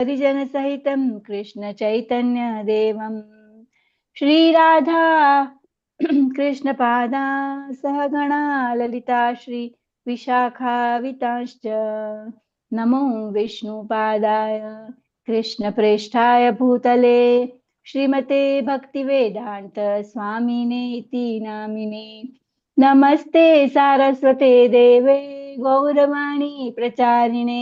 हरिजन सहितं कृष्ण चैतन्य देवं श्रीराधा कृष्ण पादा सहगणा ललिता श्री विशाखावितांश्च नमो विष्णुपादाय कृष्ण प्रेष्ठाय भूतले श्रीमते भक्तिवेदांत स्वामिने इति नामिने नमस्ते सारस्वते देवे गौरवाणी प्रचारिणे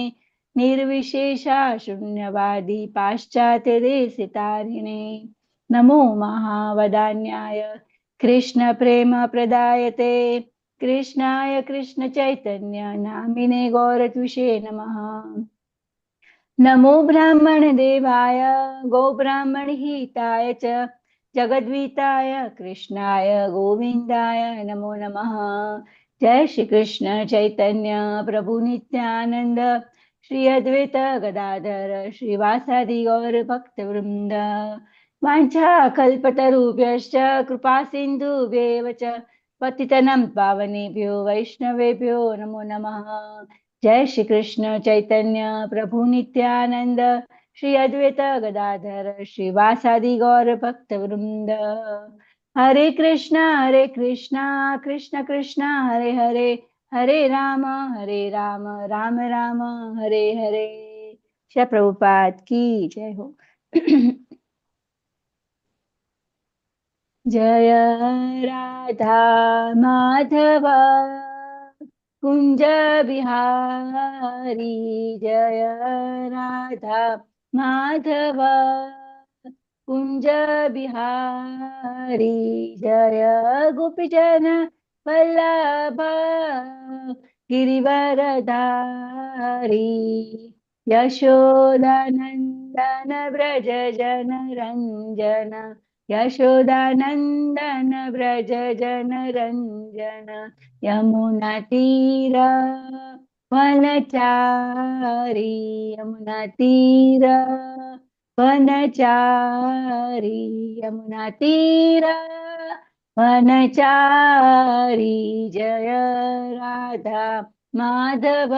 निर्विशेषा शून्यवादी पाश्चात्य देशितारिणे नमो महावदान्याय कृष्ण प्रेम प्रदायते कृष्णाय कृष्ण चैतन्य नामिने गौरत्विषे नमः नमो ब्राह्मण देवाय गो ब्राह्मण हिताय च जगद्वीताय कृष्णाय गोविंदाय नमो नमः जय श्री कृष्ण चैतन्य प्रभु नित्यानंद श्री अद्वैत गदाधर श्रीवासादि गौर भक्त वृंद वाञ्छा कल्पतरुभ्यश्च कृपा सिन्धुभ्येव च पतितनं पावनेभ्यो वैष्णवेभ्यो नमो नमः जय श्री कृष्ण चैतन्य प्रभु नित्यानंद श्री अद्वैत गदाधर श्रीवासादि गौर भक्त वृंद हरे कृष्णा कृष्ण कृष्ण हरे हरे हरे राम राम राम हरे हरे। श्री प्रभुपाद की जय हो। जय राधा माधव कुंज बिहारी जय राधा माधव कुंज बिहारी जय गोपीजन वल्लभ गिरिवरधारी यशोदानंदन व्रज जन रंजन यशोदानंदन व्रज जन रंजन यमुना तीर वनचारी यमुना तीर वनचारी यमुना तीर वनचारी जय राधा माधव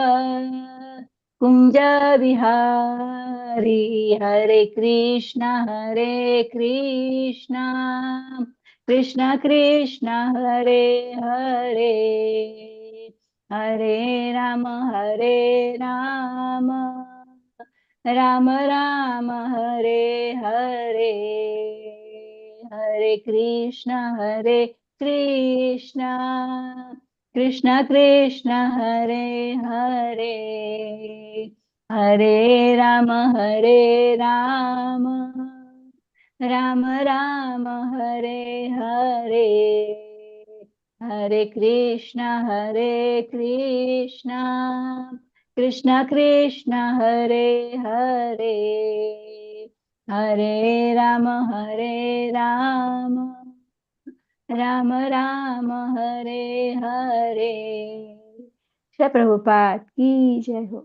कुंज विहारी हरे कृष्ण कृष्ण कृष्ण हरे हरे हरे राम राम राम हरे हरे हरे कृष्ण कृष्ण कृष्ण हरे हरे हरे राम राम राम हरे हरे हरे कृष्ण कृष्ण कृष्ण हरे हरे हरे राम राम राम हरे हरे। श्री प्रभुपाद की जय हो।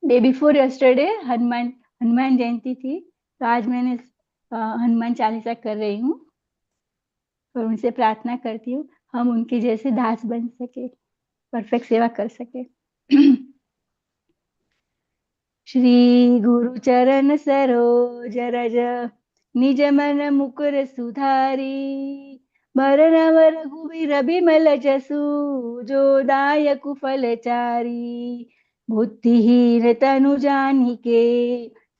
Day before yesterday Hanuman Jayanti थी, तो आज मैंने हनुमान चालीसा कर रही हूँ और उनसे प्रार्थना करती हूँ हम उनके जैसे दास बन सके, परफेक्ट सेवा कर सके। श्री गुरु चरण सरोज रज निज मन मुकुर सुधारी बरनवर रघुवीर बिमल जसु जो दायक फलचारी बुद्धिहीन तनु जानिके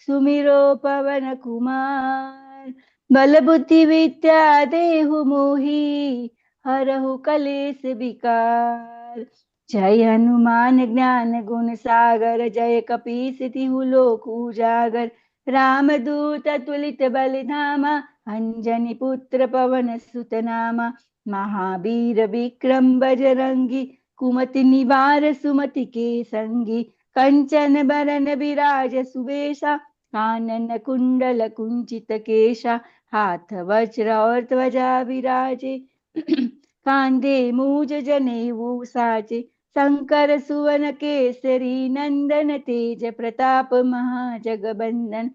सुमिरो पवन कुमार बल बुद्धि विद्या देहु मोहि हरहु कलेश विकार जय हनुमान ज्ञान गुण सागर जय कपीस तिहु लोक उजागर रामदूत तुलित बलिधामा अंजनी पुत्र पवन सुत नामा महावीर विक्रम बजरंगी कुमति निवार सुमति के संगी कंचन बरन विराज सुबेशा कानन कुंडल कुंचित केशा हाथ वज्र और ध्वजा विराजे कांधे मूज जनेऊ साजे शंकर सुवन केसरी नंदन तेज प्रताप महाजगबंदन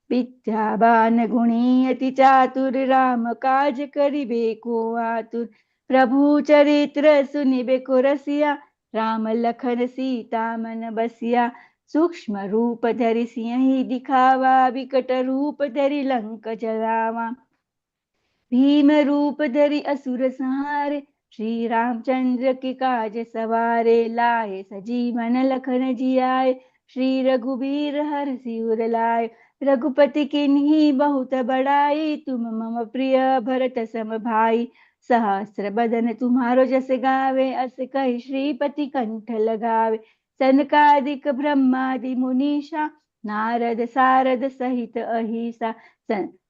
विद्यावान गुणी अति चातुर राम काज करिबे को आतुर प्रभु चरित्र सुनिबे को रसिया राम लखन सीता मन बसिया सूक्ष्म रूप धरि सिंहि दिखावा, विकट रूप धरि लंक जलावा। भीम रूप धरि असुर संहारे, श्री रामचंद्र के काज सवारे। लाए सजीवन लखन जियाए, श्री रघुबीर हरषि उर लाए। रघुपति किन्ही बहुत बड़ाई, तुम मम प्रिय भरत सम भाई। सहस्र बदन तुम्हारो जस गावे, अस कहि श्रीपति कंठ लगावे। सनकादिक ब्रह्मादि मुनीषा, नारद सारद सहित अहिसा।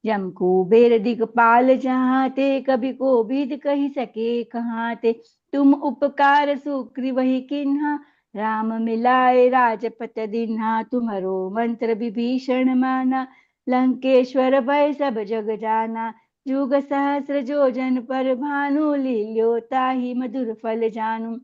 जम कुबेर दिगपाल जहाँ ते, कभी कोबिद कही सके कहाँ ते। तुम उपकार सुग्रीव किन्हा, राम मिलाए राजपत दीन्हा। तुम्हरो मंत्र विभीषण माना, लंकेश्वर भय सब जग जाना। जुग सहस्र जो जन पर भानु, लील्यो ताहि मधुर फल जानू।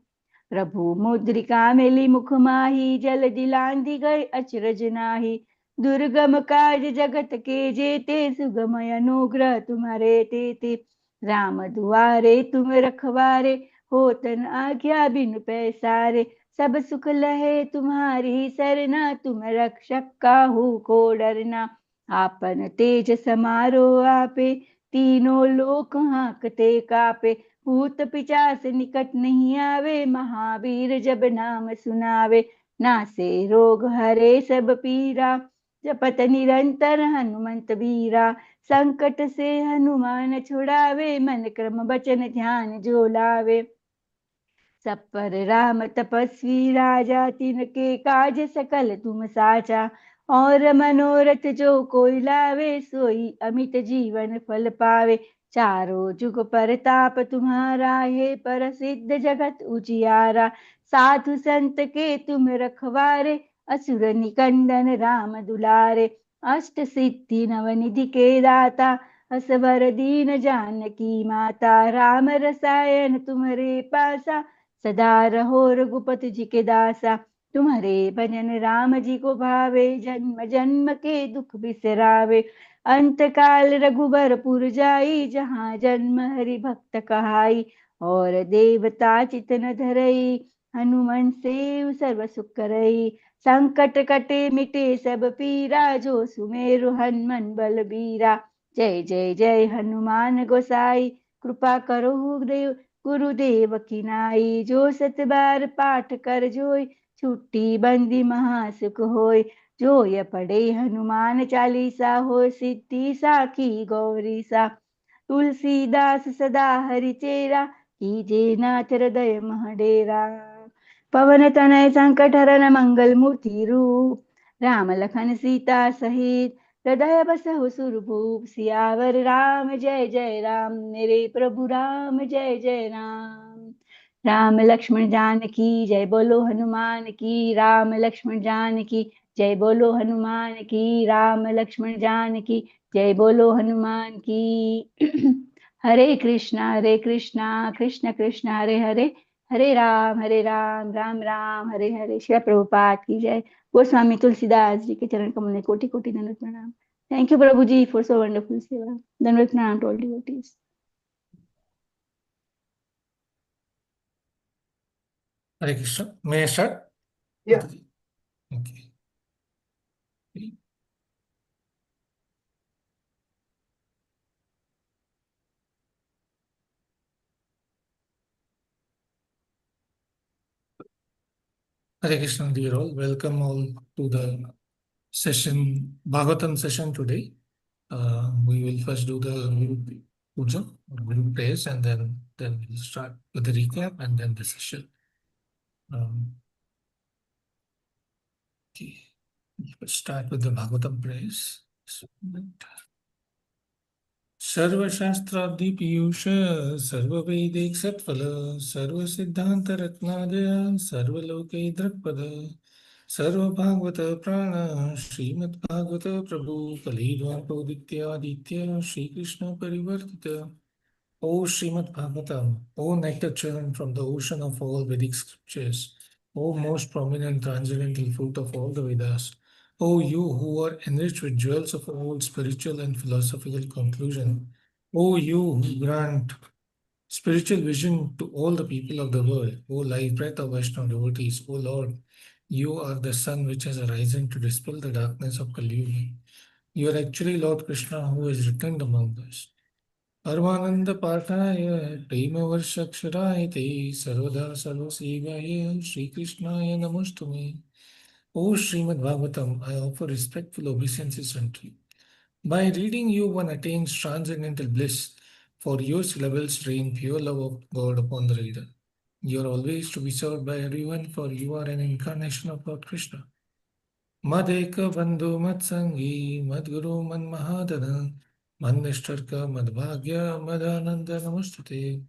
प्रभु मुद्रिका मेली मुख माही, जल दिलांदी गए अचरज नाही। दुर्गम काज जगत के जेते, सुगम अनुग्रह तुम्हारे तेते। राम दुआरे तुम रखवारे, होत न आज्ञा बिनु पैसारे। सब सुख लहे तुम्हारी सरना, तुम रक्षक काहू को डरना। आपन तेज समारो आपे, तीनों लोक हांकते कापे। भूत पिशाच निकट नहीं आवे, महावीर जब नाम सुनावे। नासे रोग हरे सब पीरा, जपत निरंतर हनुमंत बीरा। संकट से हनुमान छुड़ावे, मन क्रम वचन ध्यान जो लावे। सब पर राम तपस्वी राजा, तिनके काज सकल तुम साचा। और मनोरथ जो कोई लावे, सोई अमित जीवन फल पावे। चारों जुग परताप तुम्हारा है, प्रसिद्ध जगत उजियारा। साधु संत के तुम रखवारे, असुर निकंदन राम दुलारे। अष्ट सिद्धि नवनिधि के दाता, असवर दीन जानकी माता। राम रसायन तुम्हारे पासा, सदा रहो रघुपति जी के दासा। तुम्हारे भजन राम जी को भावे, जन्म जन्म के दुख बिसरावे। अंत काल रघुबरपुर जाई, जहाँ जन्म हरि भक्त कहाई। और देवता चितन धरई, हनुमन से सर्व सुख करई। संकट कटे मिटे सब पीरा, जो सुमेरु हनुमन बल बीरा। जय जय जय हनुमान गोसाई, कृपा करो देव गुरुदेव की नाई। जो सत बार पाठ कर जोई, छुट्टी बंदी महासुख होय। जो ये पढ़े हनुमान चालीसा, हो सिद्धि साखी गौरी सा। तुलसीदास सदा हरि चेरा, कीजे नाथ हृदय मह डेरा। पवन तनय संकट हरन मंगल मूर्ति रूप, राम लखन सीता सहित हृदय बसहु सुरभूप। सियावर राम जय जय राम, मेरे प्रभु राम जय जय राम। राम लक्ष्मण जानकी जय बोलो हनुमान की, राम लक्ष्मण जानकी जय बोलो हनुमान की। राम लक्ष्मण जानकी जय बोलो हनुमान की। हरे कृष्णा कृष्ण कृष्ण हरे हरे, हरे राम राम राम हरे हरे। श्री प्रभुपाद की जय। गोस्वामी तुलसीदास जी के चरण कमल में कोटि कोटि दंडवत प्रणाम। थैंक यू प्रभु जी फॉर सो वंडरफुल सेवा। दंडवत प्रणाम to all devotees. Hare Krishna. May I start? Yeah. Okay. Hare Krishna, dear all. Welcome all to the session, Bhagavatam session today. We will first do the Guru Puja, or Guru prayers, and then we'll start with the recap and then the session. Okay. Let's start with the Bhagavatam prayers. सर्वशास्त्राब्धि पीयूष सर्ववेदैक सत्फल सर्वसिद्धांत रत्नादय सर्वलोकै दृक्पद सर्वभागवत प्राण श्रीमद्भागवत प्रभु कलिद्वापौदित्यादित्य श्रीकृष्ण परिवर्तित. O Srimad Bhagavatam, O nectar children from the ocean of all Vedic scriptures, O most prominent transcendental fruit of all the Vedas, O you who are enriched with jewels of all spiritual and philosophical conclusion, O you who grant spiritual vision to all the people of the world, O life breath of Vaishnava devotees, O Lord, You are the sun which has arisen to dispel the darkness of Kali Yuga. You are actually Lord Krishna who has returned among us. परमानंद पाठाय प्रेमवर्षक्षराय ते सर्वदा सर्वसेवाय श्रीकृष्णाय नमोस्तुमे. O Srimad Bhagavatam, I offer respectful obeisances unto you. By reading you, one attains transcendental bliss, for your syllables rain pure love of God upon the reader. You are always to be served by everyone, for you are an incarnation of Lord Krishna. मदेक बंधु मत्संगी मद्गुरु मन्महाधन मन्निष्ठर्क मद्भाग्य मदानंद नमस्तुते.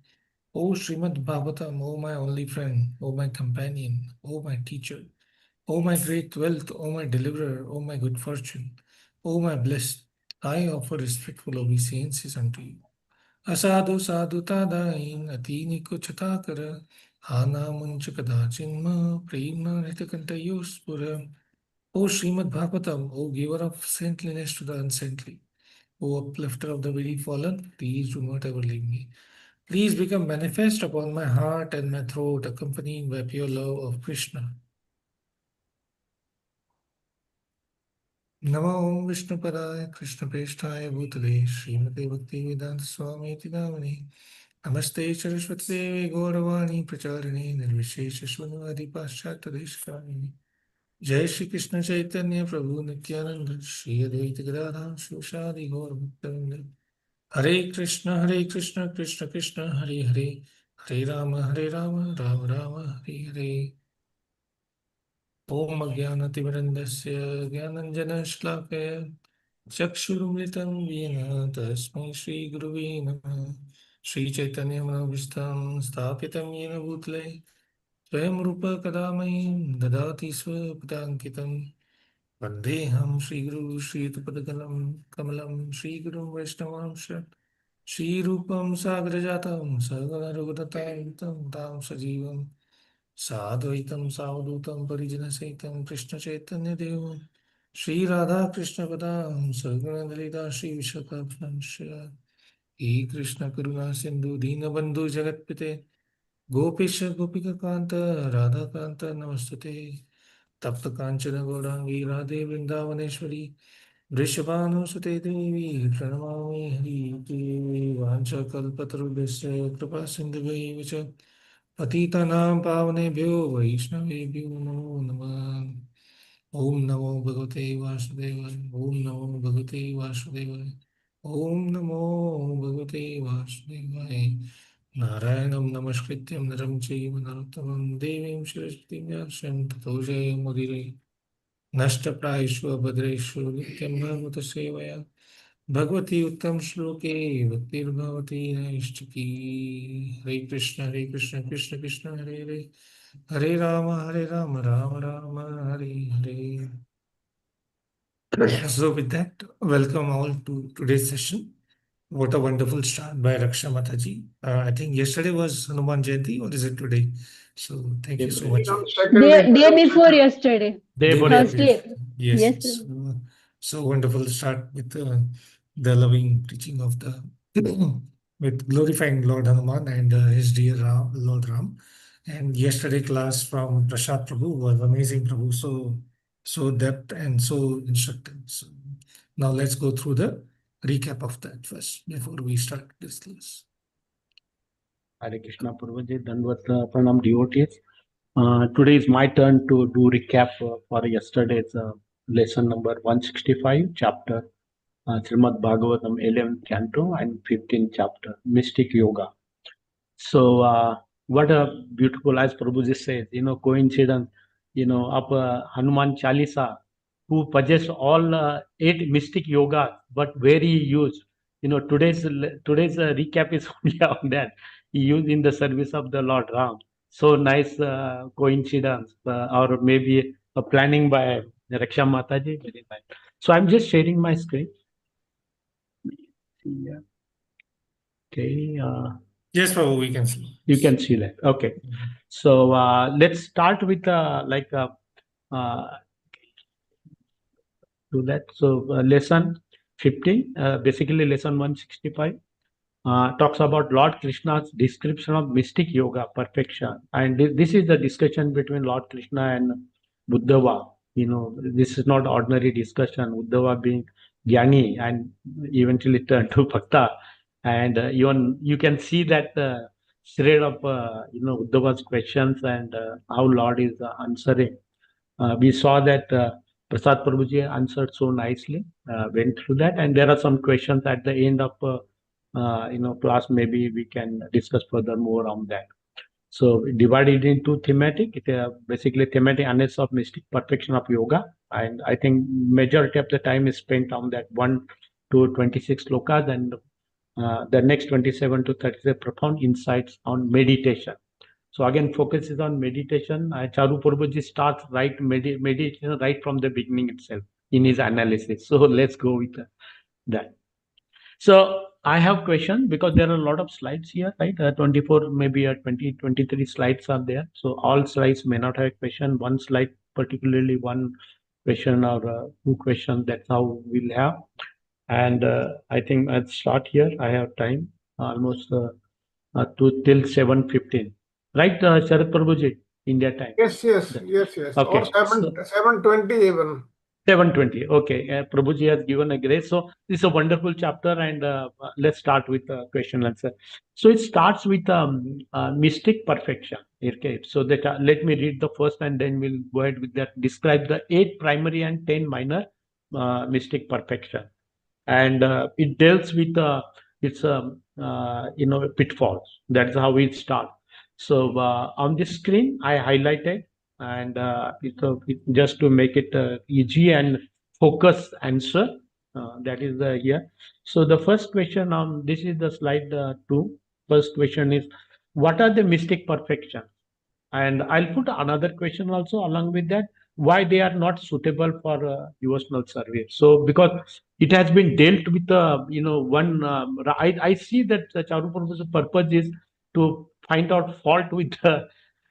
O Srimad Bhagavatam, O my only friend, O my companion, O my teacher, O my great wealth, O my deliverer, O my good fortune, O my bliss, I offer respectful obeisances unto you. Asadu sadhu tadain atini kuchatakara hana muncha kadachinma prema nitakantayuspura. O Srimad Bhagavatam, O giver of saintliness to the unsaintly, O uplifter of the very fallen, please do not ever leave me. Please become manifest upon my heart and my throat, accompanied by pure love of Krishna. Namo Om Vishnupadaya Krishna Preshthaya Bhutale Srimate Bhakti Vedanta Swami Iti Namani Namaste Saraswati Devi Gauravani Pracharini Nirvishesha Shunvadi Paschata Deshkani. जय श्री कृष्ण चैतन्य प्रभु नित्यानंद श्री अद्वैत गदाधर शिवशादि गौर भक्तवृंद. हरे कृष्ण कृष्ण कृष्ण हरे हरे हरे राम राम राम हरे हरे. ओम अज्ञानतिमिरन्दस्य ज्ञानञ्जनश्लाकय चक्षुरुन्मिलितं येन तस्मै श्रीगुरुवे नमः. श्रीचैतन्यमनोभीष्टं स्थापितं येन भूतले स्वयं रूप कदा मह्यं ददाति स्वपदाङ्कितं. वन्देऽहं श्रीगुरु श्रीयुतपदकलं कमलं श्रीगुरुं वैष्णवांश श्रीरूपं सागरजातं सहगणरघुनाथान्वितं तां सजीवं साद्वैतं सावधूतं परिजनसहितं कृष्णचैतन्यदेवं श्रीराधाकृष्णपदां सहगणललिता श्रीविशाखांश. हे कृष्णकरुणा सिन्धु दीनबन्धु जगत्पते गोपेश गोपिकान्त राधाकान्त नमस्तुते. तप्त कांचन गौरांगी राधे वृंदावनेश्वरी वृषभानुसुते देवी प्रणमामि हरिप्रिये. वाञ्छाकल्पतरुभ्यश्च कृपा सिन्धुभ्यैव च पतितानां पावनेभ्यो वैष्णवेभ्यो नमो नमः. ओम नमो भगवते वासुदेवाय. ओम नमो भगवते वासुदेवाय. ओम नमो भगवते वासुदेवाय. नारायणं नमस्कृत्यं नरं चैव नरोत्तमं देवीं सरस्वतीं व्यासं ततो जयमुदीरये. नष्टप्रायेषु भद्रेषु नित्यं भागवत सेवया भगवती उत्तम श्लोके भक्तिर्भवती नैष्ठिकी. हरे Krishna Krishna Krishna Hare Hare Hare Ram Ram Ram Hare Hare. So with that, welcome all to today's session. What a wonderful start by Raksha Mataji. I think yesterday was Hanuman Jayanti, or is it today? So thank you so much. Day before yesterday, Day before Thursday. yesterday. Yes, Yes, yes. Prabhu. So wonderful start with the loving preaching of the with glorifying Lord Hanuman and his dear Lord Ram. And yesterday class from Prashad Prabhu was amazing, Prabhu. So depth and so instructive. So now let's go through the recap of that first before we start this class. Hare Krishna Prabhuji, Dandavat Pranam devotees. Today is my turn to do recap for yesterday's lesson number 165, chapter Srimad Bhagavatam 11th canto and 15th chapter, Mystic Yoga. So what a beautiful, as Prabhuji says, coincidence, of Hanuman Chalisa, who possessed all 8 mystic yogas, but where he used, today's recap is only on that. He used in the service of the Lord Ram. So nice coincidence, or maybe a planning by Raksha Mataji. Very nice. So I'm just sharing my screen. Yeah. Okay. Yes, Prabhu, we can see. You can see that. Okay. So let's start with do that. So lesson 15, basically lesson 165, talks about Lord Krishna's description of mystic yoga perfection. And this is the discussion between Lord Krishna and Uddhava. This is not ordinary discussion. Uddhava being Jnani and eventually turned to Bhakta. And even you can see that thread of Uddhava's questions and how Lord is answering. We saw that Prasad Prabhuji answered so nicely, went through that, and there are some questions at the end of class. Maybe we can discuss further more on that. So divided into thematic, basically thematic analysis of mystic perfection of yoga, and I think majority of the time is spent on that 1 to 26 slokas, and the next 27 to 30 profound insights on meditation. So again, focus is on meditation. Charu Purvaji starts meditation right from the beginning itself in his analysis. So let's go with that. So I have question because there are a lot of slides here, right? 24, maybe 20, 23 slides are there. So all slides may not have a question. One slide, particularly one question or two questions, that's how we'll have. And I think I'll start here. I have time almost till 7:15. Right, Sharad Prabhuji, India time? Yes. Okay. Or 7:20 even. 7:20. Okay. Prabhuji has given a grace. So this is a wonderful chapter, and let's start with the question answer. So it starts with mystic perfection. Okay. So that let me read the first, and then we'll go ahead with that. Describe the 8 primary and 10 minor mystic perfection, and it deals with its pitfalls. That's how it starts. So on this screen, I highlighted, and just to make it easy and focus answer. That is the here. So the first question on this is the slide 2. First question is, what are the mystic perfection? And I'll put another question also along with that, why they are not suitable for devotional service. So because it has been dealt with, one, I see that Charu Prabhu's purpose is to find out fault with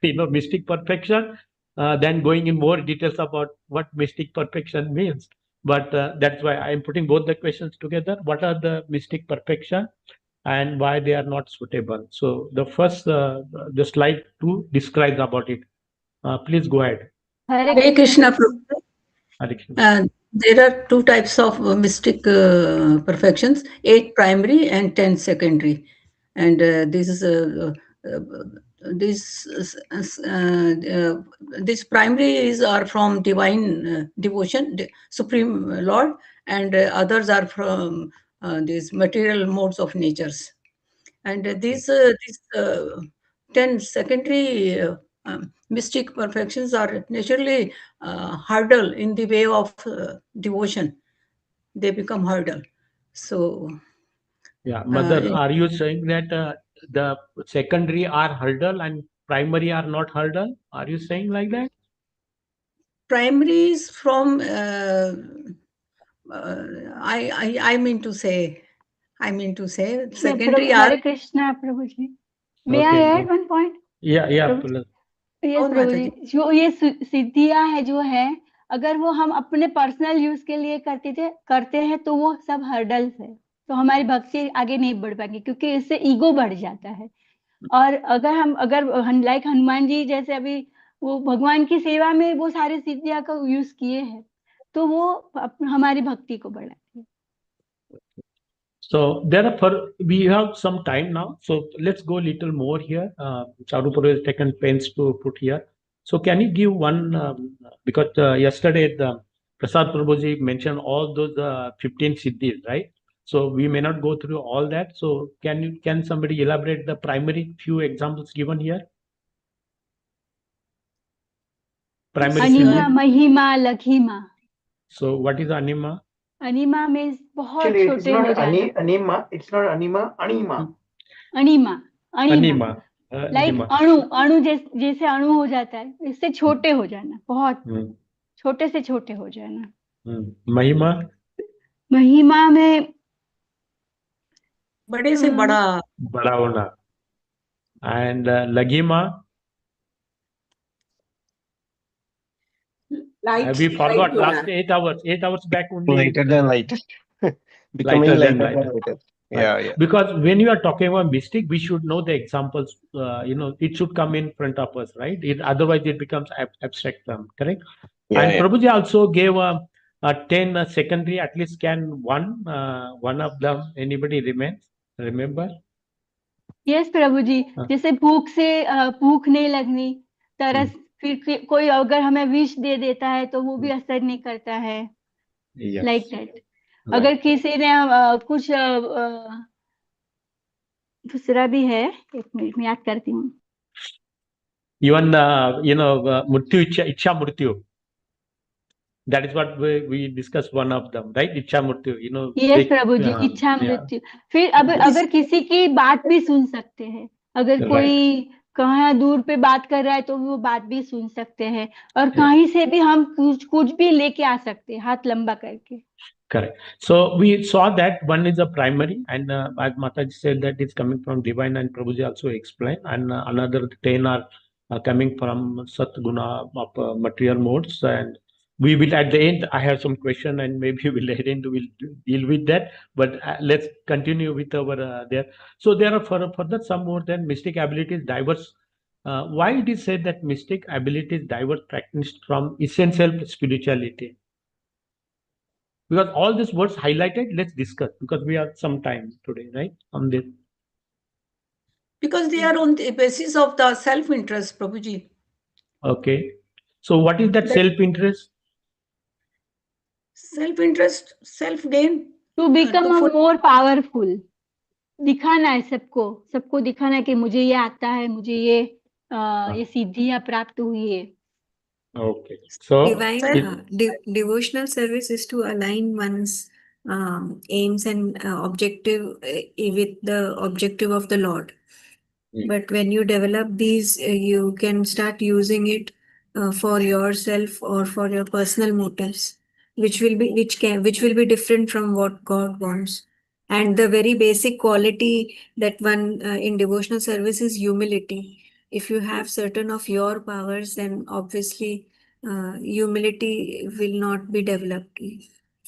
mystic perfection, than going in more details about what mystic perfection means. But that's why I'm putting both the questions together. What are the mystic perfection and why they are not suitable? So the first, the slide 2 describes about it. Please go ahead. Hare Krishna. Hare Krishna. There are two types of mystic perfections: 8 primary and 10 secondary. And these primaries are from divine devotion, Supreme Lord, and others are from these material modes of natures. And these 10 secondary mystic perfections are naturally hurdle in the way of devotion. They become hurdle. So, yeah, Mother, are you saying that the secondary are hurdle and primary are not hurdle? Are you saying like that? primaries from I mean to say secondary are Hare Krishna, Prabhuji. May Okay, I go. add one point? Yeah, Prabhu- yes और प्रभु माता जी, जी। जो ये सिद्धियां है जो है, अगर वो हम अपने पर्सनल यूज के लिए करते हैं तो वो सब हर्डल्स है, तो हमारी भक्ति आगे नहीं बढ़ पाएगी, क्योंकि इससे ईगो बढ़ जाता है। और अगर लाइक हनुमान जी जैसे अभी वो भगवान की सेवा में वो सारे सिद्धियां का यूज किए हैं, तो वो हमारी भक्ति को बढ़ाती है। So we have some time now. So let's go a little more here. Charu Prabhu has taken pains to put here. So can you give one, because yesterday the Prasad Prabhuji mentioned all those 15 siddhis, right? So we may not go through all that. So can somebody elaborate the primary few examples given here? Primary Anima, siddhi. महिमा, लघिमा. So what is anima? अनिमा में बहुत Actually, it's छोटे हो not जाना. anima. It's not anima. Anima. Anima, Anima. Like अणु जैसे अणु हो जाता है, इससे छोटे हो जाना, बहुत छोटे से छोटे हो जाना. महिमा. महिमा में बड़े से बड़ा होना. And लघिमा. We forgot last 8 hours. 8 hours back only. Lighter than lightest. Becoming lighter than lightest. Yeah. Because when you are talking about mystic, we should know the examples. It should come in front of us, right? Otherwise, it becomes abstract term, correct? And Yeah. Prabhuji also gave a 10 secondary. At least can one of them. Anybody remember? Yes प्रभु जी, हाँ। जैसे भूख नहीं लगनी, तरस, फिर कोई अगर हमें विष दे देता है तो वो भी असर नहीं करता है, Yes. Like that. Right. अगर किसी ने कुछ दूसरा भी है, एक मिनट में याद करती हूँ। Even mrityu, ichha mrityu. That is what we discussed, one of them, right? Ichha mrityu, yes प्रभु जी, इच्छा मृत्यु। फिर अगर किसी की बात भी सुन सकते हैं, अगर Right. कोई कहाँ दूर पे बात कर रहा है तो वो बात भी सुन सकते हैं, और कहीं से भी हम कुछ भी लेके आ सकते हैं, हाथ लंबा करके। Correct. So we saw that one is a primary, and as Mataji said that it's coming from divine, and Prabhuji also explained, and another 10 are coming from Sat Guna of material modes. And we will at the end, I have some question, and maybe we'll deal with that. But let's continue with our there. So there are further some more than mystic abilities diverse. Why it is said that mystic abilities diverse practiced from essential spirituality? Because all these words highlighted, let's discuss, because we have some time today, right, on this. Because they are on the basis of the self-interest, Prabhuji. Okay. So what is that self-interest? Self-interest, self-gain. To become more powerful, दिखाना है सबको दिखाना है कि मुझे ये आता है, मुझे ये सिद्धियां प्राप्त हुई है। Okay. So devotional service is to align one's aims and objective with the objective of the Lord. But when you develop these, you can start using it for yourself or for your personal motives, which will be different from what God wants. And the very basic quality that one in devotional service is humility. If you have certain of your powers, then obviously humility will not be developed.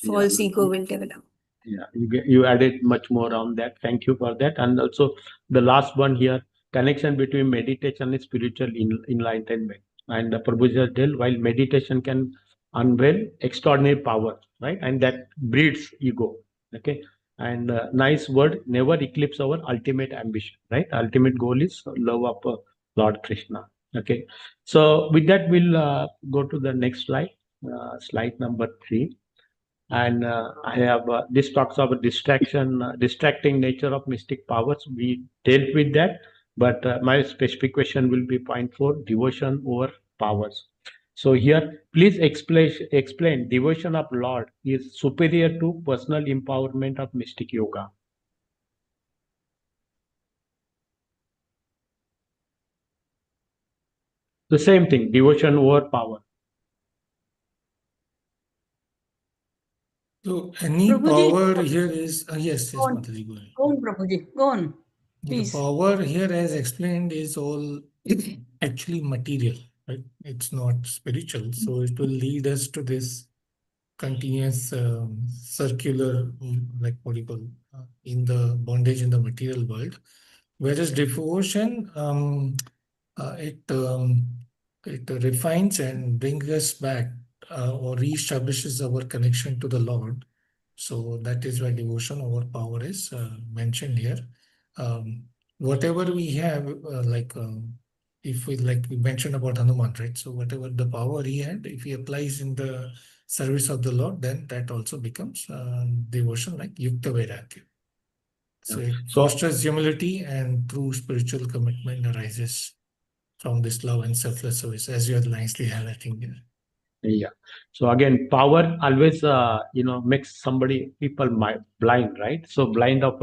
False ego will develop. Yeah, you added much more on that. Thank you for that. And also the last one here, connection between meditation and spiritual enlightenment. And Prabhuji said, while meditation can unveil extraordinary power, right? And that breeds ego. Okay. And nice word, never eclipse our ultimate ambition, right? Ultimate goal is love of Lord Krishna. Okay. So with that, we'll go to the next slide, slide number 3. And I have this talks about distracting nature of mystic powers. We dealt with that, but my specific question will be point 4, devotion over powers. So here, please explain devotion of Lord is superior to personal empowerment of mystic yoga. The same thing, devotion over power. So any Prabhuji, power here is yes, Go on. Mataji, go ahead. Go on, Prabhuji. Go on. The Please. power here, as explained, is all actually material, right? It's not spiritual. So it will lead us to this continuous circular, like what do you call, in the bondage in the material world. Whereas devotion, it refines and brings us back or reestablishes our connection to the Lord. So that is why devotion over power is mentioned here. Whatever we have, if we mentioned about Hanuman, right? So whatever the power he had, if he applies in the service of the Lord, then that also becomes devotion, like Yukta Vairagya. So it fosters humility, and through spiritual commitment arises from this love and selfless service, as you are nicely highlighting here. Yeah. So again, power always, makes people blind, right? So blind of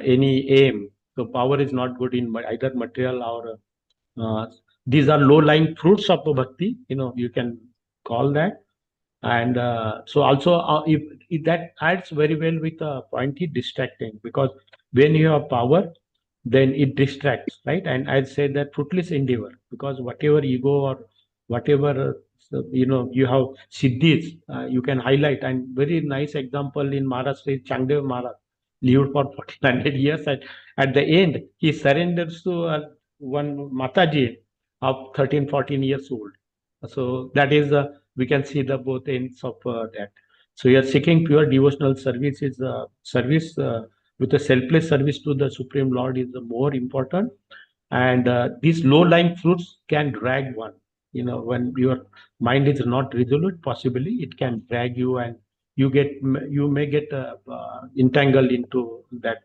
any aim. So power is not good in either material or these are low-lying fruits of bhakti. You can call that. And so also, if that adds very well with pointy distracting, because when you have power, then it distracts, right? And I'd say that fruitless endeavor, because whatever ego or whatever you have siddhis, you can highlight. And very nice example in Maharashtra is Changdev Maharaj. lived for 1400 years, and at the end he surrenders to one Mataji of 13, 14 years old. So that is we can see the both ends of that. So you are seeking pure devotional service is service with a selfless service to the Supreme Lord is more important. And these low-lying fruits can drag one. When your mind is not resolute, possibly it can drag you, and you may get entangled into that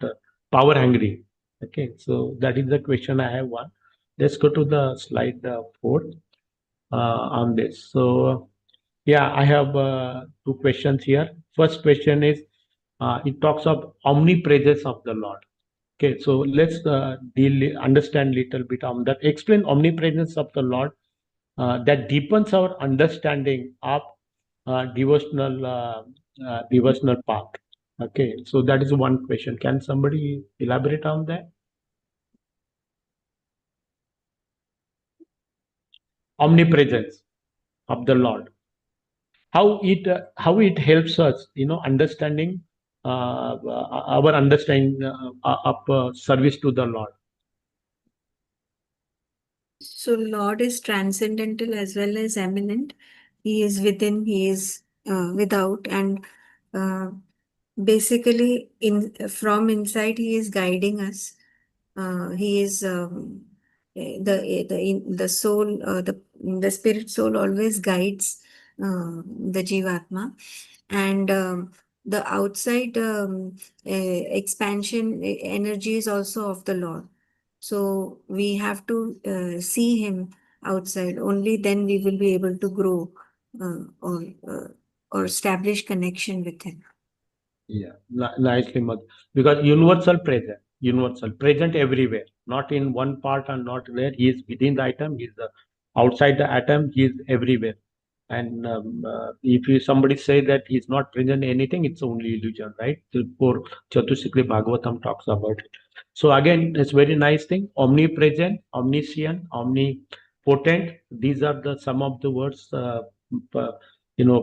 power hungry. Okay, so that is the question I have one. Let's go to the slide 4 on this. So yeah, I have two questions here. First question is, it talks of omnipresence of the Lord. Okay, so let's understand little bit on that. Explain omnipresence of the Lord that deepens our understanding of devotional path. Okay, so that is one question. Can somebody elaborate on that? Omnipresence of the Lord. How it helps us, understanding our understanding of service to the Lord. So Lord is transcendental as well as eminent. He is within, he is without, and basically from inside he is guiding us. He is the soul, the spirit soul always guides the Jivatma, and the outside expansion energy is also of the Lord. So we have to see him outside. Only then we will be able to grow or establish connection with him. Yeah, nicely, Madhu. Because universal present everywhere, not in one part and not there. He is within the atom. He is outside the atom. He is everywhere. And if somebody say that he's not present in anything, it's only illusion, right? For Chatusukli Bhagavatam talks about it. So again, it's very nice thing. Omnipresent, omniscient, omnipotent. These are the some of the words.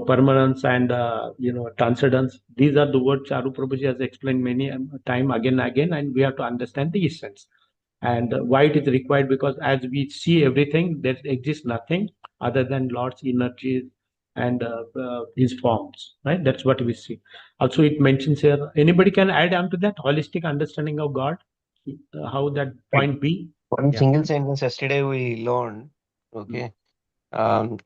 Permanence and transcendence. These are the words Charu Prabhuji has explained many time again and again, and we have to understand the essence. And why it is required, because as we see everything, there exists nothing other than Lord's energies and his forms, right? That's what we see. Also, it mentions here, anybody can add on to that holistic understanding of God, how that point be? One Yeah. single sentence yesterday we learned, okay,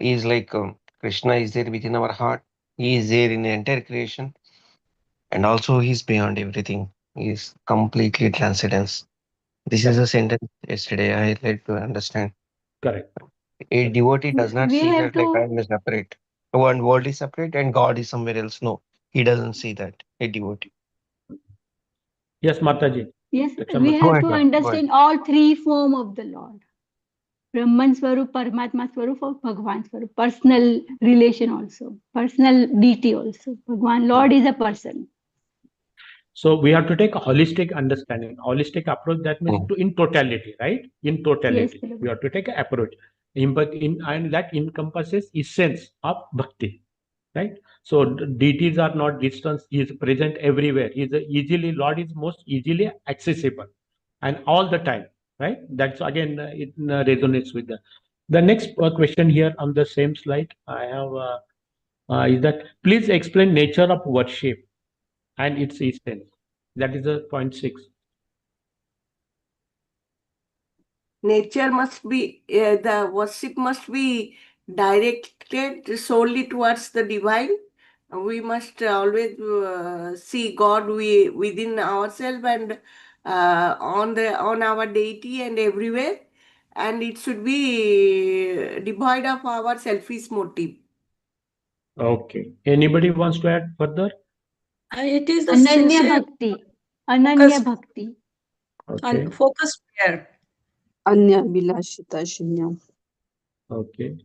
is like Krishna is there within our heart. He is there in the entire creation, and also he's beyond everything. He is completely transcendence. This is a sentence yesterday I had to understand. Correct. A devotee does not We see have that like I to, am separate. One world is separate and God is somewhere else. No, he doesn't see that. A devotee. Yes, Mataji. yes, Daksha we Mataji. have ahead, to ma'am. Go ahead. understand all three form of the Lord. Brahman Swarup, Paramatma Swarup, or Bhagwan Swarup. Personal relation also. Personal deity also. Bhagwan, Lord is a person. So we have to take a holistic understanding, holistic approach. That means Mm. in totality, right? In totality, Yes, we have to take an approach. And that encompasses essence of bhakti, right? So deities are not distant; he is present everywhere. Lord is most easily accessible, and all the time, right? That's again it resonates with the next question here on the same slide. I have is that please explain nature of worship and its essence. That is the point 6. Nature must be, the worship must be directed solely towards the divine. We must always see God within ourselves and on our deity and everywhere, and it should be devoid of our selfish motive. Okay. Anybody wants to add further? It is the Ananya sincere Bhakti. Ananya focus Bhakti. Okay. and focused prayer. Anya Bilashita Shunya. Okay.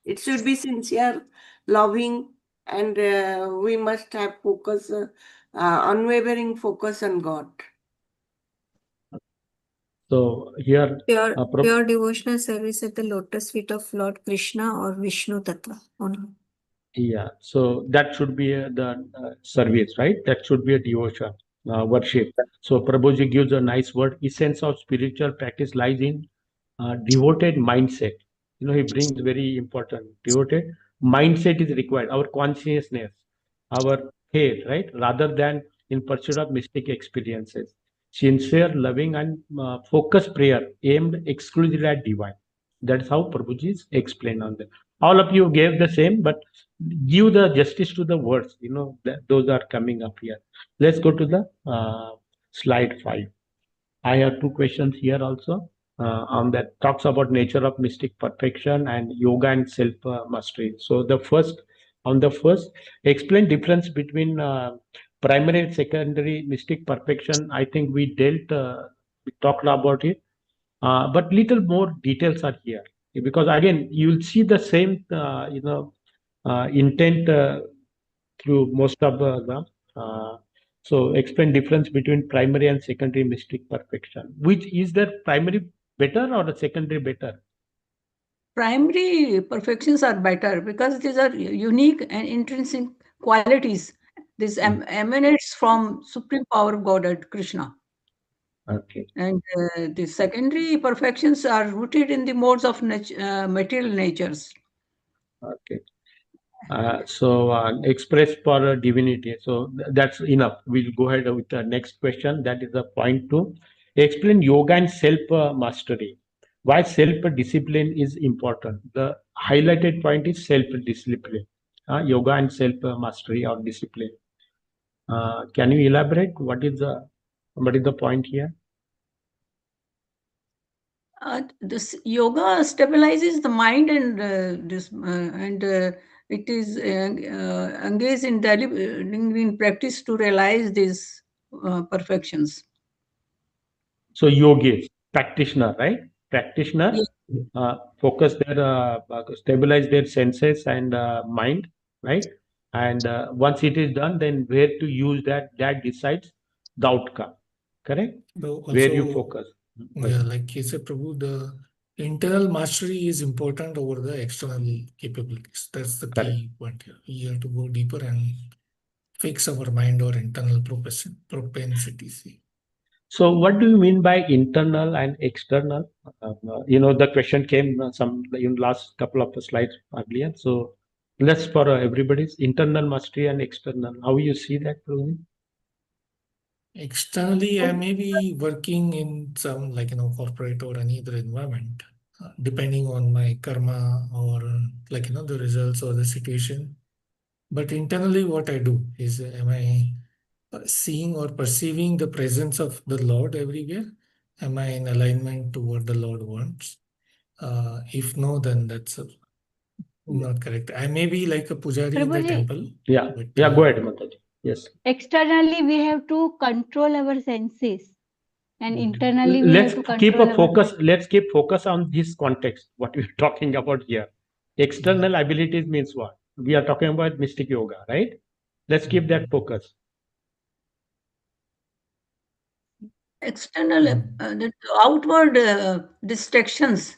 It should be sincere, loving, and we must have focus, unwavering focus on God. So here, Pure devotional service at the lotus feet of Lord Krishna or Vishnu Tattva only. yeah. So that should be the service, right? That should be a devotion. worship. So Prabhuji gives a nice word. Essence of spiritual practice lies in devoted mindset. He brings very important devoted mindset is required. Our consciousness, our faith, right? Rather than in pursuit of mystic experiences. Sincere, loving, and focused prayer aimed exclusively at divine. That's how Prabhuji is explained on that. All of you gave the same, but give the justice to the words. Those are coming up here. Let's go to the slide 5. I have two questions here also on that talks about nature of mystic perfection and yoga and self mastery. So on the first, explain difference between primary and secondary mystic perfection. I think we talked about it, but little more details are here because again you'll see the same intent through most of the so explain difference between primary and secondary mystic perfection. Which is the primary better or the secondary better? Primary perfections are better because these are unique and intrinsic qualities. This emanates from supreme power of Godhead, Krishna. Okay. And the secondary perfections are rooted in the modes of material natures. Okay. So express for divinity. So that's enough. We'll go ahead with the next question. That is the point 2. Explain yoga and self mastery. Why self discipline is important. The highlighted point is self discipline. Yoga and self mastery or discipline. Can you elaborate? What is the point here? This yoga stabilizes the mind and it is engaged in practice to realize these perfections. So yogis, practitioner, right? Practitioner Yes. focus their stabilize their senses and mind, right? And once it is done, then where to use that decides the outcome, correct? So Where you also, focus. yeah, like he said, Prabhu, the internal mastery is important over the external capabilities. That's the Correct. key point here. You have to go deeper and fix our mind or internal propensities. So what do you mean by internal and external? The question came some in last couple of slides earlier. So let's for everybody's internal mastery and external. How you see that, Prabhu? Externally, I may be working in some corporate or any other environment, depending on my karma or the results or the situation. But internally, what I do is, am I seeing or perceiving the presence of the Lord everywhere? Am I in alignment to what the Lord wants? If no, then that's not correct. I may be like a pujari in the Prabhuji. temple. Yeah, but, go ahead, Mataji. Yes. Externally, we have to control our senses, and internally, we Let's have to keep control a focus. our. Let's keep focus on this context. What we're talking about here. External abilities means what? We are talking about mystic yoga, right? Let's keep that focus. External, the outward distractions.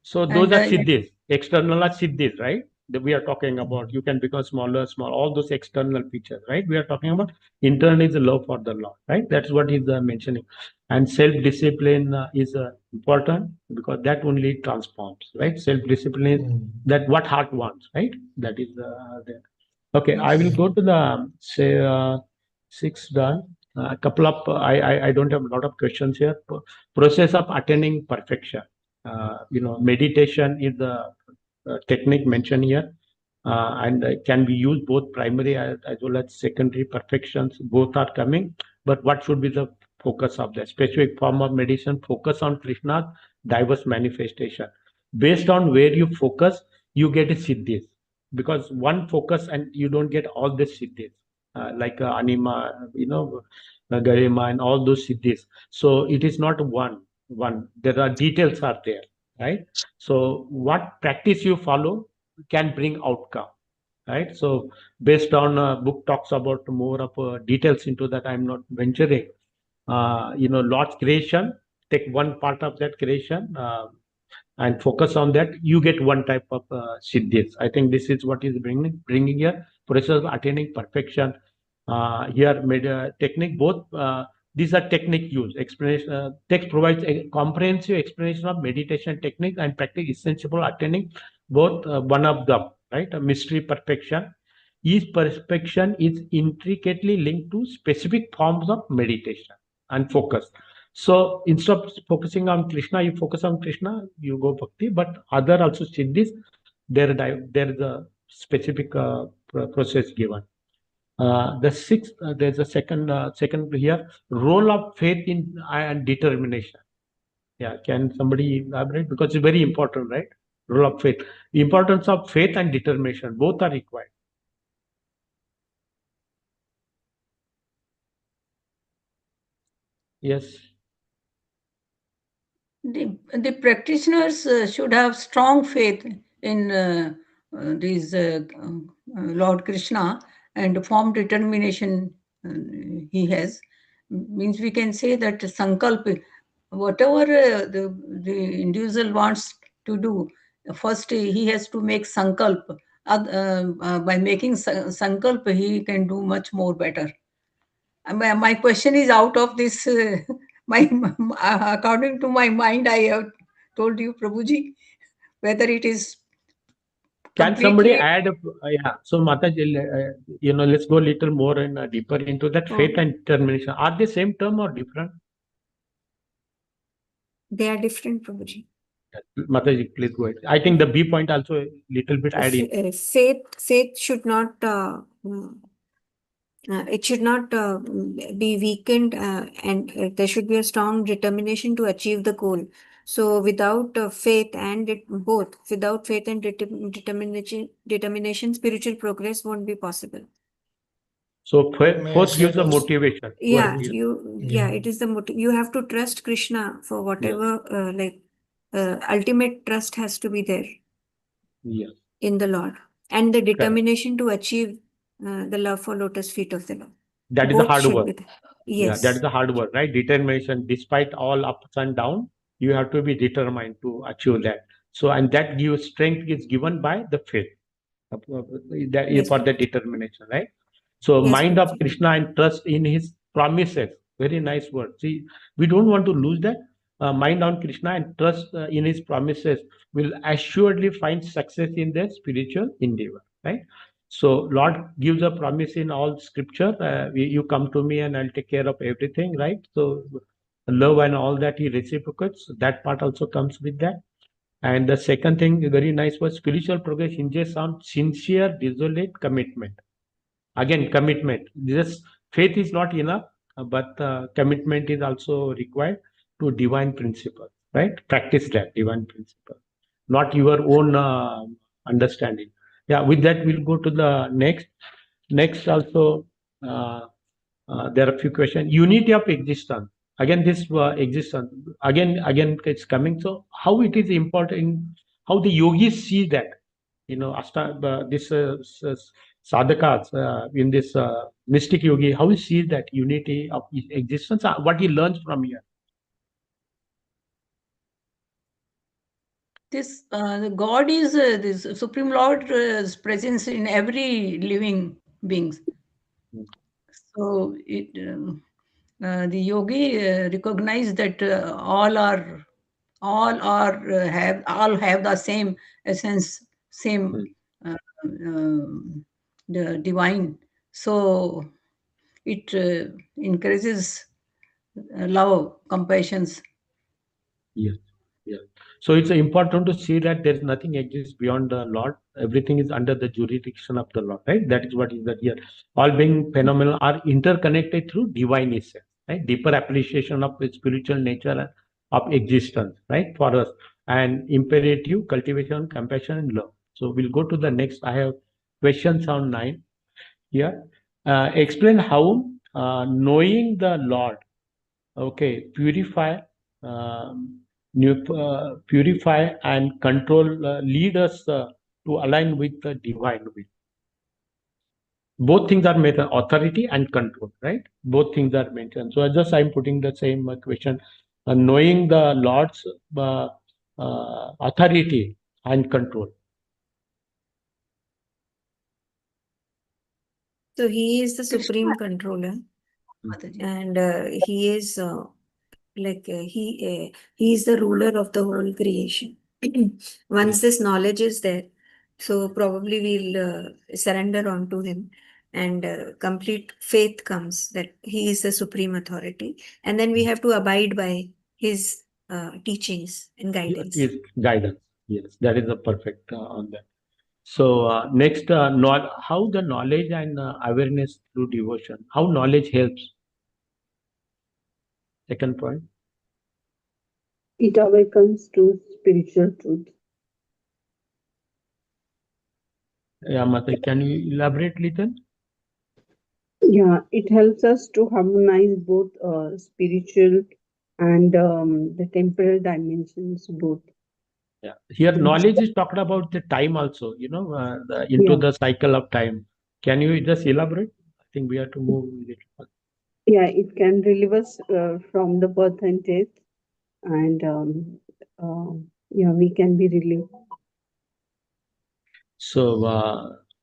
So those are siddhis. External are siddhis, right? That we are talking about. You can become smaller, small, all those external features, right? We are talking about internal is the love for the Lord, right? That's what he's mentioning. And self-discipline is important because that only transforms, right? Self-discipline, that what heart wants, right? That is there. Okay, I will go to the say 6 done. A couple of I don't have a lot of questions here. Process of attaining perfection. Meditation is the technique mentioned here, and can be used both primary as well as secondary perfections. Both are coming, but what should be the focus of the specific form of meditation? Focus on Krishna's diverse manifestation. Based on where you focus, you get a siddhis. Because one focus and you don't get all the siddhis, like anima, garima, and all those siddhis. So it is not one. There are details are there, right? So what practice you follow can bring outcome, right? So based on book talks about more of details into that, I'm not venturing. Lord's creation, take one part of that creation and focus on that, you get one type of siddhis. I think this is what is bringing here process of attaining perfection. Here, technique, both these are technique used. Explanation text provides a comprehensive explanation of meditation technique and practice essential for attaining both one of them, right? A mystery perfection. Each perfection is intricately linked to specific forms of meditation and focus. So instead of focusing on Krishna, you focus on Krishna, you go bhakti. But other also siddhis, there is a specific process given. The sixth, there's a second here, role of faith in and determination. Yeah, can somebody elaborate? Because it's very important, right? Role of faith. The importance of faith and determination, both are required. Yes. The practitioners should have strong faith in these Lord Krishna and firm determination he has. Means we can say that sankalp, whatever the individual wants to do, first he has to make sankalp. By making sankalp, he can do much more better. My question is out of this. My according to my mind, I have told you, Prabhuji, whether it is Can somebody completely. add? Yeah. So Mataji, let's go a little more and deeper into that faith and determination. Are they same term or different? They are different, Prabhuji. Mataji, please go ahead. I think the B point also a little bit add in. Faith should not it should not be weakened, and there should be a strong determination to achieve the goal. So without faith and without faith and determination, spiritual progress won't be possible. May So I fourth say gives the this? motivation. Yeah, Go ahead. it is the you have to trust Krishna for whatever, ultimate trust has to be there Yes. in the Lord, and the determination to achieve the love for lotus feet of the Lord. That is the Both hard should work. be there. Yeah, Yes. that is the hard work, right? Determination, despite all ups and downs, you have to be determined to achieve that. So, and that gives strength is given by the faith. That is Yes, for the determination, right? So, Yes, mind of Prabhuji. Krishna and trust in his promises. Very nice word. See, we don't want to lose that. Mind on Krishna and trust in his promises will assuredly find success in their spiritual endeavor, right? So, Lord gives a promise in all scripture. You come to me and I'll take care of everything, right? So, love and all that he reciprocates, that part also comes with that. And the second thing, very nice was spiritual progress hinges on sincere, resolute commitment. Again, commitment. This faith is not enough, but commitment is also required to divine principle, right? Practice that divine principle, not your own understanding. Yeah, with that, we'll go to the next. Next, also, uh, there are a few questions. Unity of existence. Again, this existence. Again, it's coming. So, how it is important? How the yogis see that? This sadhakas in this mystic yogi, how he sees that unity of existence, what he learns from here. This God is this Supreme Lord's presence in every living beings. So the yogi recognize that all have the same essence, same the divine. So it increases love, compassions. Yes. Yes. So it's important to see that there is nothing exists beyond the Lord. Everything is under the jurisdiction of the Lord, right? That is what is that here. All being phenomena are interconnected through divine essence, right? Deeper appreciation of the spiritual nature of existence, right? For us, and imperative cultivation, compassion, and love. So we'll go to the next. I have questions on 9 here. Explain how knowing the Lord, okay, purify and control, lead us to align with the divine will. Both things are mentioned, authority and control, right? Both things are mentioned. So I'm putting the same question. Knowing the Lord's authority and control. So he is the supreme controller, Mataji. and he is he is the ruler of the whole creation. Once this knowledge is there, so probably we'll surrender onto him, and complete faith comes that he is the supreme authority, and then we have to abide by his teachings and guidance. Is guidance. Yes, that is a perfect on that. So next, how the knowledge and awareness through devotion. How knowledge helps. Second point. It awakens to spiritual truth. Yeah, Mata, can you elaborate little? Yeah, it helps us to harmonize both spiritual and the temporal dimensions both. Yeah. Here, knowledge is talked about the time also. Into the cycle of time. Can you just elaborate? I think we have to move a little further. Yeah, it can relieve us from the birth and death, and we can be relieved. So,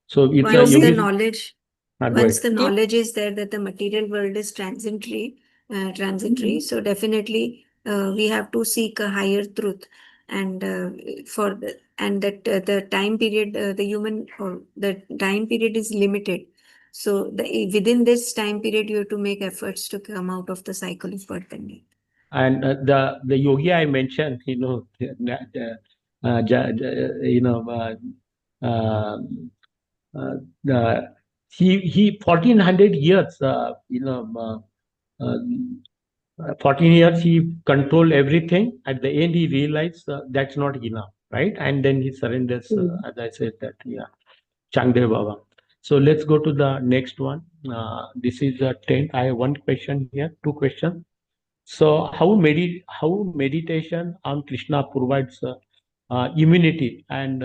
it's Once the yogi. knowledge, Go once ahead. the knowledge is there that the material world is transitory, so definitely we have to seek a higher truth, and that the time period, the human or the time period is limited. So within this time period, you have to make efforts to come out of the cycle of birth and death. And the yogi I mentioned, he 1400 years, 14 years he controlled everything. At the end, he realized that's not enough, right? And then he surrenders, as I said that, Changdev Baba. So let's go to the next one. This is 10th. I have one question here, two questions. So how meditation on Krishna provides immunity and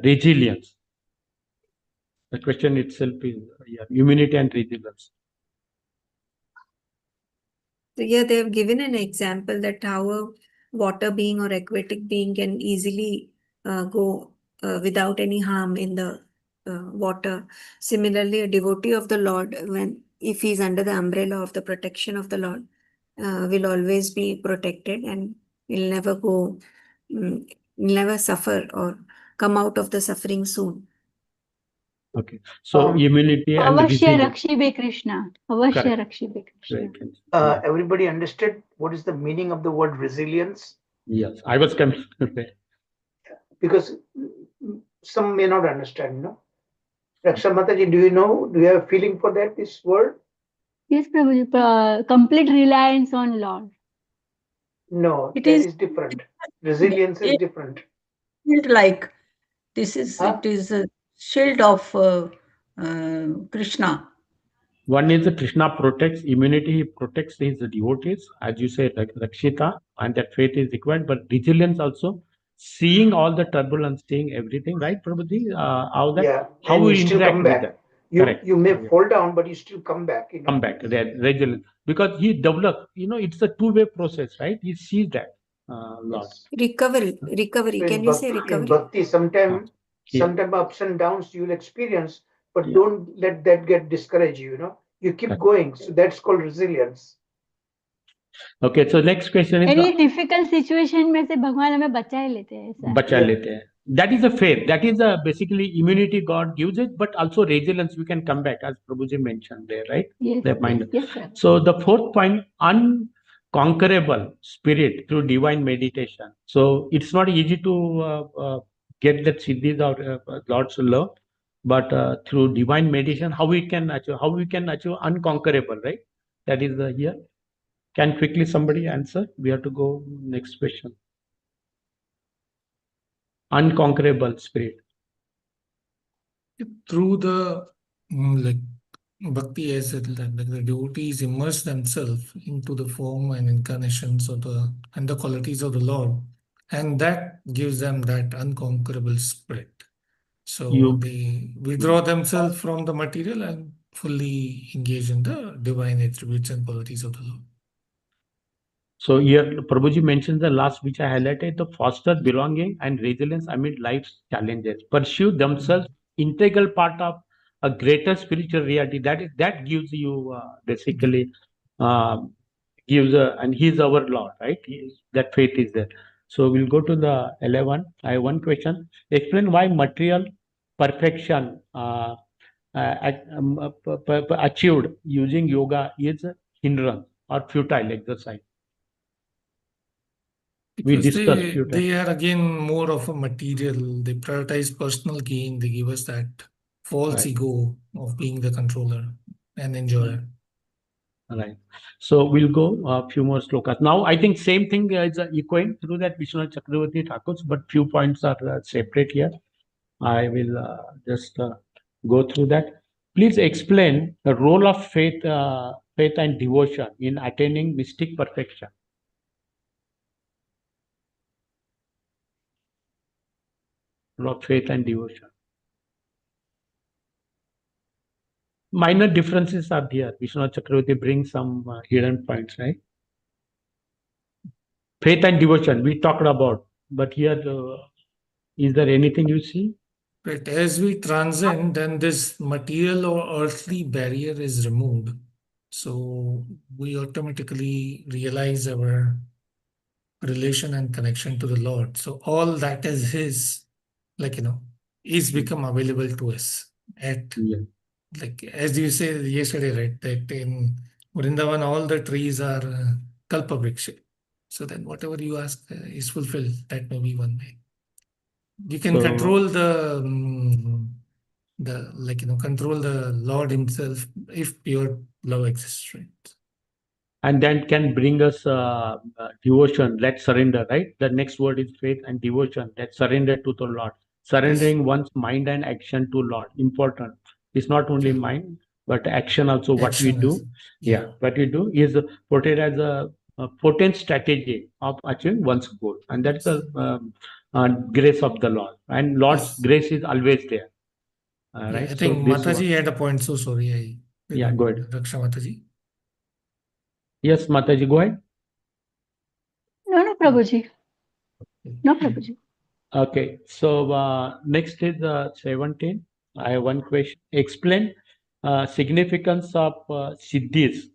resilience? The question itself is immunity and resilience. So here they have given an example that how a water being or aquatic being can easily go without any harm in the water. Similarly, a devotee of the Lord, if he is under the umbrella of the protection of the Lord, will always be protected and will never never suffer or come out of the suffering soon. Okay. So immunity and Avashya resilience. Rakshibe Krishna. Avashya Rakshibe Krishna. Everybody understood what is the meaning of the word resilience? Yes, I was coming to say. Because some may not understand, Raksha Mataji, do you have a feeling for that, this word? Yes, Prabhuji. Complete reliance on Lord. No, It that is is different. Resilience is different. like this is Huh? it is a shield of Krishna. One is Krishna protects immunity, he protects his devotees, as you say, like Rakshita, and that faith is required, but resilience also, seeing all the turbulence, seeing everything, right, Prabhuji? How And we you still interact come with back. that. You may fall down, but you still come back. Come back, resilience. Because he developed, it's a two-way process, right? He sees that, Lord. Recovery. Can you say recovery? In bhakti, sometimes ups and downs you'll experience, but don't let that get discourage you. You keep going. So that's called resilience. Okay, so next question is Any difficult situation में से भगवान हमें बचा ही लेते हैं ऐसा. बचा लेते हैं. That is a faith. That is basically immunity God gives it, but also resilience. We can come back, as Prabhuji mentioned there, right? Yes, yes, sir. So the fourth point, unconquerable spirit through divine meditation. So it's not easy to get that siddhis or Lord's love, but through divine meditation, how we can achieve unconquerable, right? That is here. Can quickly somebody answer? We have to go next question. Unconquerable spirit. Through the like bhakti, as it like the devotees immerse themselves into the form and incarnations of the qualities of the Lord, and that gives them that unconquerable spirit. So they withdraw themselves from the material and fully engage in the divine attributes and qualities of the Lord. So here Prabhuji mentions the last which I highlighted, the foster belonging and resilience amid life's challenges. Pursue themselves integral part of a greater spiritual reality. That gives you basically gives and He's our Lord, right? That faith is there. So we'll go to the 11. I have one question. Explain why material perfection achieved using yoga is a hindrance or futile exercise. We Because discussed they, futile. they are again more of a material. They prioritize personal gain. They give us that false Right. ego of being the controller and enjoyer. Right. So we'll go a few more slokas. Now, I think same thing is echoing through that Vishwanath Chakravarti Thakur's, but few points are separate here. I will just go through that. Please explain the role of faith and devotion in attaining mystic perfection. Role of faith and devotion. Minor differences are there. Vishwanath Chakravarti brings some hidden points, right? Faith and devotion we talked about, but here is there anything you see? Right. As we transcend, then this material or earthly barrier is removed. So we automatically realize our relation and connection to the Lord. So all that is His, is become available to us at, Yeah. like, as you said yesterday, right, that in Vrindavan, all the trees are kalpavriksha. So then whatever you ask is fulfilled. That may be one way. You can control control the Lord Himself if pure love exists, right? And then can bring us devotion, let surrender, right? The next word is faith and devotion, let surrender to the Lord. Surrendering one's mind and action to Lord. Important. It's not only mind, but action also. What we do, what we do is portrayed as a potent strategy of achieving one's goal, and that's the grace of the Lord. And Lord's grace is always there. Right. I think this Mataji had a point. So sorry, I Yeah, go ahead. Raksha Mataji. Yes, Mataji, go ahead. No, Prabhuji. No, Prabhuji. Okay, so next is 17. I have one question. Explain significance of siddhis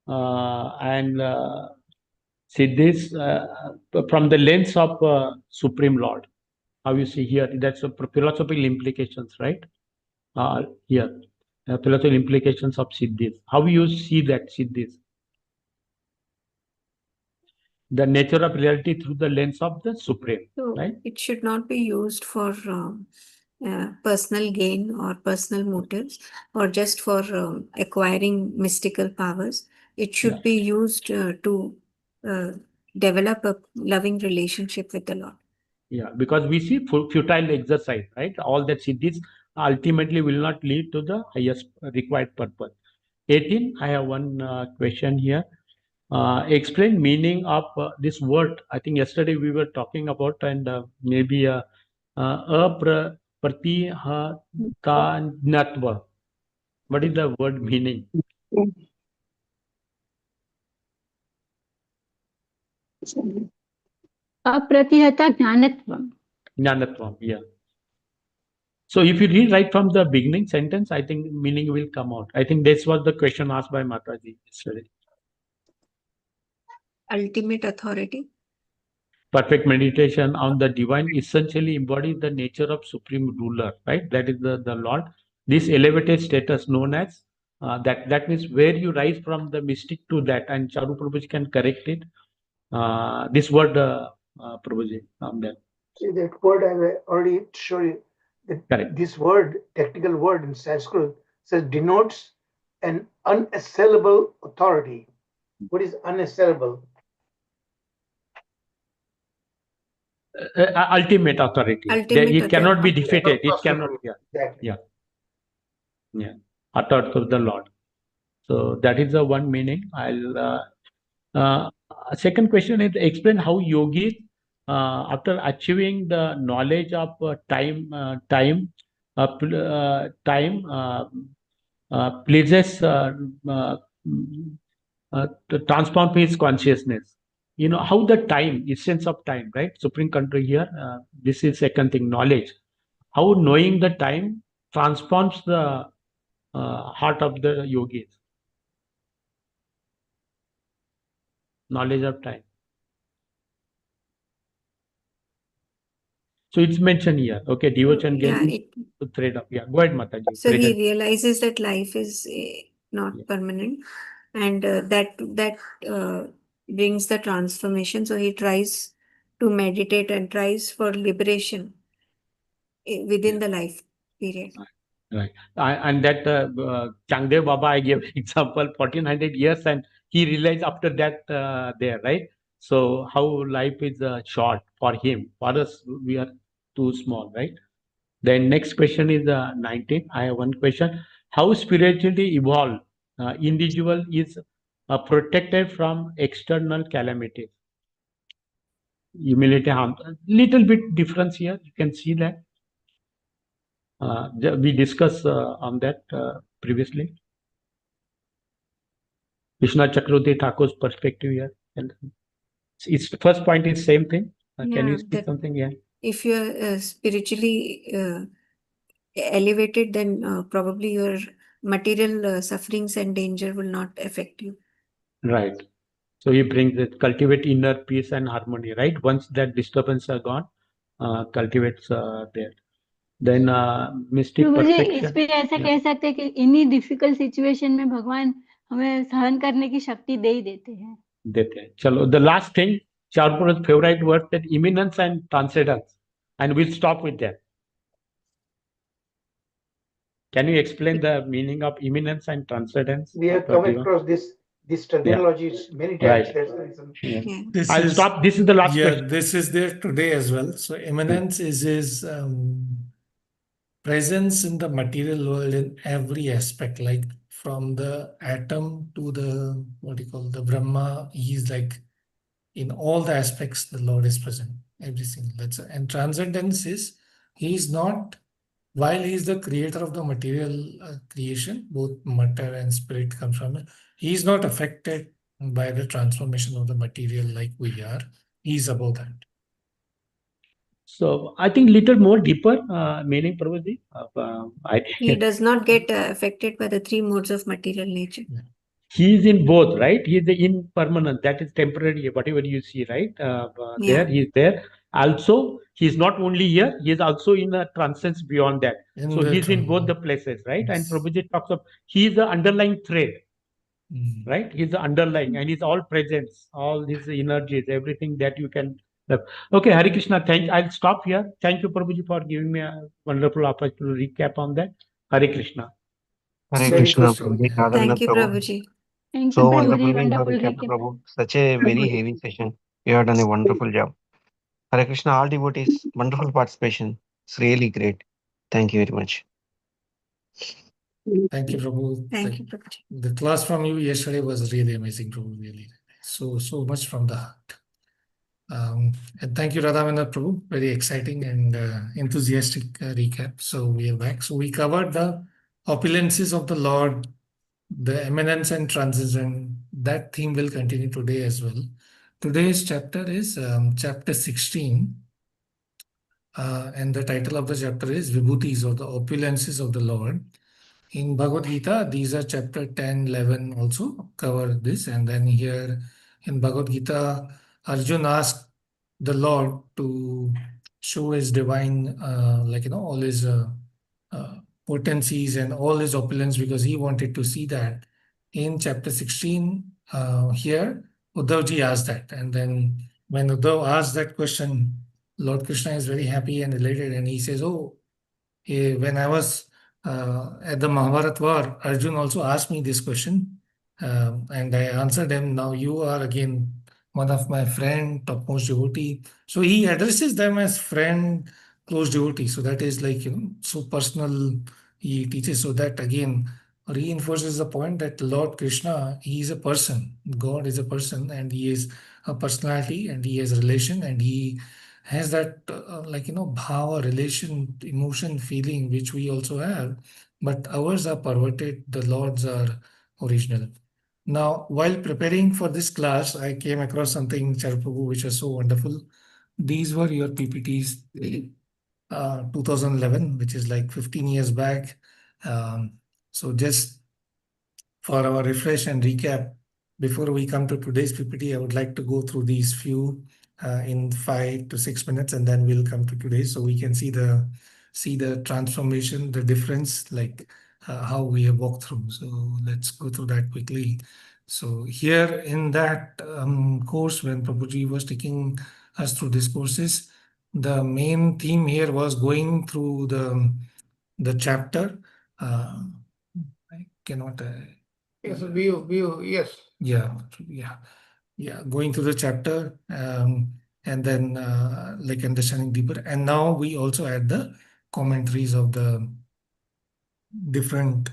and siddhis from the lens of Supreme Lord. How you see here? That's a philosophical implications, right? Here, philosophical implications of siddhis. How you see that siddhis? The nature of reality through the lens of the Supreme, So right? it should not be used for personal gain or personal motives or just for acquiring mystical powers. It should be used to develop a loving relationship with the Lord. Yeah, because we see futile exercise, right? All that siddhis ultimately will not lead to the highest required purpose. 18, I have one question here. Explain meaning of this word. I think yesterday we were talking about, and maybe apratihatanatva. What is the word meaning? Apratihata jnanatvam. Jnanatvam, yeah. So if you read right from the beginning sentence, I think meaning will come out. I think this was the question asked by Mataji yesterday. Ultimate authority. Perfect meditation on the divine essentially embodies the nature of supreme ruler, right? That is the Lord. This elevated status known as that means where you rise from the mystic to that, and Charu Prabhuji can correct it. This word, Prabhuji, on that. See, that word I already showed you. Correct. This word, technical word in Sanskrit, says denotes an unassailable authority. What is unassailable? Ultimate authority. It cannot be defeated. It cannot. Yeah. Authority of the Lord. So that is the one meaning. Second question is explain how yogis, after achieving the knowledge of time pleases to transform his consciousness. You know how the time, essence of time, right? Supreme control here. This is second thing, knowledge. how knowing the time transforms the heart of the yogis. Knowledge of time. So it's mentioned here. Okay, devotion Yeah, gets the thread up. Yeah, go ahead, Mataji. so he Present. realizes that life is not permanent, and that brings the transformation. So he tries to meditate and tries for liberation within the life period. Right. And that Changdev Baba, I gave example, 1400 years, and he realized after that there, right? So how life is short for him. For us, we are too small, right? Then next question is 19. I have one question. How spiritually evolved individual is protected from external calamities? Humility, harm. Little bit difference here. You can see that. We discussed on that previously. Vishnu Chakravarti Thakur's perspective here. And its first point is same thing. Can you speak something? Yeah. If you are spiritually elevated, then probably your material sufferings and danger will not affect you. Right. So he brings it, cultivate inner peace and harmony, right? Once that disturbance are gone, cultivates there. Then mystic तो मुझे perfection. इस पे ऐसा कह सकते हैं कि इन्हीं डिफिकल्ट सिचुएशन में भगवान हमें सहन करने की शक्ति दे ही देते हैं. देते हैं. चलो, the last thing, Charpura's favorite word, that immanence and transcendence, and we'll stop with that. Can you explain the meaning of immanence and transcendence? We have come across this terminologies many times. Right. That's the reason. This I'll is, stop. This is the last yeah, question. this is there today as well. So immanence is his presence in the material world in every aspect, like from the atom to the, what do you call, the Brahma. He's like in all the aspects the Lord is present, every single. And transcendence is he is not, while he is the creator of the material creation, both matter and spirit comes from it, he is not affected by the transformation of the material like we are. He is above that. So I think little more deeper meaning, Prabhuji. He does not get affected by the three modes of material nature. He is in both, right? He is the impermanent, that is temporary, whatever you see, right? There, he is there. Also, he is not only here, he is also in a transcends beyond that. So he is in both the places, right? And Prabhuji talks of, he is the underlying thread, right? He is the underlying, and he's all presence, all his energies, everything that you can. Okay, Hare Krishna, I'll stop here. Thank you, Prabhuji, for giving me a wonderful opportunity to recap on that. Hare Krishna. Hare Very Krishna, good. Prabhuji, Thank you, Prabhu. Prabhuji. Thank So you, Prabhuji. wonderfully you have Wonderful recapped, recap. Prabhu. Such a very heavy session. You have done a wonderful job. Hare Krishna, all devotees, wonderful participation. It's really great. Thank you very much. Thank you, Prabhu. Thank you, Prabhuji. The class from you yesterday was really amazing, Prabhu. Really, so much from the heart. And thank you, Radhavendra Prabhu. Very exciting and enthusiastic recap. So we are back. So we covered the opulences of the Lord, the eminence and transition. That theme will continue today as well. Today's chapter is chapter 16. And the title of the chapter is Vibhutis, or the opulences of the Lord. In Bhagavad Gita, these are chapter 10, 11 also cover this. And then here in Bhagavad Gita, Arjun asked the Lord to show his divine, all his potencies and all his opulence, because he wanted to see that. In chapter 16, here, Uddhavji asked that. And then when Uddhav asked that question, Lord Krishna is very happy and elated, and he says, oh, when I was at the Mahabharat war, Arjun also asked me this question, and I answered him. Now you are again one of my friend, topmost devotee. So he addresses them as friend, close devotee. So that is like, so personal. He teaches, so that again reinforces the point that Lord Krishna, he is a person. God is a person, and he is a personality, and he has relation, and he has that bhava, relation, emotion, feeling, which we also have, but ours are perverted, the Lord's are original. Now, while preparing for this class, I came across something, Charprabhu, which was so wonderful. These were your PPTs. 2011, which is like 15 years back. So just for our refresh and recap, before we come to today's PPT, I would like to go through these few in 5 to 6 minutes, and then we'll come to today, so we can see the transformation, the difference, like how we have walked through. So let's go through that quickly. So here in that course, when Prabhuji was taking us through these courses, the main theme here was going through the chapter. I cannot. Yes, view, yes. Yeah, going through the chapter, and then like understanding deeper. And now we also add the commentaries of the different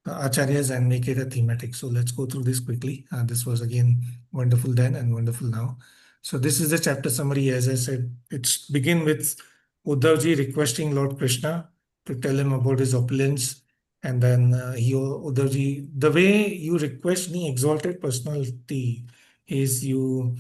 acharyas and make it a thematic. So let's go through this quickly. This was again wonderful then and wonderful now. So this is the chapter summary. As I said, it's begin with Uddhavji requesting Lord Krishna to tell him about his opulence. And then Uddhavji, the way you request me exalted personality is you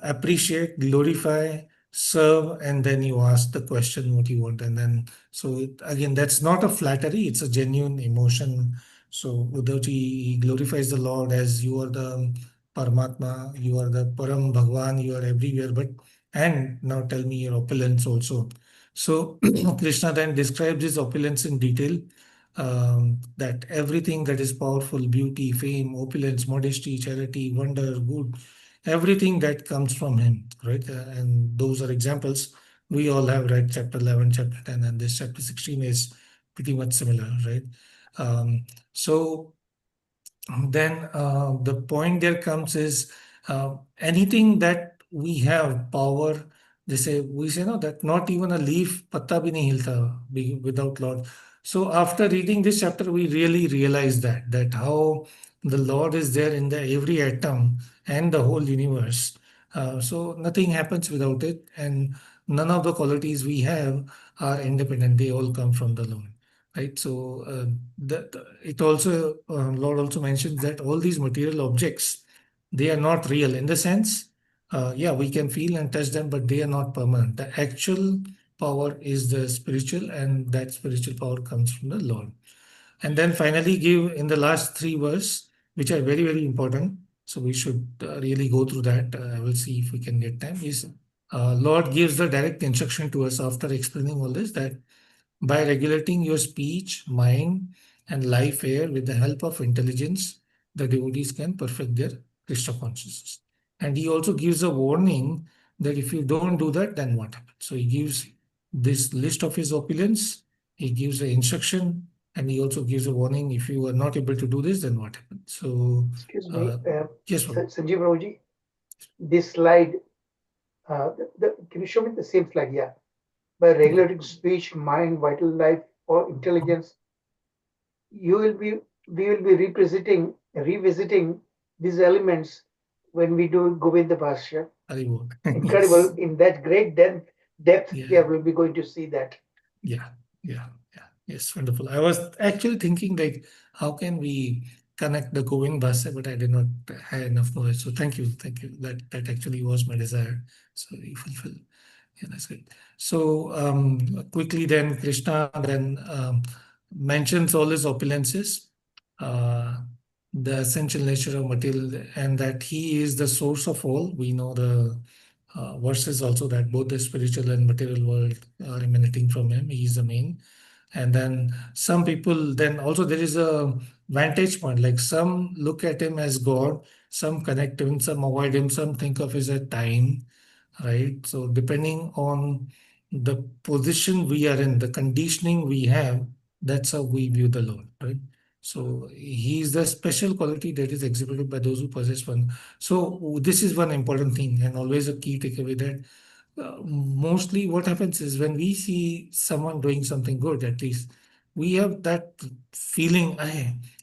appreciate, glorify, serve, and then you ask the question what you want. And then, so again, that's not a flattery, it's a genuine emotion. So Uddhavji glorifies the Lord as you are the Paramatma, you are the Param Bhagwan, you are everywhere. But and now tell me your opulence also. So Krishna then describes his opulence in detail. That everything that is powerful, beauty, fame, opulence, modesty, charity, wonder, good, everything that comes from him, right? And those are examples. We all have read chapter 11, chapter 10, and this chapter 16 is pretty much similar, right? So then the point there comes is anything that we have power, we say no, that not even a leaf patta bhi nahi hilta without Lord. So after reading this chapter, we really realize that how the Lord is there in the every atom and the whole universe. So nothing happens without it, and none of the qualities we have are independent. They all come from the Lord, right? So it also Lord also mentions that all these material objects, they are not real in the sense, yeah, we can feel and touch them, but they are not permanent. The actual power is the spiritual, and that spiritual power comes from the Lord. And then finally give in the last 3 verse, which are very, very important. So we should really go through that. I will see if we can get time. Is Lord gives the direct instruction to us after explaining all this, that by regulating your speech, mind, and life air with the help of intelligence, the devotees can perfect their Krishna consciousness. And he also gives a warning that if you don't do that, then what happens? So he gives this list of his opulence, he gives an instruction, and he also gives a warning. If you are not able to do this, then what happens? So, Excuse me, yes, Prabhu. Sanjeev Raoji, this slide, can you show me the same slide? Yeah. By regulating speech, mind, vital life, or intelligence, we will be revisiting these elements when we do Govinda Bhashya. Incredible. Yes. In that great depth, Yeah. we'll be going to see that. Yeah. Yes, wonderful. I was actually thinking like, how can we connect the Govind Bhasya, but I did not have enough knowledge. So thank you. That actually was my desire. So you fulfill. Yeah, that's great. So quickly then Krishna then mentions all his opulences, the essential nature of material, and that he is the source of all. We know the verses also that both the spiritual and material world are emanating from him. He is the main. And then some people, then also there is a vantage point, like some look at him as God, some connect him, some avoid him, some think of him as a time, right? So depending on the position we are in, the conditioning we have, that's how we view the Lord, right? So he is the special quality that is exhibited by those who possess one. So this is one important thing, and always a key takeaway, that mostly what happens is when we see someone doing something good, at least we have that feeling,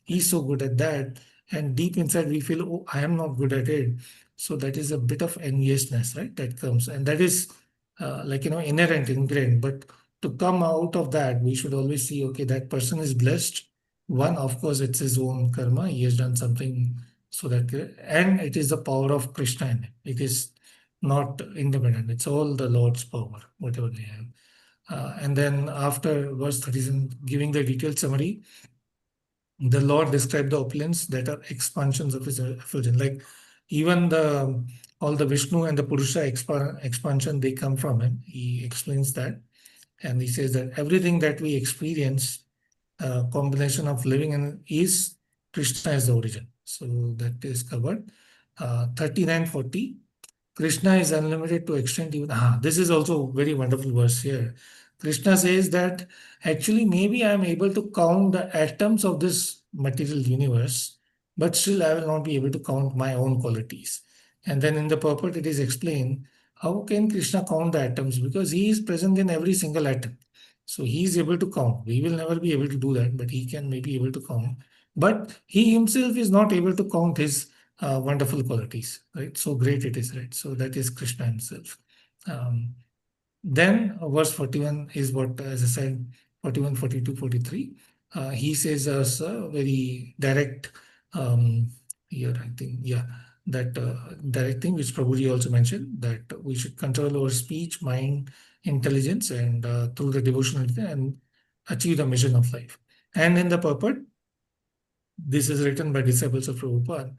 he's so good at that. And deep inside we feel, oh, I am not good at it. So that is a bit of enviousness, right? That comes. And that is inherent, ingrained. But to come out of that, we should always see, okay, that person is blessed. One, of course, it's his own karma. He has done something so that, and it is the power of Krishna in it. It is not independent. It's all the Lord's power, whatever they have. And then after verse 37, giving the detailed summary, the Lord described the opulence that are expansions of his effulgence. Like even all the Vishnu and the Purusha expansion, they come from him. He explains that. And he says that everything that we experience, combination of living and is Krishna is the origin. So that is covered. 39-40. Krishna is unlimited to extent even. This is also very wonderful verse here. Krishna says that actually maybe I am able to count the atoms of this material universe, but still I will not be able to count my own qualities. And then in the purport it is explained how can Krishna count the atoms, because he is present in every single atom. So he is able to count. We will never be able to do that, but he can maybe able to count. But he himself is not able to count his wonderful qualities, right? So great it is, right? So that is Krishna himself. Then verse 41 is what, as I said, 41, 42, 43. He says us a very direct, here I think, yeah, that direct thing which Prabhuji also mentioned, that we should control our speech, mind, intelligence, and through the devotional and achieve the mission of life. And in the purport, this is written by disciples of Prabhupada.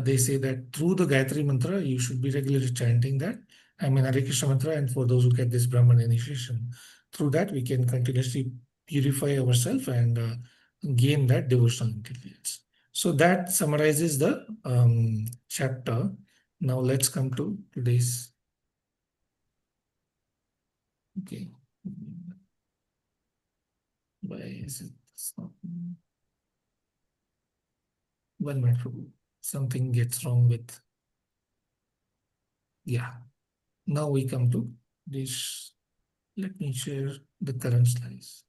They say that through the Gayatri Mantra, you should be regularly chanting that. I mean, Hare Krishna Mantra, and for those who get this Brahman initiation, through that we can continuously purify ourselves and gain that devotional intelligence. So that summarizes the chapter. Now let's come to today's. Okay. Why is it not? 1 minute, something gets wrong with. Yeah. Now we come to this. Let me share the current slides.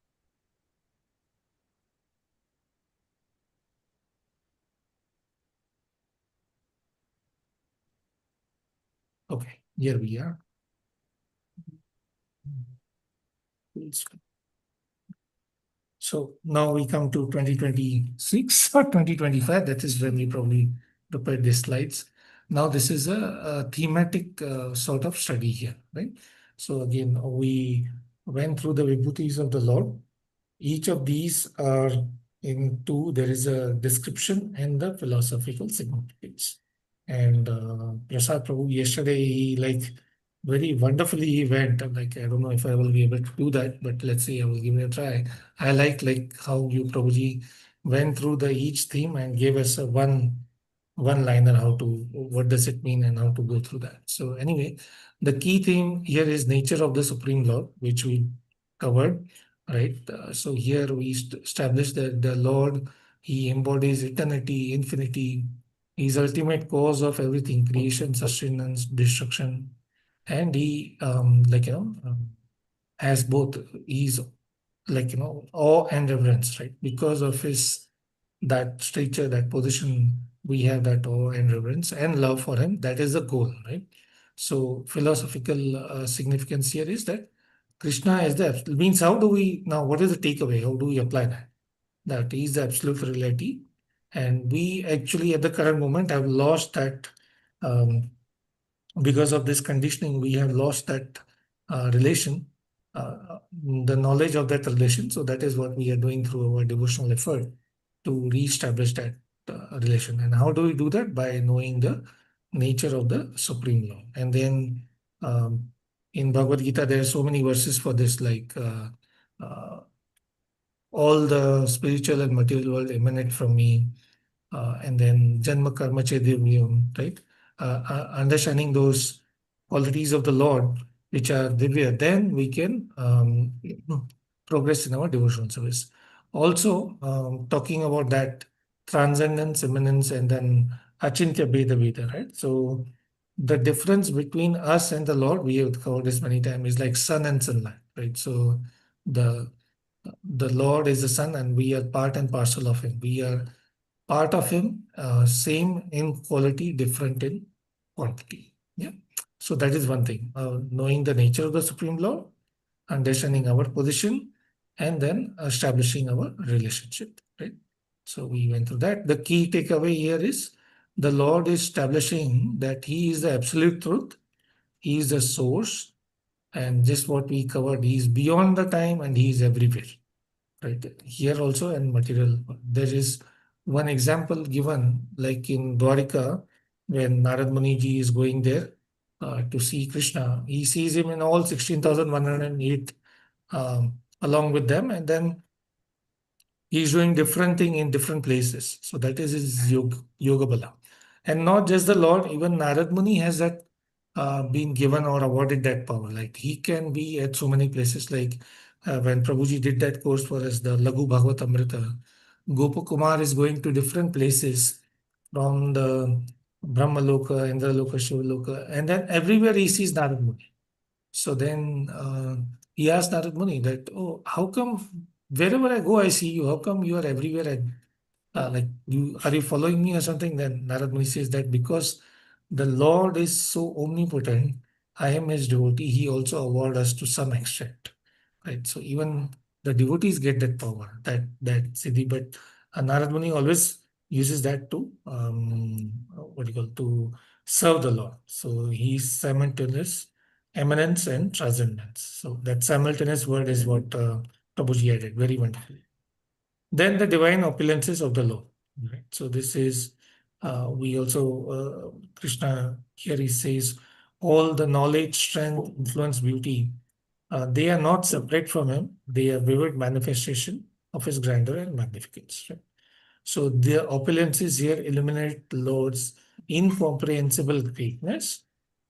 Okay, here we are. So now we come to 2026 or 2025. That is when we probably prepared these slides. Now this is a thematic sort of study here, right? So again, we went through the vibhutis of the Lord. Each of these are into, there is a description and the philosophical significance. And Prasad Prabhu yesterday, he like very wonderfully he went. I'm like, I don't know if I will be able to do that, but let's see, I will give it a try. I like how you Prabhuji went through the each theme and gave us a one liner how to, what does it mean and how to go through that. So anyway, the key theme here is nature of the Supreme Lord, which we covered, right? So here we establish that the Lord, he embodies eternity, infinity. He is ultimate cause of everything, creation, sustenance, destruction. And he, has both, he's awe and reverence, right? Because of his, that stature, that position, we have that awe and reverence and love for him. That is the goal, right? So philosophical significance here is that Krishna is the, means how do we, now what is the takeaway? How do we apply that? That is the absolute reality. And we actually at the current moment have lost that, because of this conditioning, we have lost that relation, the knowledge of that relation. So that is what we are doing through our devotional effort to re-establish that relation. And how do we do that? By knowing the nature of the Supreme Law. And then in Bhagavad Gita, there are so many verses for this, like all the spiritual and material world emanate from me. And then Janma Karma Chedivyam, right? Understanding those qualities of the Lord, which are Divya, then we can progress in our devotional service. Also, talking about that transcendence, immanence, and then Achintya Beda Veda, right? So the difference between us and the Lord, we have covered this many times, is like sun and sunlight, right? So the Lord is the sun, and we are part and parcel of Him. We are part of Him, same in quality, different in quantity. Yeah. So that is one thing. Knowing the nature of the Supreme Lord, understanding our position, and then establishing our relationship. Right. So we went through that. The key takeaway here is the Lord is establishing that He is the absolute truth. He is the source. And just what we covered, he is beyond the time and he is everywhere. Right here also in material, there is one example given, like in Dwarika, when Narad Muniji is going there to see Krishna, he sees him in all 16,108 along with them, and then he's doing different thing in different places. So that is his yoga bala. And not just the Lord, even Narad Muni has that been given or awarded that power. Like he can be at so many places. Like when Prabhuji did that course for us, the Lagu Bhagavat Amrita, Gopakumar is going to different places from the Brahmaloka, Indraloka, Shivaloka, and then everywhere he sees Narad Muni. So then he asked Narad Muni that, oh, how come wherever I go, I see you? How come you are everywhere? And like, are you following me or something? Then Narad Muni says that because the Lord is so omnipotent, I am his devotee. He also awards us to some extent, right? So even the devotees get that power, that siddhi. But Narad Muni always uses that to what do you call, to serve the Lord. So he's simultaneous eminence and transcendence. So that simultaneous word is what Prabhuji added very wonderfully. Then the divine opulences of the Lord. Right? So this is, we also, Krishna here he says, all the knowledge, strength, influence, beauty, they are not separate from him. They are vivid manifestation of his grandeur and magnificence. Right? So the opulences here illuminate the Lord's incomprehensible greatness,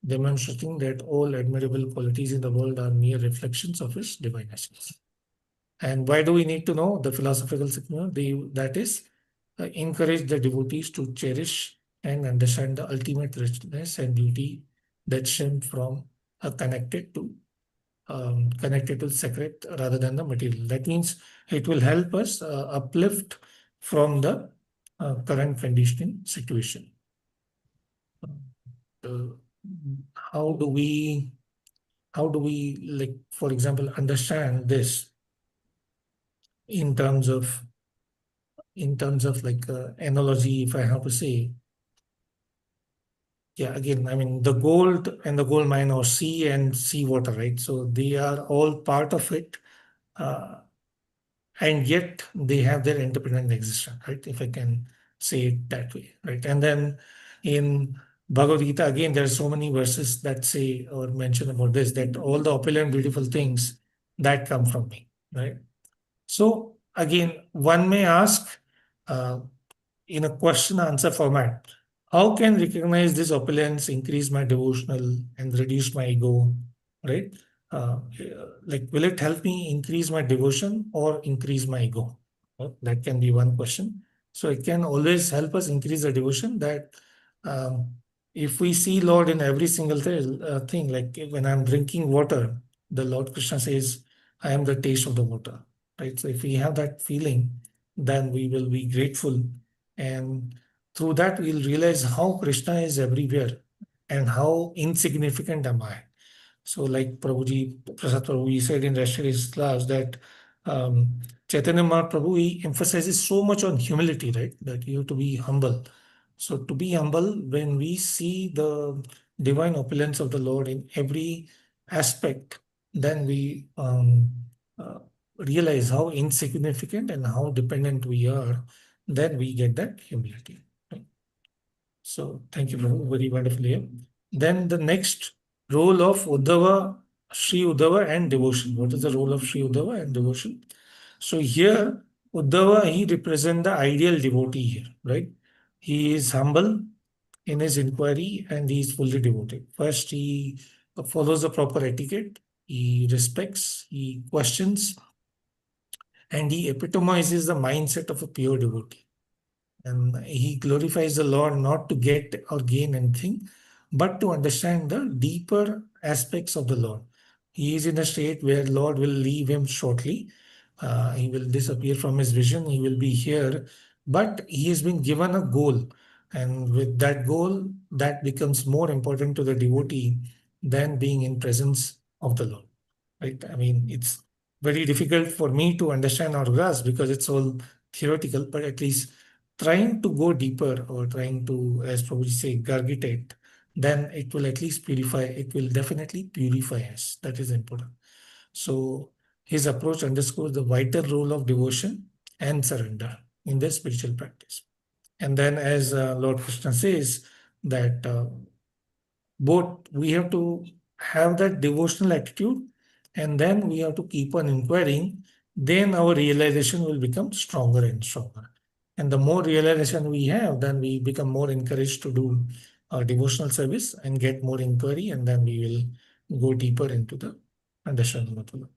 demonstrating that all admirable qualities in the world are mere reflections of his divine essence. And why do we need to know the philosophical sigma? That is, encourage the devotees to cherish and understand the ultimate richness and beauty that stem from connected to sacred rather than the material. That means it will help us uplift from the current conditioning situation. Uh, how do we, like, for example, understand this in terms of like analogy, if I have to say? Yeah, again, I mean, the gold and the gold mine or sea and seawater, right? So they are all part of it. And yet they have their independent existence, right? If I can say it that way, right? And then in Bhagavad Gita, again, there are so many verses that say or mention about this, that all the opulent, beautiful things that come from me, right? So again, one may ask uh, in a question answer format, how can recognize this opulence, increase my devotional and reduce my ego, right? Like, will it help me increase my devotion or increase my ego? That can be one question. So it can always help us increase the devotion, that um, if we see Lord in every single thing, like when I'm drinking water, the Lord Krishna says, I am the taste of the water, right? So if we have that feeling, then we will be grateful. And through that, we'll realize how Krishna is everywhere and how insignificant am I. So, like Prasad Prabhuji said in yesterday's class, that Chaitanya Mahaprabhu, he emphasizes so much on humility, right? That you have to be humble. So, to be humble, when we see the divine opulence of the Lord in every aspect, then we uh, realize how insignificant and how dependent we are. Then we get that humility. Right? So, thank you, Prabhu. Very wonderfully. Then the next role of Uddhava, Sri Uddhava and devotion. What is the role of Sri Uddhava and devotion? So here, Uddhava, he represents the ideal devotee here, right? He is humble in his inquiry and he is fully devoted. First, he follows the proper etiquette. He respects, he questions, and he epitomizes the mindset of a pure devotee. And he glorifies the Lord not to get or gain anything, but to understand the deeper aspects of the Lord. He is in a state where Lord will leave him shortly. He will disappear from his vision. He will be here, but he has been given a goal. And with that goal, that becomes more important to the devotee than being in presence of the Lord. Right? I mean, it's very difficult for me to understand or grasp because it's all theoretical, but at least trying to go deeper or trying to, as Prabhuji say, gargitate, then it will at least purify, it will definitely purify us. That is important. So his approach underscores the vital role of devotion and surrender in the spiritual practice. And then, as Lord Krishna says, that both we have to have that devotional attitude, and then we have to keep on inquiring. Then our realization will become stronger and stronger. And the more realization we have, then we become more encouraged to do devotional service and get more inquiry, and then we will go deeper into the understanding of the Lord.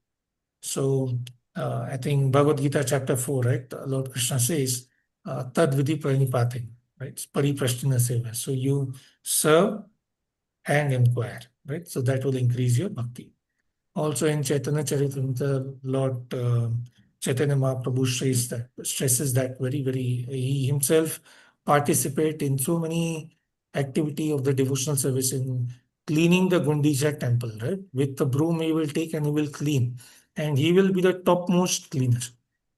So I think Bhagavad Gita chapter 4, right? Lord Krishna says, Tad vidhi pranipate, right? Pariprashtina seva. So you serve and inquire, right? So that will increase your bhakti. Also in Chaitanya Charitamrita, Lord Chaitanya Mahaprabhu stresses that very, very, he himself participate in so many activity of the devotional service in cleaning the Gundicha temple, right? With the broom he will take and he will clean. And he will be the topmost cleaner.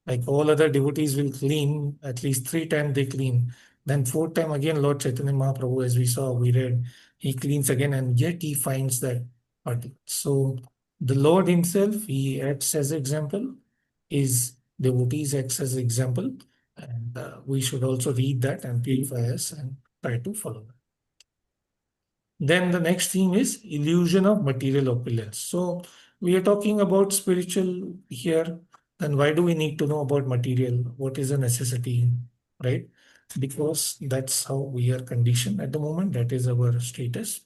Like all other devotees will clean, at least 3 times they clean. Then 4th time again, Lord Chaitanya Mahaprabhu, as we saw, we read, he cleans again and yet he finds that particle. So the Lord himself, he acts as example, his devotees acts as example, and we should also read that and purify us and try to follow that. Then the next theme is illusion of material opulence. So we are talking about spiritual here. Then why do we need to know about material? What is a necessity, right? Because that's how we are conditioned at the moment. That is our status.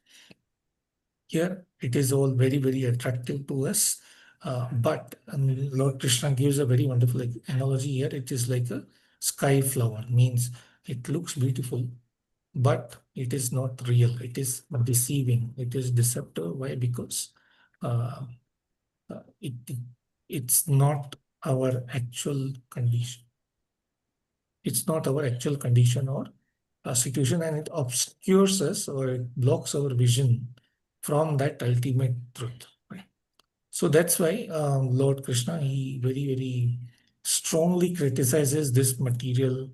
Here, it is all very, very attractive to us. But Lord Krishna gives a very wonderful analogy here. It is like a sky flower, means it looks beautiful, but it is not real. It is deceiving. It is deceptive. Why? Because uh, it's not our actual condition. It's not our actual condition or situation, and it obscures us or it blocks our vision from that ultimate truth. Right? So that's why Lord Krishna, he very, very strongly criticizes this material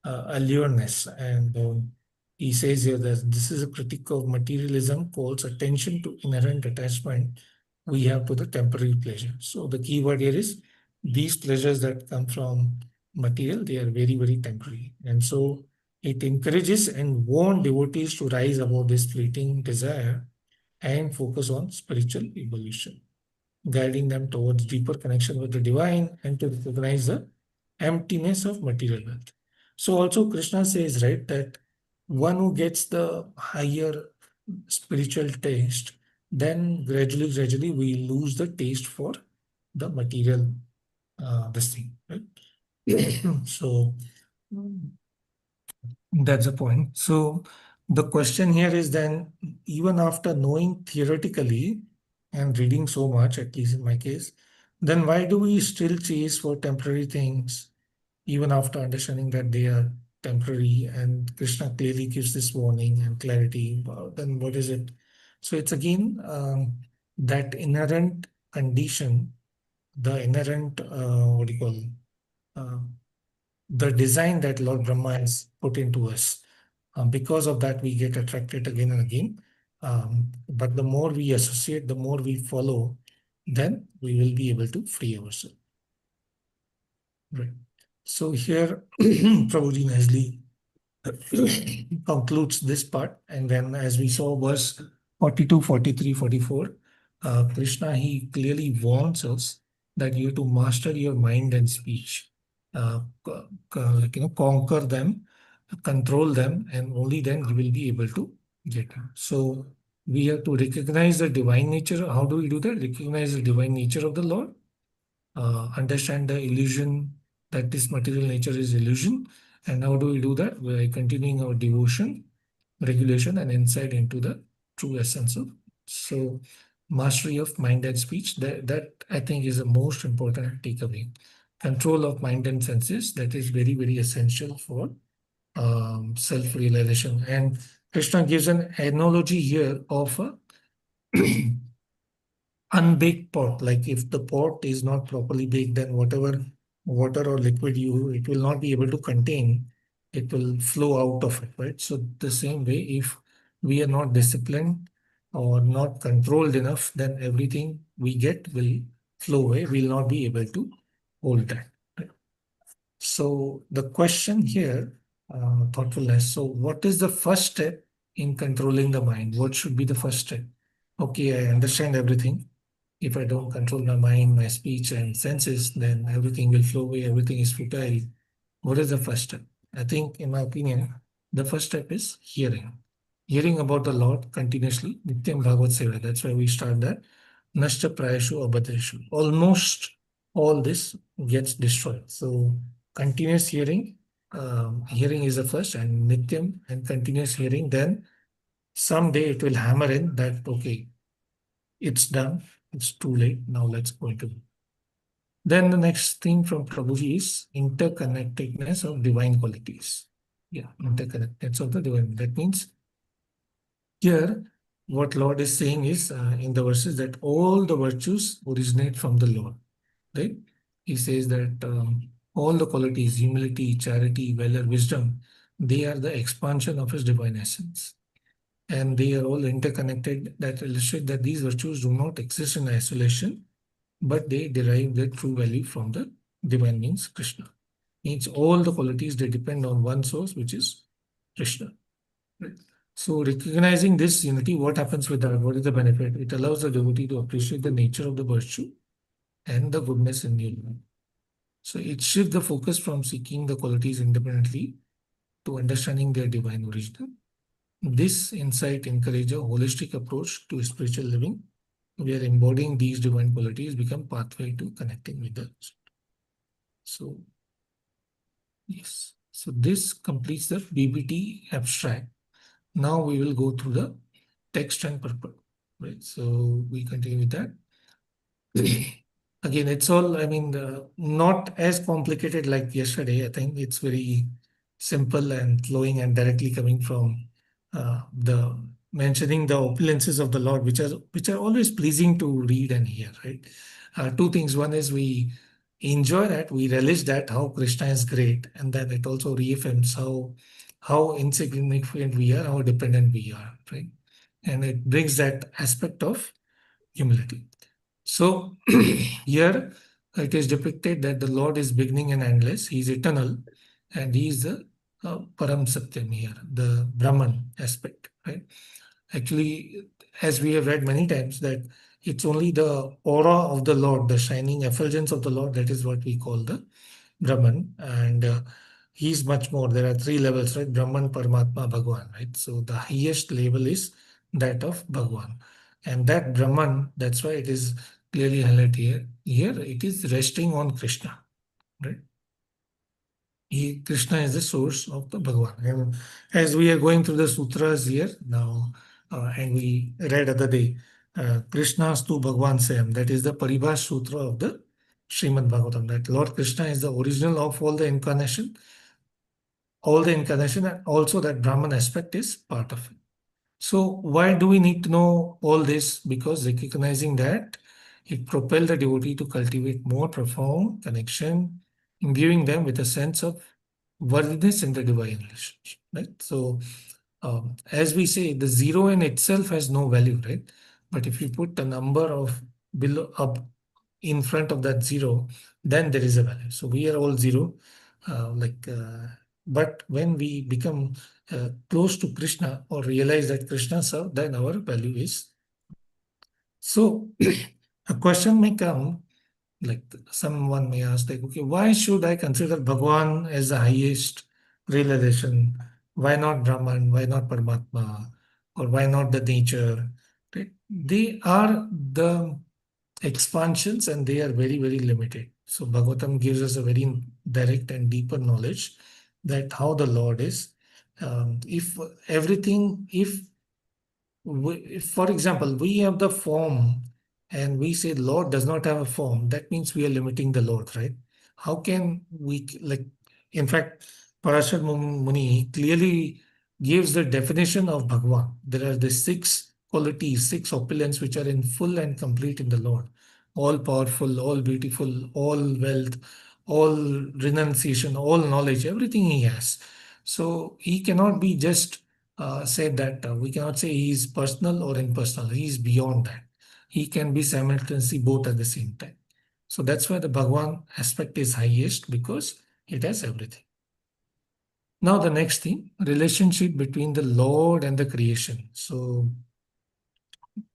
allureness. And he says here that this is a critique of materialism, calls attention to inherent attachment we have to the temporary pleasure. So the key word here is these pleasures that come from material, they are very, very temporary. And so it encourages and warns devotees to rise above this fleeting desire and focus on spiritual evolution, guiding them towards deeper connection with the divine and to recognize the emptiness of material wealth. So also Krishna says, right, that one who gets the higher spiritual taste, then gradually we lose the taste for the material this thing, right? So that's the point. So the question here is then, even after knowing theoretically and reading so much, at least in my case, then why do we still chase for temporary things, even after understanding that they are temporary? And Krishna clearly gives this warning and clarity. Then what is it? So it's again that inherent condition, the inherent, what do you call, uh, the design that Lord Brahma has put into us. Because of that, we get attracted again and again. But the more we associate, the more we follow, then we will be able to free ourselves. Right. So here, Prabhuji nicely concludes this part. And then as we saw verse 42, 43, 44, Krishna, he clearly warns us that you have to master your mind and speech. Conquer them, control them, and only then you will be able to get it. So we have to recognize the divine nature. How do we do that? Recognize the divine nature of the Lord, understand the illusion that this material nature is illusion. And how do we do that? By continuing our devotion, regulation, and insight into the true essence of. So mastery of mind and speech, that I think is the most important takeaway. Control of mind and senses, that is very, very essential for self-realization. And Krishna gives an analogy here of a unbaked pot. Like if the pot is not properly baked, then whatever water or liquid it will not be able to contain, it will flow out of it, right? So the same way, if we are not disciplined or not controlled enough, then everything we get will flow away. We'll not be able to hold that. Right? So the question here, thoughtfulness. So what is the first step in controlling the mind? What should be the first step? Okay, I understand everything. If I don't control my mind, my speech and senses, then everything will flow away, everything is futile. What is the first step? I think, in my opinion, the first step is hearing. Hearing about the Lord continuously, Nityam Bhagavad Seva. That's why we start that. Nashta Prayashu Abhadreshu. Almost all this gets destroyed. So continuous hearing, hearing is the first, and Nityam and continuous hearing. Then someday it will hammer in that, okay, it's done, it's too late, now let's go into it. Then the next thing from Prabhuji is interconnectedness of divine qualities. Yeah, interconnectedness of the divine. That means here what Lord is saying is in the verses that all the virtues originate from the Lord. Right? He says that all the qualities, humility, charity, valor, wisdom, they are the expansion of his divine essence. And they are all interconnected, that illustrate that these virtues do not exist in isolation, but they derive their true value from the divine, means Krishna. Means all the qualities, they depend on one source, which is Krishna. Right? So recognizing this unity, what happens with that? What is the benefit? It allows the devotee to appreciate the nature of the virtue and the goodness in you. So it shifts the focus from seeking the qualities independently to understanding their divine origin. This insight encourages a holistic approach to spiritual living, where embodying these divine qualities become pathway to connecting with others. So, yes. So this completes the BBT abstract. Now we will go through the text and purport. Right. So we continue with that. Again, it's all, I mean, not as complicated like yesterday. I think it's very simple and flowing and directly coming from the mentioning the opulences of the Lord, which are always pleasing to read and hear, right? Two things. One is we enjoy that, we relish that, how Krishna is great, and then it also reaffirms how insignificant we are, how dependent we are, right? And it brings that aspect of humility. So here it is depicted that the Lord is beginning and endless. He is eternal, and he is the Param Satyam here, the Brahman aspect, right? Actually, as we have read many times, that it's only the aura of the Lord, the shining effulgence of the Lord, that is what we call the Brahman. And he's much more. There are three levels, right? Brahman, Paramatma, Bhagwan, right? So the highest level is that of Bhagwan. And that Brahman, that's why it is clearly highlighted here. Here it is resting on Krishna, right? Krishna is the source of the Bhagwan. And as we are going through the sutras here now, and we read other day, Krishna's to Bhagwan Sam, that is the Paribhas Sutra of the Srimad Bhagavatam, that Lord Krishna is the original of all the incarnation, and also that Brahman aspect is part of it. So why do we need to know all this? Because recognizing that it propels the devotee to cultivate more profound connection, imbuing them with a sense of worthiness in the divine relationship. Right? So as we say, the zero in itself has no value, right? But if you put a number of below up in front of that zero, then there is a value. So we are all zero, but when we become close to Krishna or realize that Krishna served, then our value is. So a question may come, like someone may ask, like, okay, why should I consider Bhagwan as the highest realization? Why not Brahman? Why not Paramatma? Or why not the nature? Right? They are the expansions and they are very, very limited. So Bhagavatam gives us a very direct and deeper knowledge that how the Lord is. If everything, if for example, we have the form and we say Lord does not have a form, that means we are limiting the Lord, right? How can we, like, in fact, Parashar Muni clearly gives the definition of Bhagwan. There are the six qualities, six opulence which are in full and complete in the Lord. All powerful, all beautiful, all wealth, all renunciation, all knowledge, everything he has. So he cannot be just said that we cannot say he is personal or impersonal. He is beyond that. He can be simultaneously both at the same time. So that's why the Bhagwan aspect is highest, because it has everything. Now the next thing, relationship between the Lord and the creation. So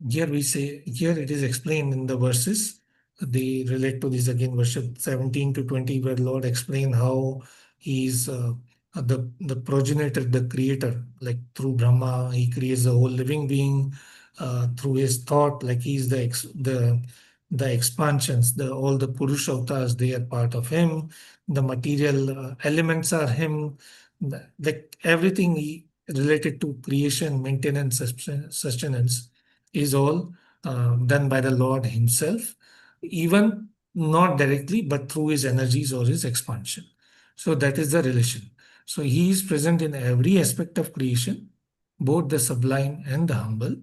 here we say, here it is explained in the verses. They relate to this again, verse 17 to 20, where Lord explain how he is the progenitor, the creator, like through Brahma, he creates the whole living being through his thought, like he is the expansions, all the Purusha avatars, they are part of him. The material elements are him. Like everything related to creation, maintenance, sustenance is all done by the Lord Himself, even not directly, but through His energies or His expansion. So that is the relation. So He is present in every aspect of creation, both the sublime and the humble.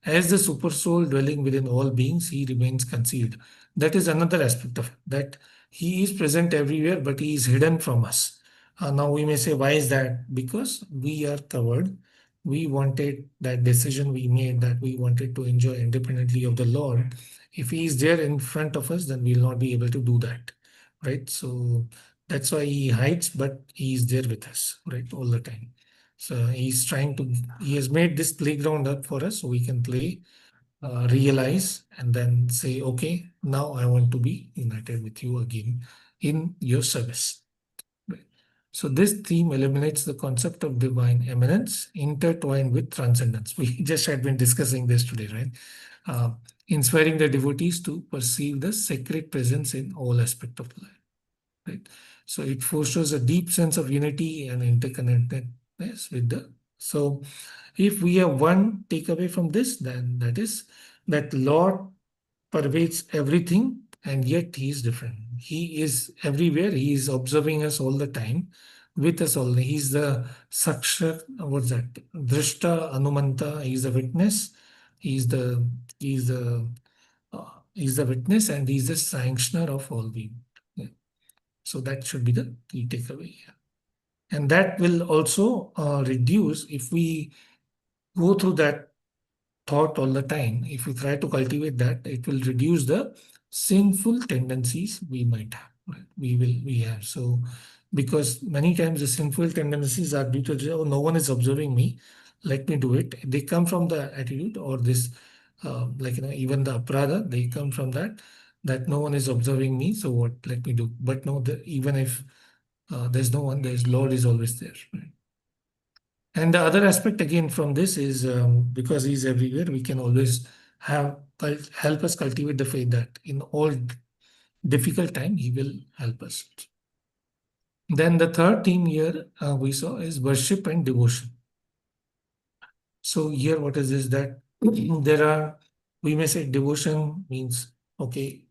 As the super soul dwelling within all beings, He remains concealed. That is another aspect of it, that He is present everywhere, but He is hidden from us. Now we may say, why is that? Because we are covered. We wanted that decision we made, that we wanted to enjoy independently of the Lord. If He is there in front of us, then we will not be able to do that, right? So that's why He hides, but He is there with us, right, all the time. So he has made this playground up for us so we can play, realize, and then say, okay, now I want to be united with you again in your service. Right. So this theme eliminates the concept of divine eminence intertwined with transcendence. We just had been discussing this today, right? Uh, Inspiring the devotees to perceive the sacred presence in all aspects of life. Right. So it fosters a deep sense of unity and interconnectedness with the. So if we have one takeaway from this, then that is that Lord pervades everything, and yet He is different. He is everywhere. He is observing us all the time, with us all. He's the Saksha, what's that? Drishta Anumanta. He's the witness. He's the he's the he's the witness, and he's the sanctioner of all being. Yeah. So that should be the key takeaway here. And that will also reduce if we go through that thought all the time. If we try to cultivate that, it will reduce the sinful tendencies we might have. Right? We have. So because many times the sinful tendencies are due to, oh, no one is observing me, let me do it. They come from the attitude or this, like, even the aparadha, they come from that no one is observing me, so what, let me do. But no, even if there's no one, there's Lord is always there. Right? And the other aspect again from this is because He's everywhere, we can always help us cultivate the faith that in all difficult time He will help us. Then the third theme here we saw is worship and devotion. So here what is this, that there are, we may say devotion means, okay,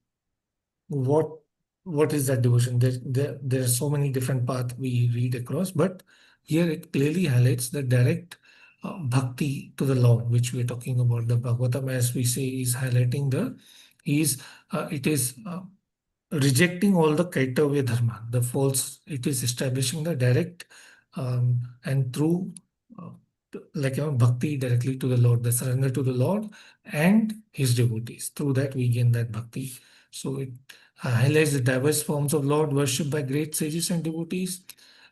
what is that devotion? There are so many different paths we read across, but here it clearly highlights the direct bhakti to the Lord, which we are talking about. The Bhagavatam, as we say, is highlighting it is rejecting all the Kaitavya dharma, the false. It is establishing the direct and through uh, like bhakti directly to the Lord, the surrender to the Lord and His devotees. Through that we gain that bhakti. So it highlights the diverse forms of Lord worship by great sages and devotees,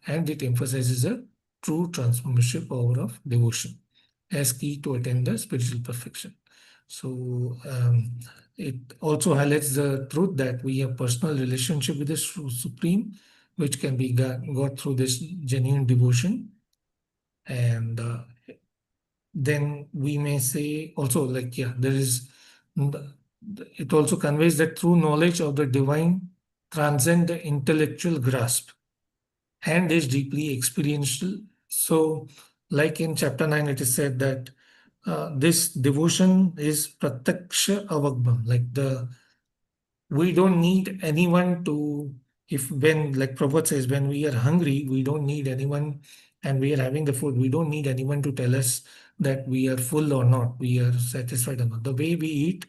and it emphasizes a true transformative power of devotion as key to attain the spiritual perfection. So it also highlights the truth that we have personal relationship with the Supreme, which can be got through this genuine devotion. And then we may say also, like, yeah, there is, it also conveys that true knowledge of the divine transcend the intellectual grasp and is deeply experiential. So, like in chapter 9, it is said that this devotion is pratyaksha avagbam, like we don't need anyone to, if when, like Prabhupada says, when we are hungry, we don't need anyone, and we are having the food, we don't need anyone to tell us that we are full or not, we are satisfied or not. The way we eat,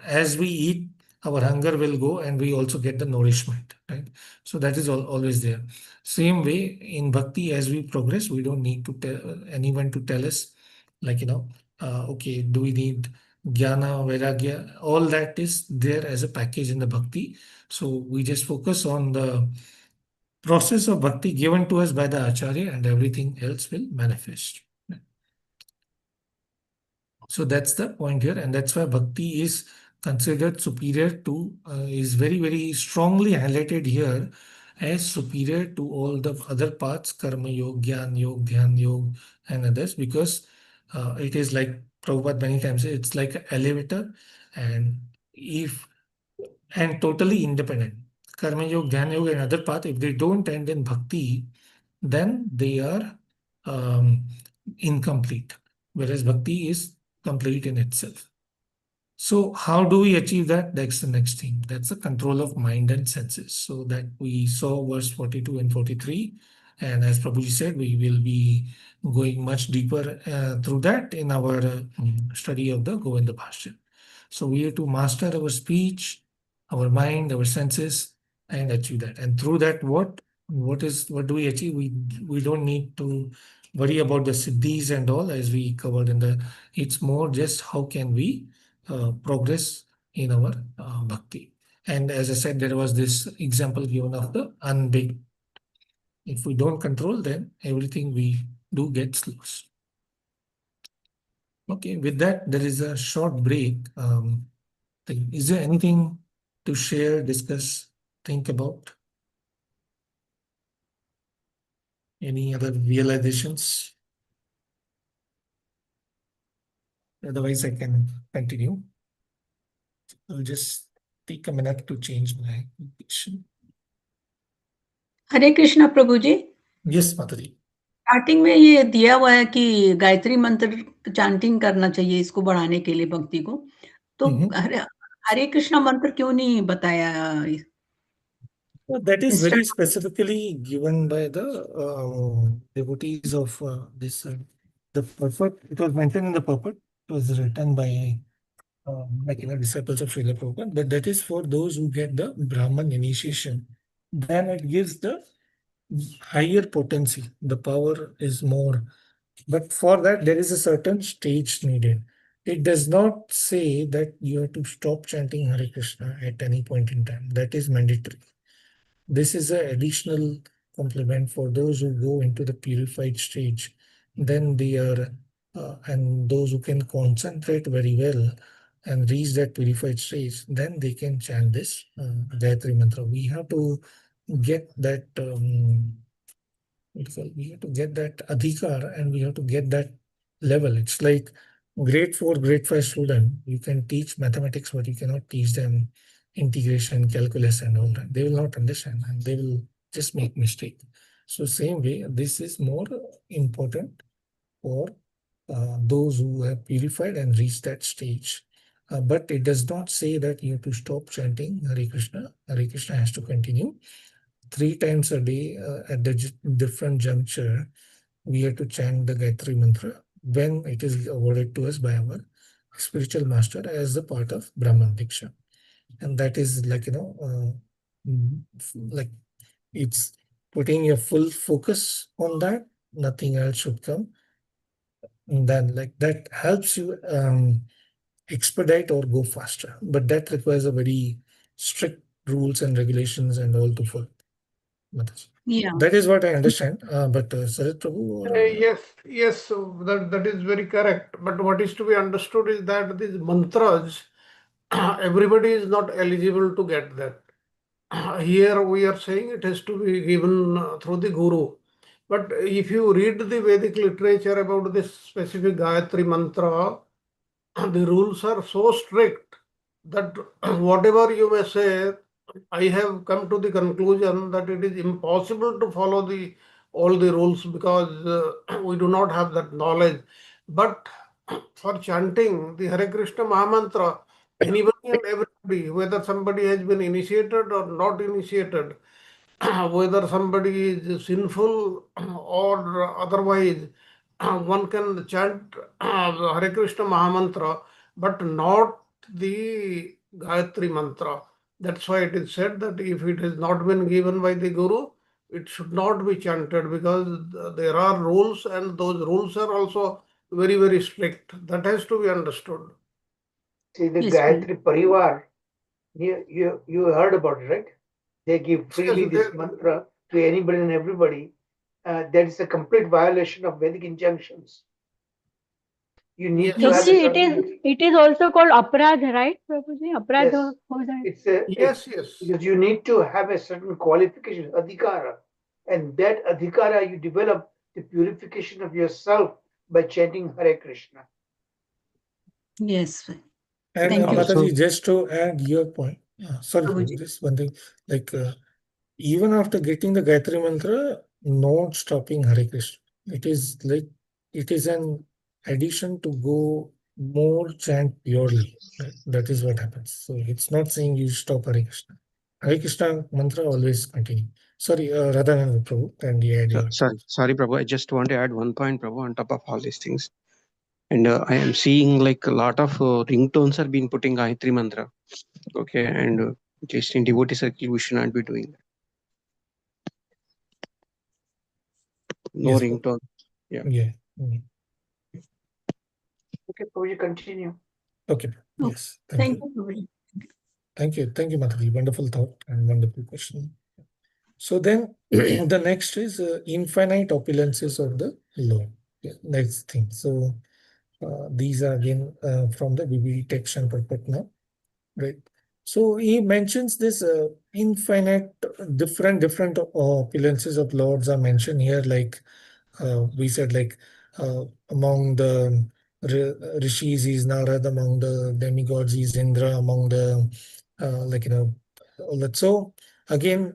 as we eat, our hunger will go and we also get the nourishment, right? So that is always there. Same way in bhakti, as we progress, we don't need to tell anyone to tell us, like, okay, do we need jnana, vairagya? All that is there as a package in the bhakti. So we just focus on the process of bhakti given to us by the acharya, and everything else will manifest. So that's the point here, and that's why bhakti is considered superior to, is very, very strongly highlighted here as superior to all the other paths, karma yoga, jnana yoga, dhyan yoga, and others, because it is like Prabhupada many times said, it's like an elevator, and if and totally independent. Karma yoga, dhyan yoga, and other path, if they don't end in bhakti, then they are um, incomplete. Whereas bhakti is complete in itself. So how do we achieve that? That's the next thing. That's the control of mind and senses. So that we saw verse 42 and 43. And as Prabhuji said, we will be going much deeper through that in our study of the Govinda Bhashya. So we have to master our speech, our mind, our senses, and achieve that. And through that, what do we achieve? We don't need to worry about the siddhis and all, as we covered in the. It's more just how can we progress in our bhakti. And as I said, there was this example given of the unbig. If we don't control, then everything we do gets lost. Okay, with that, there is a short break. Is there anything to share, discuss, think about? Any other realizations? Otherwise, I can continue. I'll just take a minute to change my location. Hare Krishna प्रभु जी। Yes, Mataji. Starting में ये दिया हुआ है कि गायत्री मंत्र chanting करना चाहिए इसको बढ़ाने के लिए भक्ति को, तो हरे हरे कृष्णा मंत्र क्यों नहीं बताया? Well, that is very specifically given by the devotees of this. The purport, it was mentioned in the purport. It was written by disciples of Srila Prabhupada. But that is for those who get the Brahman initiation. Then it gives the higher potency. The power is more. But for that, there is a certain stage needed. It does not say that you have to stop chanting Hare Krishna at any point in time. That is mandatory. This is an additional complement for those who go into the purified stage. Then they are, and those who can concentrate very well and reach that purified stage, then they can chant this Gayatri Mantra. We have to get that, we have to get that adhikar, and we have to get that level. It's like grade 4, grade 5 student. You can teach mathematics, but you cannot teach them integration, calculus, and all that. They will not understand, and they will just make mistake. So same way, this is more important for those who have purified and reached that stage. But it does not say that you have to stop chanting Hare Krishna. Hare Krishna has to continue 3 times a day at the different juncture. We have to chant the Gayatri Mantra when it is awarded to us by our spiritual master as a part of Brahman Diksha. And that is like, like it's putting your full focus on that. Nothing else should come. And then like that helps you expedite or go faster. But that requires a very strict rules and regulations and all to follow. Yeah. That is what I understand. But Sarat Prabhu? Or, Yes, so that is very correct. But what is to be understood is that these mantras, everybody is not eligible to get that. Here we are saying it has to be given through the Guru. But if you read the Vedic literature about this specific Gayatri mantra, the rules are so strict that whatever you may say, I have come to the conclusion that it is impossible to follow all the rules because we do not have that knowledge. But for chanting the Hare Krishna Mahamantra, anybody and everybody, whether somebody has been initiated or not initiated, whether somebody is sinful or otherwise, one can chant Hare Krishna Mahamantra, but not the Gayatri mantra. That's why it is said that if it has not been given by the Guru, it should not be chanted, because there are rules, and those rules are also very, very strict. That has to be understood. See, the Yes, Gayatri Parivar, you heard about it, right? They give freely Yes, this mantra to anybody and everybody. That is a complete violation of Vedic injunctions. You need to have a Prabhuji, it is also called aparadha, right, Prabhuji? Aparadha Yes, हो जाए. it's a Yes, yes. because you need to have a certain qualification, adhikara, and that adhikara you develop the purification of yourself by chanting Hare Krishna. yes. And Thank you. Mataji, just to add your point, sorry, Prabhuji. just one thing, like even after getting the Gayatri Mantra, not stopping Hare Krishna. It is like, it is an addition to go more chant purely. Right? That is what happens. So it's not saying you stop Hare Krishna. Hare Krishna mantra always continue. Sorry, Radhananda Prabhu, and you add your. Sorry, Prabhu. I just want to add one point, Prabhu, on top of all these things. And I am seeing like a lot of ringtones are being putting Gayatri Mantra. Okay. And just in devotee circle, we should not be doing that. No Yes, ringtone. Yeah. Yeah. Mm. Okay, so you continue. Okay. Okay. Yes. Thank you. Prabhuji. Thank you. Thank you, Mataji. Wonderful thought and wonderful question. So then the next is infinite opulences of the Lord. Yeah, next thing. So these are again from the BBD text and purport now, right? So he mentions this infinite different opulences of lords are mentioned here. Like we said, like among the rishis is Narad, among the demigods is Indra, among the like all that. So again,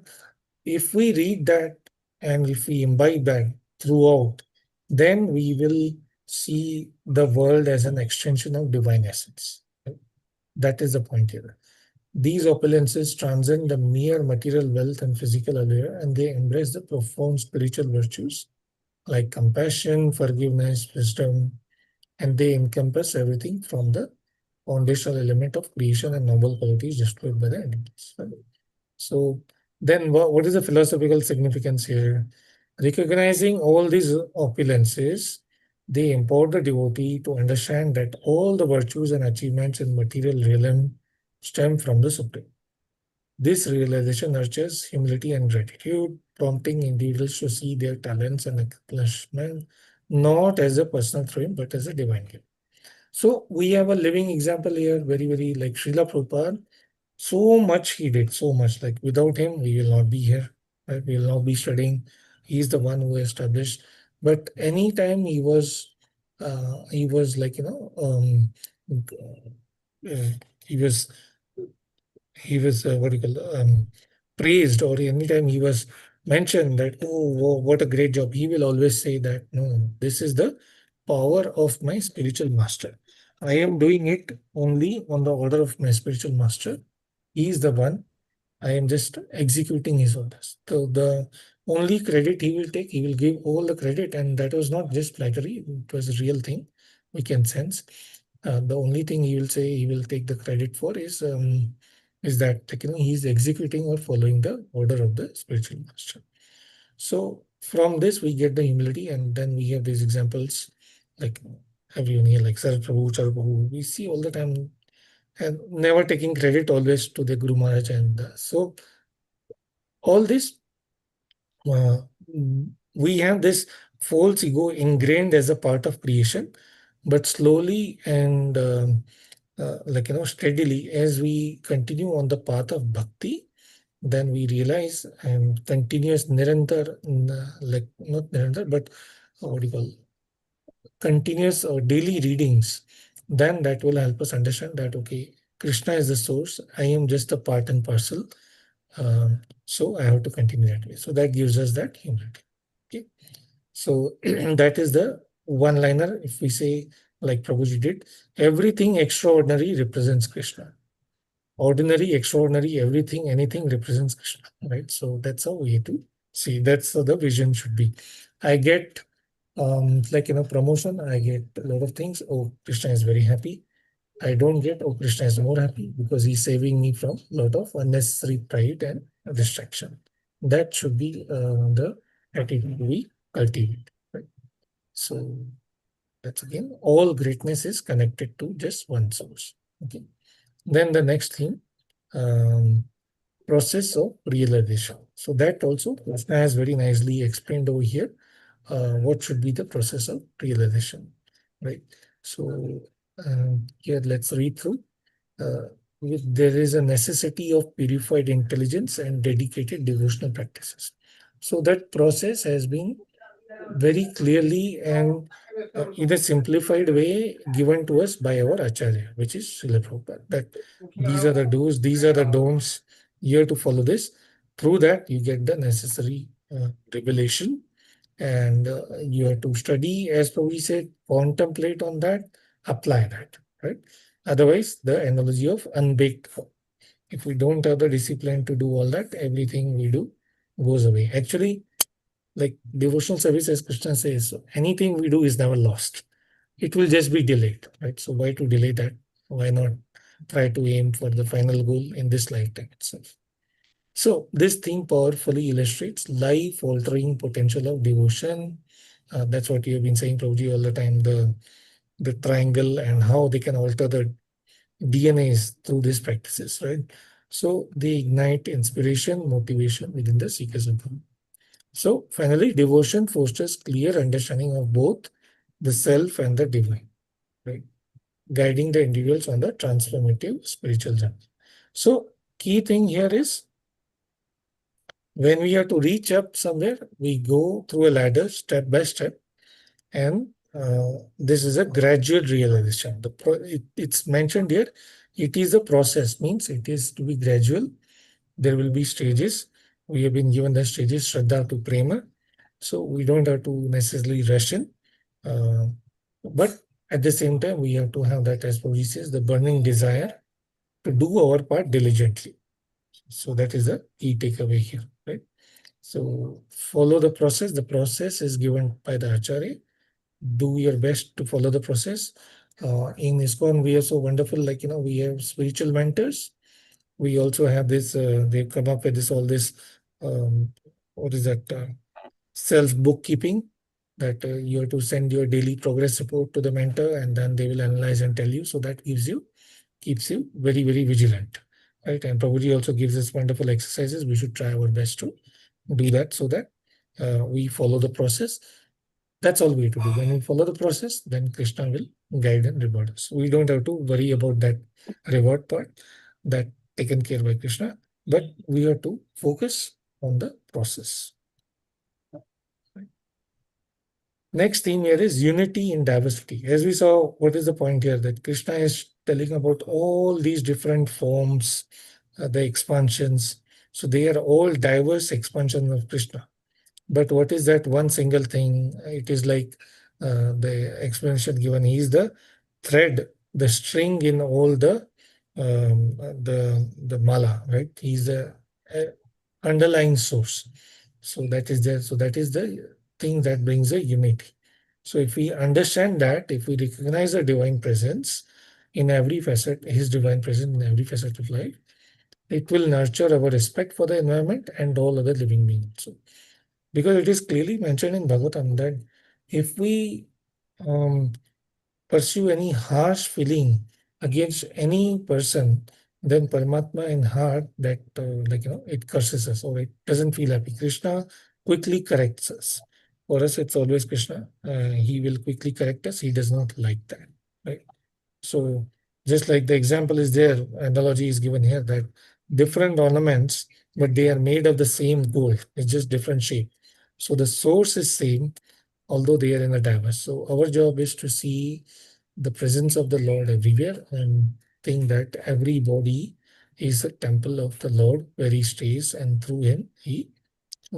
if we read that and if we imbibe that throughout, then we will see the world as an extension of divine essence. That is the point here. These opulences transcend the mere material wealth and physical allure, and they embrace the profound spiritual virtues like compassion, forgiveness, wisdom, and they encompass everything from the foundational element of creation and noble qualities destroyed by the enemies. So then what is the philosophical significance here? Recognizing all these opulences, they empower the devotee to understand that all the virtues and achievements in material realm stem from the Supreme. This realization nurtures humility and gratitude, prompting individuals to see their talents and accomplishments not as a personal throne but as a divine gift. So we have a living example here, very, very like Srila Prabhupada. So much he did, so much. Like without him, we will not be here. Right? We will not be studying. He's the one who established. But anytime he was like he was what do you call praised, or anytime he was mentioned that, oh, what a great job, he will always say that, no, this is the power of my spiritual master. I am doing it only on the order of my spiritual master. He is the one. I am just executing his orders. So the only credit he will take, he will give all the credit, and that was not just flattery, it was a real thing we can sense. The only thing he will say he will take the credit for is that like, he is executing or following the order of the spiritual master. So from this we get the humility, and then we have these examples like everyone here, like Sar Prabhu, Char Prabhu. We see all the time, and never taking credit always to the Guru Maharaj. And so all this, uh, we have this false ego ingrained as a part of creation, but slowly and steadily, as we continue on the path of bhakti, then we realize and continuous nirantar, like not nirantar, but what do you call continuous or daily readings, then that will help us understand that, okay, Krishna is the source, I am just a part and parcel. So I have to continue that way. So that gives us that humility. Okay. So that is the one liner. If we say, like Prabhuji did, everything extraordinary represents Krishna. Ordinary, extraordinary, everything, anything represents Krishna. Right. So that's how we have to see. That's how the vision should be. I get promotion, I get a lot of things. Oh, Krishna is very happy. I don't get, oh, Krishna is more happy because he's saving me from a lot of unnecessary pride and distraction. That should be the attitude we cultivate. Right? So that's again, all greatness is connected to just one source. Okay. Then the next thing, process of realization. So that also Krishna has very nicely explained over here. What should be the process of realization, right? So here let's read through. There is a necessity of purified intelligence and dedicated devotional practices. So that process has been very clearly and in a simplified way given to us by our Acharya, which is Srila Prabhupada. That these are the do's, these are the don'ts. You have to follow this. Through that, you get the necessary revelation, and you have to study, as Prabhuji said, contemplate on that, apply that. Right. Otherwise, the analogy of unbaked food. If we don't have the discipline to do all that, everything we do goes away. Actually, like devotional service, as Krishna says, anything we do is never lost. It will just be delayed, right? So why to delay that? Why not try to aim for the final goal in this lifetime itself? So this theme powerfully illustrates life-altering potential of devotion. That's what you have been saying, Prabhuji, all the time. The triangle and how they can alter the DNAs through these practices, right? So they ignite inspiration, motivation within the seekers of Dharma. So finally, devotion fosters clear understanding of both the self and the divine, right? Guiding the individuals on the transformative spiritual journey. So key thing here is when we have to reach up somewhere, we go through a ladder step by step, and this is a gradual realization. It's mentioned here. It is a process, means it is to be gradual. There will be stages. We have been given the stages, Shraddha to Prema. So we don't have to necessarily rush in. But at the same time, we have to have that, as Prabhuji says, the burning desire to do our part diligently. So that is the key takeaway here, right? So follow the process. The process is given by the Acharya. Do your best to follow the process. In ISKCON, we are so wonderful, like, we have spiritual mentors. We also have this, they've come up with all this, what is that, self bookkeeping, that you have to send your daily progress report to the mentor, and then they will analyze and tell you. So that keeps you very, very vigilant, right? And Prabhuji also gives us wonderful exercises. We should try our best to do that, so that we follow the process. That's all we have to do. When we follow the process, then Krishna will guide and reward us. We don't have to worry about that reward part, that taken care by Krishna, but we have to focus on the process. Next theme here is unity in diversity. As we saw, what is the point here? That Krishna is telling about all these different forms, the expansions. So they are all diverse expansions of Krishna. But what is that one single thing? It is like the explanation given. He is the thread, the string in all the mala, right? He's the underlying source. So that is there. So that is the thing that brings a unity. So if we understand that, if we recognize the divine presence in every facet, his divine presence in every facet of life, it will nurture our respect for the environment and all other living beings. So, because it is clearly mentioned in Bhagavatam that if we pursue any harsh feeling against any person, then Paramatma in heart, that it curses us, or it doesn't feel happy. Krishna quickly corrects us. For us, it's always Krishna. He will quickly correct us. He does not like that, right? So just like the example is there, analogy is given here, that different ornaments, but they are made of the same gold. It's just different shape. So the source is same, although they are in a diverse. So our job is to see the presence of the Lord everywhere and think that every body is a temple of the Lord where he stays, and through him he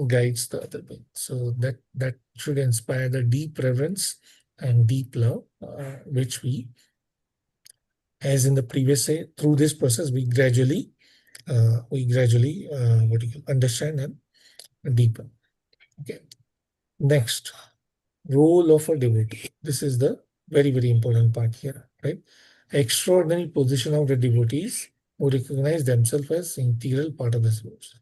guides the other being. So that should inspire the deep reverence and deep love, which we, as in the previous say, through this process we gradually understand and deepen. Okay. Next, role of a devotee. This is the very, very important part here, right? extraordinary position of the devotees who recognize themselves as integral part of the source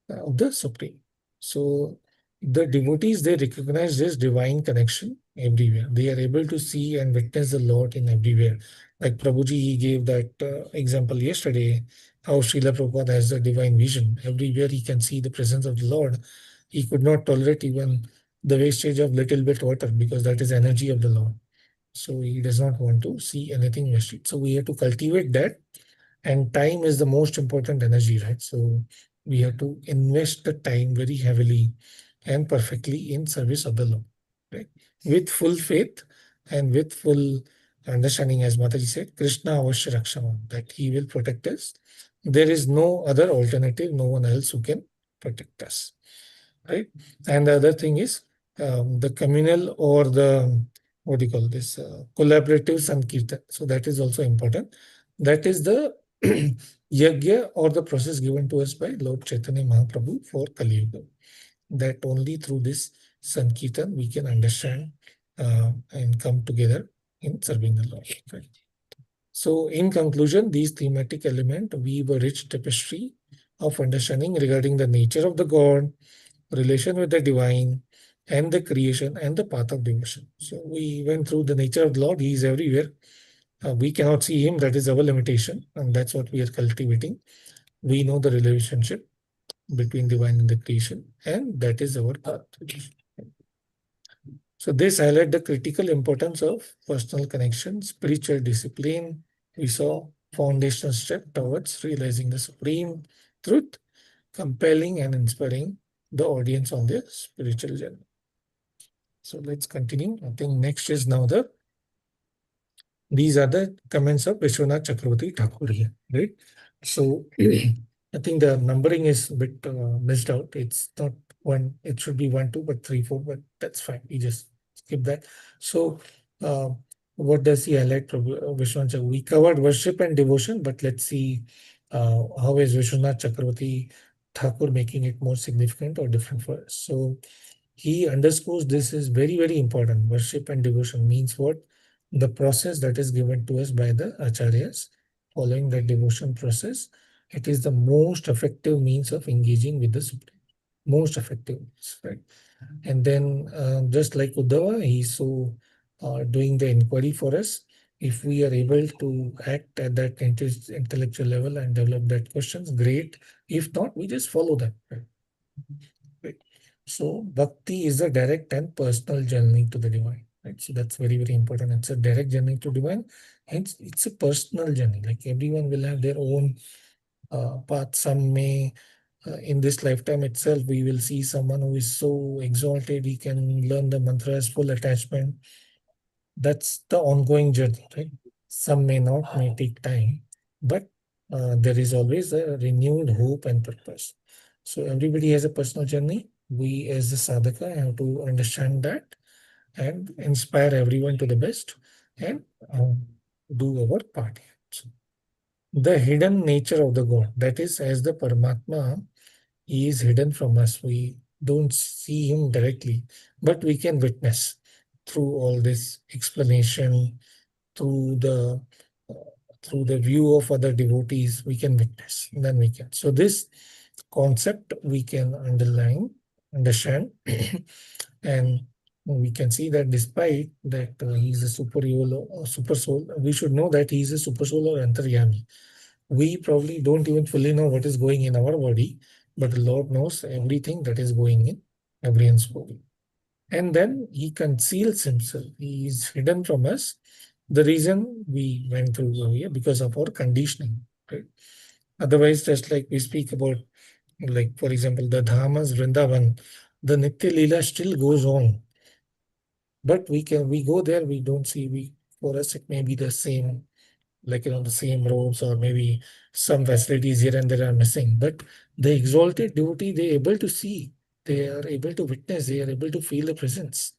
of the Supreme. So the devotees, they recognize this divine connection everywhere. They are able to see and witness the Lord in everywhere. Like Prabhuji, he gave that example yesterday, how Srila Prabhupada has a divine vision. Everywhere he can see the presence of the Lord. He could not tolerate even the wastage of little bit water because that is energy of the Lord. So he does not want to see anything wasted. So we have to cultivate that. And time is the most important energy, right? So we have to invest the time very heavily and perfectly in service of the Lord, right? With full faith and with full understanding, as Mataji said, Krishna avashya rakshama, that he will protect us. There is no other alternative, no one else who can protect us, right? And the other thing is the communal or the, what do you call this, collaborative Sankirtan. So that is also important. That is the yajna or the process given to us by Lord Chaitanya Mahaprabhu for Kali Yuga. That only through this Sankirtan we can understand and come together in serving the Lord. Right? So in conclusion, these thematic elements weave a rich tapestry of understanding regarding the nature of the God, relation with the divine, and the creation and the path of devotion. So we went through the nature of the Lord. He is everywhere. We cannot see him. That is our limitation. And that's what we are cultivating. We know the relationship between divine and the creation. And that is our path. So this highlights the critical importance of personal connection, spiritual discipline. We saw foundational step towards realizing the supreme truth, compelling and inspiring the audience on their spiritual journey. So let's continue. I think next is now these are the comments of Vishwanath Chakravarti Thakur here, right? So I think the numbering is a bit missed out. It's not one, it should be 1, 2, but 3, 4, but that's fine. We just skip that. So uh, what does he highlight from Vishwanath Chakravarti? We covered worship and devotion, but let's see how is Vishwanath Chakravarti Thakur making it more significant or different for us. So he underscores this is very, very important. Worship and devotion means what? The process that is given to us by the acharyas, following the devotion process. It is the most effective means of engaging with the Supreme. Most effective, right? And then, just like Uddhava, he's so doing the inquiry for us. If we are able to act at that intellectual level and develop that questions, great. If not, we just follow them. Right? Right. So bhakti is a direct and personal journey to the divine. Right. So that's very, very important. It's a direct journey to divine. Hence, it's a personal journey. Like everyone will have their own path. Some may, in this lifetime itself, we will see someone who is so exalted, he can learn the mantras, full attachment. That's the ongoing journey, right? Some may not, may take time, but there is always a renewed hope and purpose. So everybody has a personal journey. We as the sadhaka have to understand that and inspire everyone to the best and do our part. So the hidden nature of the God, that is, as the Paramatma, he is hidden from us. We don't see him directly, but we can witness through all this explanation, through the view of other devotees, we can witness. Then we can. So this concept we can understand, and we can see that despite that he is a super soul, we should know that he is a super soul or antaryami. We probably don't even fully know what is going in our body, but the Lord knows everything that is going in everyone's body. And then he conceals himself. He is hidden from us. The reason we went through here because of our conditioning. Right? Otherwise, just like we speak about, like for example, the Dhamas, Vrindavan, the Nitya Leela still goes on. But we go there, we don't see, for us it may be the same, like the same roads or maybe some facilities here and there are missing. But the exalted devotee, they are able to see, they are able to witness, they are able to feel the presence,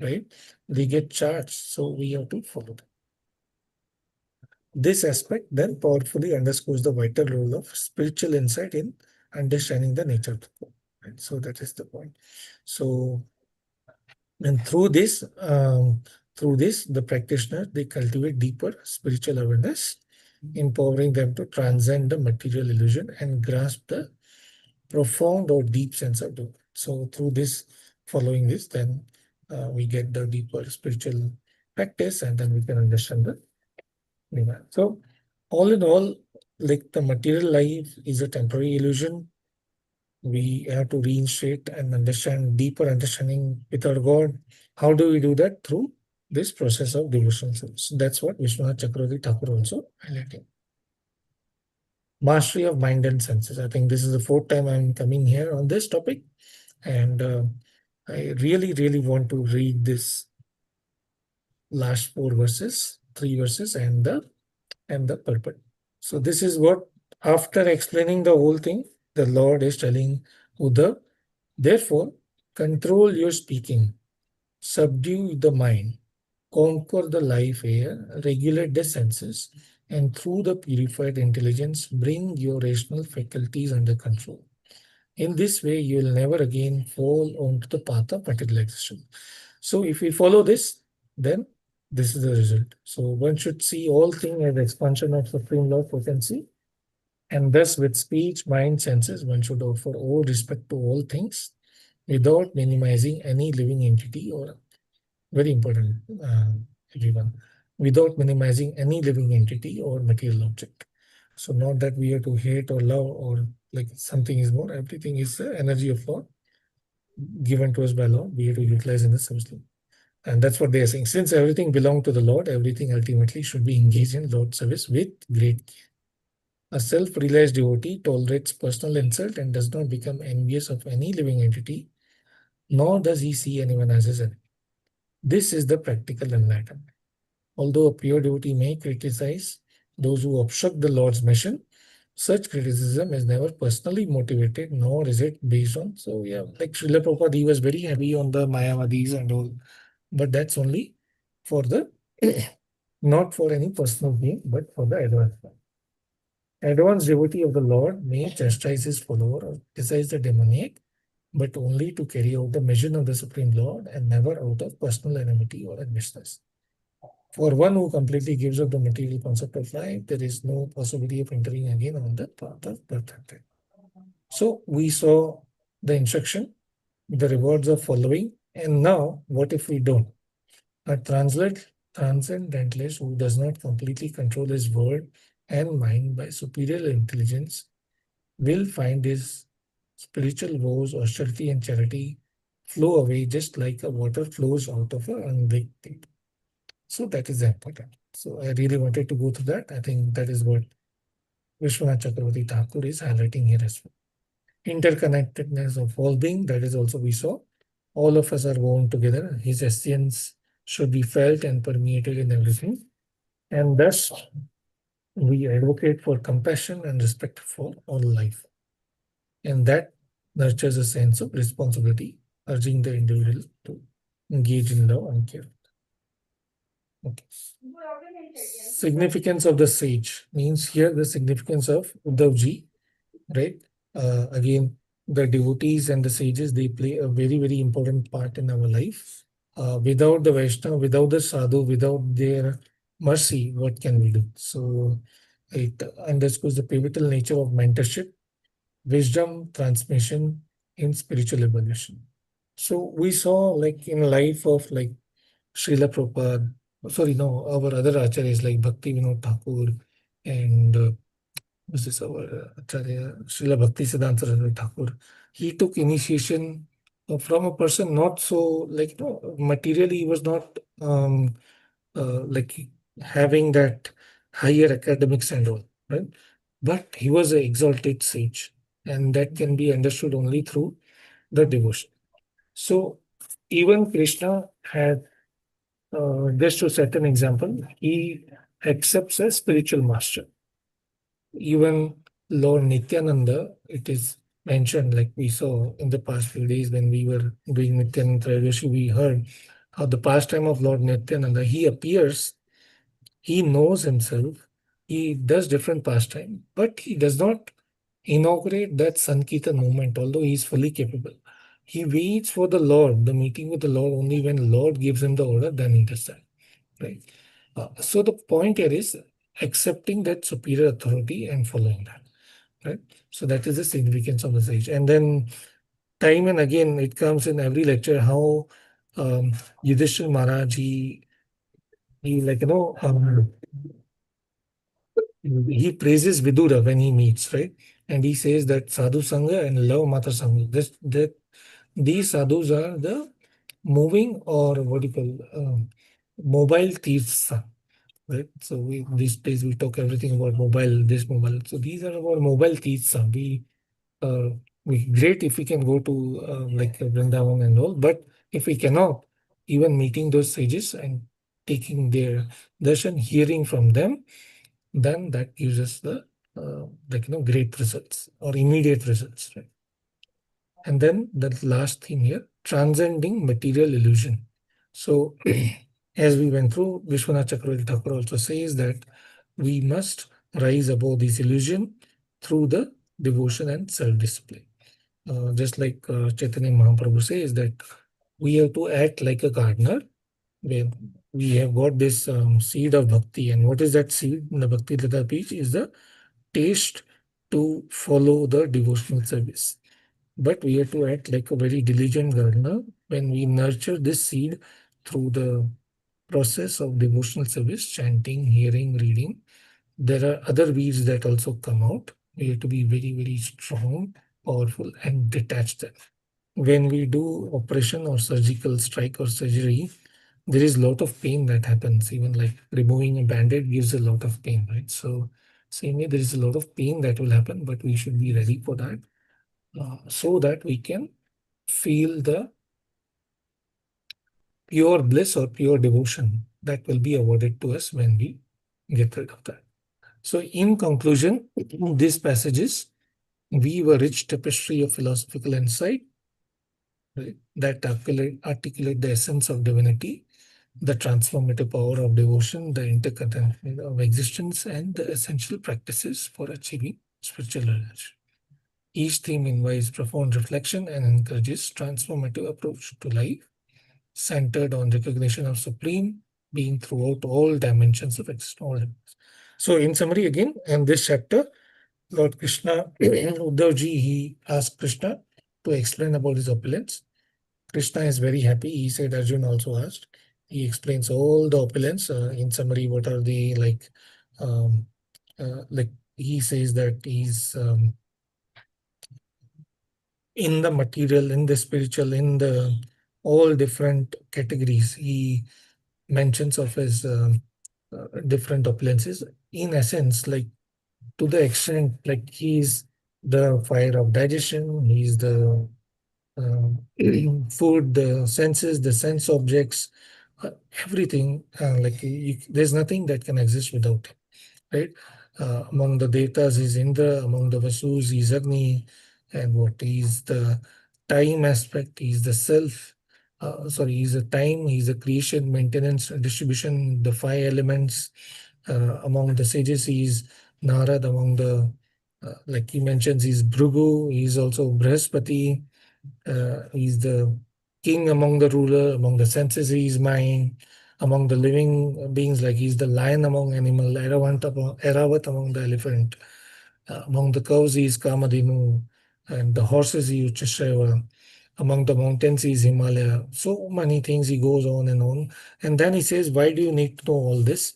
right? They get charged, so we have to follow them. This aspect then powerfully underscores the vital role of spiritual insight in understanding the nature of the God. Right? So that is the point. So, and through this, Through this, the practitioner, they cultivate deeper spiritual awareness, empowering them to transcend the material illusion and grasp the profound or deep sense of doing. So through this, following this, then we get the deeper spiritual practice, and then we can understand the divine. So all in all, like the material life is a temporary illusion. We have to reinstate and understand deeper understanding with our God. How do we do that? Through this process of devotional service. That's what Vishwanath Chakravarti Thakur also highlighting. Mastery of mind and senses. I think this is the fourth time I'm coming here on this topic, and I really want to read this last four verses, three verses, and the purport. So this is what, after explaining the whole thing, the Lord is telling Uddhav, therefore, control your speaking, subdue the mind, conquer the life air, regulate the senses, and through the purified intelligence, bring your rational faculties under control. In this way, you will never again fall onto the path of materialization. So if we follow this, then this is the result. So one should see all things as expansion of Supreme Lord potency. And thus with speech, mind, senses, one should offer all respect to all things without minimizing any living entity, or very important, everyone, without minimizing any living entity or material object. So not that we have to hate or love or like something is more. Everything is the energy of Lord given to us by Lord. We have to utilize in the service. And that's what they are saying. Since everything belongs to the Lord, everything ultimately should be engaged in Lord service with great care. A self-realized devotee tolerates personal insult and does not become envious of any living entity, nor does he see anyone as his enemy. This is the practical enlightenment. Although a pure devotee may criticize those who obstruct the Lord's mission, such criticism is never personally motivated, nor is it based on. So yeah, like Srila Prabhupada, he was very heavy on the Mayavadis and all, but that's only for the, not for any personal gain, but for the advancement. Advanced devotee of the Lord may chastise his follower or criticize the demoniac, but only to carry out the mission of the Supreme Lord and never out of personal enmity or ambitiousness. For one who completely gives up the material concept of life, there is no possibility of entering again on the path of birth and death. So we saw the instruction, the rewards of following, and now what if we don't? A transcendentalist who does not completely control his word and mind by superior intelligence will find his spiritual vows, austerity, and charity flow away just like a water flows out of an unbaked table. So that is important. So I really wanted to go through that. I think that is what Vishwanath Chakravarti Thakur is highlighting here as well. Interconnectedness of all being, that is also we saw. All of us are woven together. His essence should be felt and permeated in everything. And thus, we advocate for compassion and respect for all life. And that nurtures a sense of responsibility, urging the individual to engage in love and care. Okay. Significance of the sage means here the significance of Uddhavji, right? Again, the devotees and the sages, they play a very important part in our life. Without the Vaishnava, without the sadhu, without their mercy, what can we do? So it underscores the pivotal nature of mentorship, wisdom transmission in spiritual evolution. So we saw like in life of like Srila Prabhupada, sorry, no, our other acharyas like Bhakti Vinod Thakur and what's this, our acharya, Srila Bhakti Siddhanta Saraswati Thakur. He took initiation from a person not so like, materially he was not like having that higher academics and all, right? But he was an exalted sage, and that can be understood only through the devotion. So even Krishna had, just to set an example, he accepts a spiritual master. Even Lord Nityananda, it is mentioned, like we saw in the past few days when we were doing Nityananda Trayadoshi, we heard how the pastime of Lord Nityananda, he appears, he knows himself, he does different pastime, but he does not inaugurate that Sankirtan movement, although he is fully capable. He waits for the Lord, the meeting with the Lord, only when Lord gives him the order, then he does that. right? So the point here is accepting that superior authority and following that, right? So that is the significance of the sage. And then time and again, it comes in every lecture how Yudhishthira Maharaj, he he praises Vidura when he meets, right? And he says that Sadhu Sangha and love Mata Sangha. That these sadhus are the moving, or what do you call, mobile thieves, right? So these days we talk everything about mobile, this mobile. So these are our mobile thieves. We great if we can go to like Vrindavan and all, but if we cannot, even meeting those sages and taking their darshan, hearing from them, then that gives us the great results or immediate results, right? And then the last thing here, transcending material illusion. So as we went through, Vishwanath Chakravarti Thakur also says that we must rise above this illusion through the devotion and self-discipline. Just like Chaitanya Mahaprabhu says that we have to act like a gardener, where we have got this seed of bhakti. And what is that seed? The bhakti lata beach is the taste to follow the devotional service. But we have to act like a very diligent gardener when we nurture this seed through the process of devotional service, chanting, hearing, reading. There are other weeds that also come out. We have to be very, very strong, powerful, and detach them. When we do operation or surgical strike or surgery, there is a lot of pain that happens. Even like removing a band-aid gives a lot of pain, right? So same way, there is a lot of pain that will happen, but we should be ready for that, so that we can feel the pure bliss or pure devotion that will be awarded to us when we get rid of that. So in conclusion, these passages weave a rich tapestry of philosophical insight, right, that articulate the essence of divinity, the transformative power of devotion, the interconnection of existence, and the essential practices for achieving spiritual realization. Each theme invites profound reflection and encourages transformative approach to life, centered on recognition of supreme being throughout all dimensions of existence. So, in summary, again, in this chapter, Lord Krishna, Uddhavji, he asked Krishna to explain about his opulence. Krishna is very happy. He said, Arjuna also asked. He explains all the opulence. In summary, what are the like he says that he's in the material, in the spiritual, in the all different categories. He mentions of his different opulences. In essence, like to the extent, like he's the fire of digestion, he's the food, the senses, the sense objects, everything. There's nothing that can exist without him, right? Among the Devtas is Indra, among the Vasus is Agni, and what is the time aspect, is the self. He's the time, he's the creation, maintenance, distribution, the five elements. Among the sages, he's Narad. Among the, like he mentions, he's Bhrigu, he's also Brihaspati. He's the king among the ruler, among the senses, he is mind. Among the living beings, like he's the lion among animal, Eravat among the elephant. Among the cows, he is Kamadhenu, and the horses, he is Uchashrava. Among the mountains, he is Himalaya. So many things, he goes on and on. And then he says, why do you need to know all this?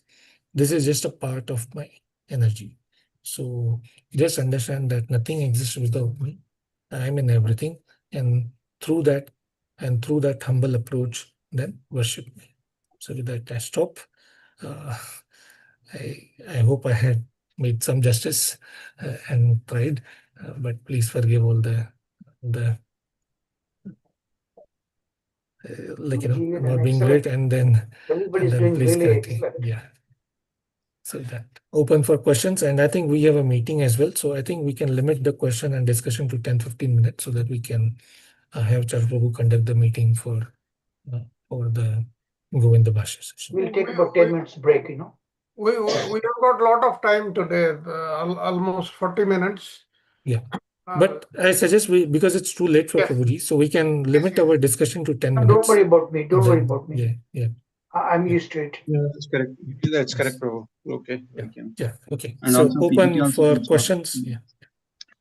This is just a part of my energy. So just understand that nothing exists without me. I am in everything. And through that humble approach, then worship me. So with that, I stop. I hope I had made some justice and tried, but please forgive all the not being great, and then doing please really correct me. excellent. Yeah. So that open for questions, and I think we have a meeting as well. So I think we can limit the question and discussion to 10-15 minutes so that we can have Prabhu conduct the meeting for the Govinda Bhashya session. We'll take about 10 minutes break, We have got a lot of time today, almost 40 minutes. Yeah. But I suggest because it's too late for Yes. Prabhuji, so we can limit Yes. our discussion to 10 minutes. Don't worry about me. Don't worry about me. Yeah. I'm used to it. Yeah, that's correct. That's correct, Prabhu. Okay, Yeah. thank you. Yeah. Okay. And So also PPT open also for good stuff. questions. Yeah.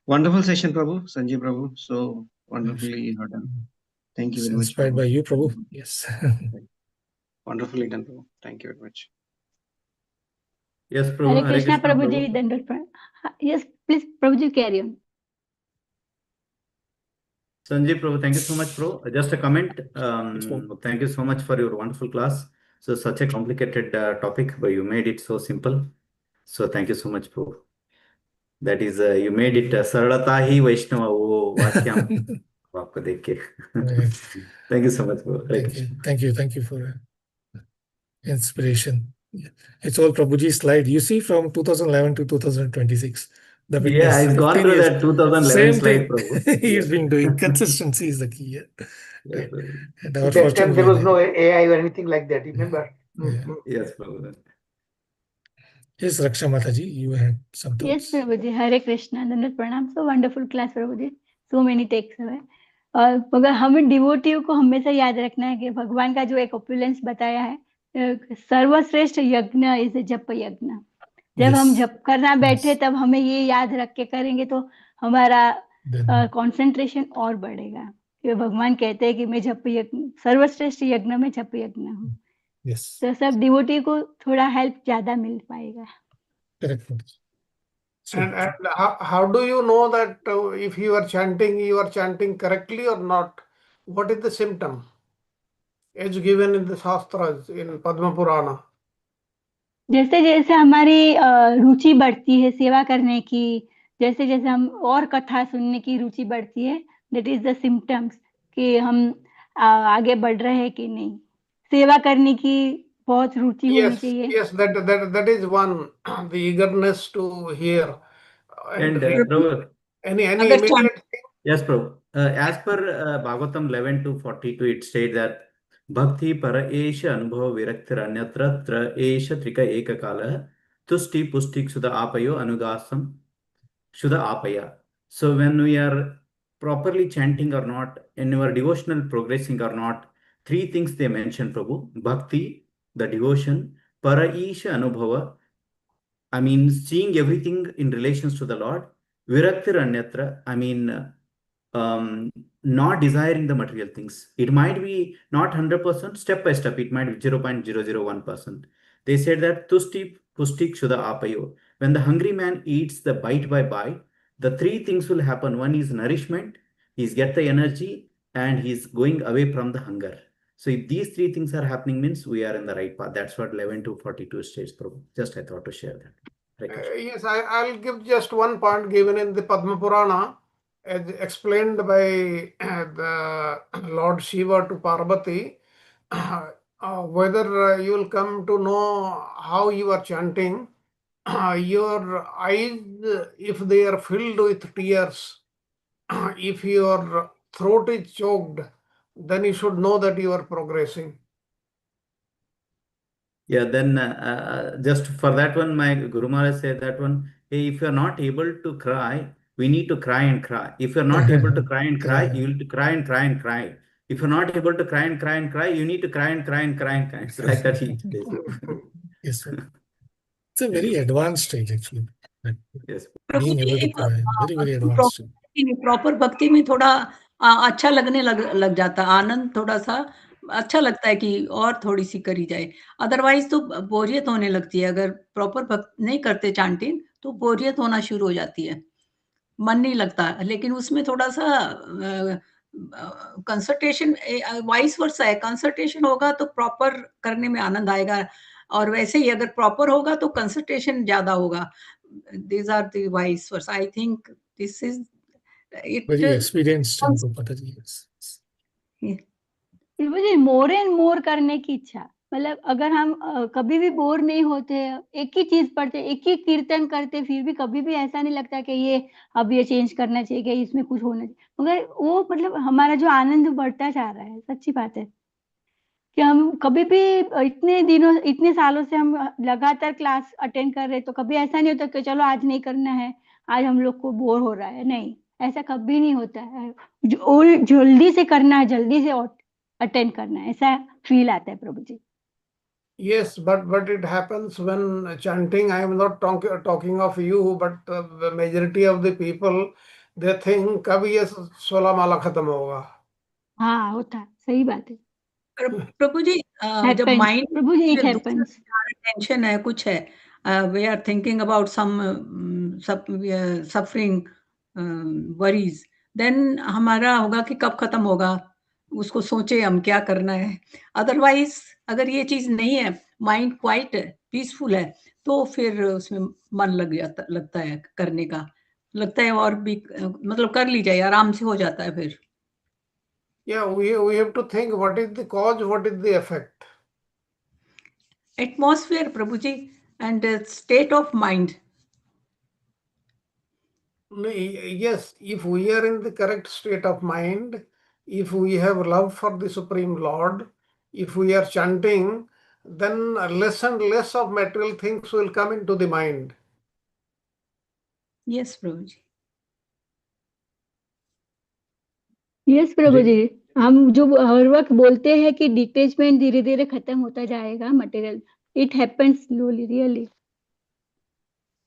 Wonderful session, Prabhu, Sanjay Prabhu. So wonderfully done. Thank you very much, Inspired Prabhu. by you, Prabhu. Yes. Wonderfully done, Prabhu. Thank you very much. Yes, Hare Prabhu. Krishna, Prabhuji, Prabhu. Dandot Pranam. Yes, please, Prabhuji, carry on. Sanjay Prabhu, thank you so much, Prabhu. Just a comment. Prabhu. Thank you so much for your wonderful class. So such a complicated topic, but you made it so simple. So thank you so much, Prabhu. That is, you made it सरलता ही वैष्णव वो वाक्यम आपको देख के. Thank you so much, Prabhu. Hare Thank you. Krishna. Thank you. Thank you for inspiration. Yeah. It's all Prabhuji's slide. You see from 2011 to 2026. The Yeah, witness, I've gone 15 through years. that 2011 Same slide, thing. Prabhu. He's Yes. been doing. Consistency is the key. Yeah. Yes, Prabhu. And At our that fortune time, there was line. no AI or anything like that, remember? Yeah. Yes, Prabhu. Yes, Raksha Mataji, you had some Yes, thoughts. Prabhuji, Hare Krishna, Dandot Pranam. So wonderful class, Prabhuji. So many takes away. और मगर हमें डिवोटियों को हमेशा याद रखना है कि भगवान का जो एक ऑपुलेंस बताया है, सर्वश्रेष्ठ यज्ञ इज जप यज्ञ. जब हम जप करना बैठे तब हमें ये याद रख के करेंगे तो हमारा कंसंट्रेशन और बढ़ेगा. कि भगवान कहते हैं कि मैं जप यज्ञ, सर्वश्रेष्ठ यज्ञ में जप यज्ञ हूँ. तो सब डिवोटी को थोड़ा हेल्प ज्यादा मिल पाएगा. Correct. And how do you know that if you are chanting correctly or not? What is the symptom? As given in the Shastras, in Padma Purana. जैसे जैसे हमारी रुचि बढ़ती है सेवा करने की, जैसे जैसे हम और कथा सुनने की रुचि बढ़ती है, that is the symptoms कि हम आगे बढ़ रहे हैं कि नहीं. सेवा करने की बहुत रुचि होनी चाहिए. Yes, that is one, the eagerness to hear. And Prabhu, any immediate thing? Yes, Prabhu. As per Bhagavatam 11 to 42, it states that Bhakti para esha anubhava viraktir anyatra tra esha trika ekakala tusti pustik shuddha apayo anugasam shuddha apaya. So when we are properly chanting or not, in our devotional progressing or not, three things they mention, Prabhu. Bhakti, the devotion, para esha anubhava, I mean seeing everything in relations to the Lord, viraktir anyatra, I mean not desiring the material things. It might be not 100%, step by step, it might be 0.001%. They said that tusti pustik shuddha apayo. When the hungry man eats the bite by bite, the three things will happen. One is nourishment, he's get the energy, and he's going away from the hunger. So if these three things are happening, means we are in the right path. That's what 11 to 42 states, Prabhu. Just I thought to share that. Yes, I'll give just one point given in the Padma Purana, as explained by the Lord Shiva to Parvati, whether you will come to know how you are chanting, your eyes, if they are filled with tears, if your throat is choked, then you should know that you are progressing. Yeah, then just for that one, my Guru Maharaj said that one, hey, if you're not able to cry, we need to cry and cry. If you're not able to cry and cry, you will to cry and cry and cry. If you're not able to cry and cry and cry, you need to cry and cry and cry and cry. It's like that he says. Yes, sir. It's a very advanced stage actually. Yes. Being able to cry, very, very advanced stage. Proper भक्ति में थोड़ा अच्छा लगने लग जाता, आनंद थोड़ा सा अच्छा लगता है कि और थोड़ी सी करी जाए. अदरवाइज तो बोरियत होने लगती है. अगर प्रॉपर भक्ति नहीं करते चांटिंग तो बोरियत होना शुरू हो जाती है, मन नहीं लगता. लेकिन उसमें थोड़ा सा कंसंट्रेशन वाइस वर्सा है. कंसंट्रेशन होगा तो प्रॉपर करने में आनंद आएगा, और वैसे ही अगर प्रॉपर होगा तो कंसंट्रेशन ज्यादा होगा. These are the vice versa. I think this is it. Very experienced in Mataji. मुझे मोर एंड मोर करने की इच्छा. मतलब अगर हम कभी भी बोर नहीं होते, एक ही चीज पढ़ते, एक ही कीर्तन करते, फिर भी कभी भी ऐसा नहीं लगता कि ये अब ये चेंज करना चाहिए, कि इसमें कुछ होना चाहिए. मगर वो मतलब हमारा जो आनंद बढ़ता जा रहा है, सच्ची बात है कि हम कभी भी इतने सालों से हम लगातार क्लास अटेंड कर रहे, तो कभी ऐसा नहीं होता कि चलो आज नहीं करना है, आज हम लोग को बोर हो रहा है. नहीं, ऐसा कभी नहीं होता है. जल्दी से करना है, जल्दी से अटेंड करना है, ऐसा फील आता है प्रभु जी. Yes, but it happens when chanting. I am not talking of you, but the majority of the people, they think कब ये 16 माला खत्म होगा. हाँ होता है, सही बात है. प्रभु जी जब Happens. माइंड प्रभु जी, it दूसरा happens. टेंशन है कुछ है we are thinking about some suffering worries then हमारा होगा कि कब खत्म होगा उसको सोचे हम क्या करना है अदरवाइज अगर ये चीज नहीं है माइंड क्वाइट पीसफुल है तो फिर उसमें मन लगता है करने का लगता है और भी मतलब कर ली जाए आराम से हो जाता है फिर Yeah, we have to think what is the cause, what is the effect. Atmosphere प्रभु जी and state of mind Yes, if we are in the correct state of mind, if we have love for the Supreme Lord, if we are chanting, then less and less of material things will come into the mind. Yes प्रभु जी yes प्रभु जी, हम जो हर वक्त बोलते हैं कि डिटेचमेंट धीरे धीरे खत्म होता जाएगा material, it happens slowly really.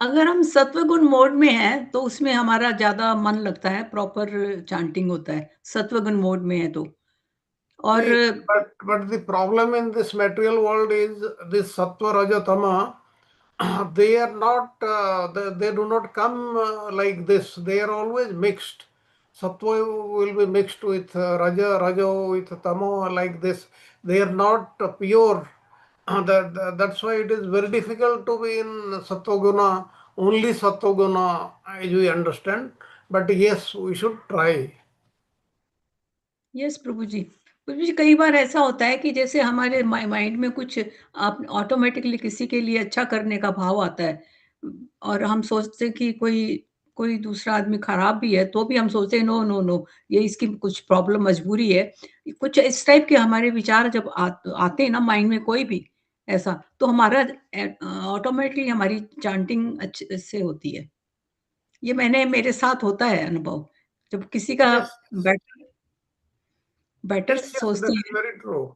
अगर हम सत्वगुण मोड में हैं तो उसमें हमारा ज्यादा मन लगता है प्रॉपर चांटिंग होता है सत्वगुण मोड में है तो और But the problem in this material world is this sattva, raja, tama. They are not. They do not come like this. They are always mixed. Sattva will be mixed with raja, raja with tamo like this. They are not pure. That's why it is very difficult to be in sattva only sattva as we understand. But yes, we should try. Yes प्रभु जी कई बार ऐसा होता है कि जैसे हमारे माइंड में कुछ आप ऑटोमेटिकली किसी के लिए अच्छा करने का भाव आता है और हम सोचते हैं कि कोई कोई दूसरा आदमी खराब भी है तो भी हम सोचते हैं नो नो नो ये इसकी कुछ प्रॉब्लम मजबूरी है कुछ इस टाइप के हमारे विचार जब आते हैं ना माइंड में कोई भी ऐसा तो हमारा ऑटोमेटिकली हमारी चांटिंग अच्छे से होती है ये मेरे साथ होता है अनुभव जब किसी का Yes, बेटर yes, सोचते that is हैं very true.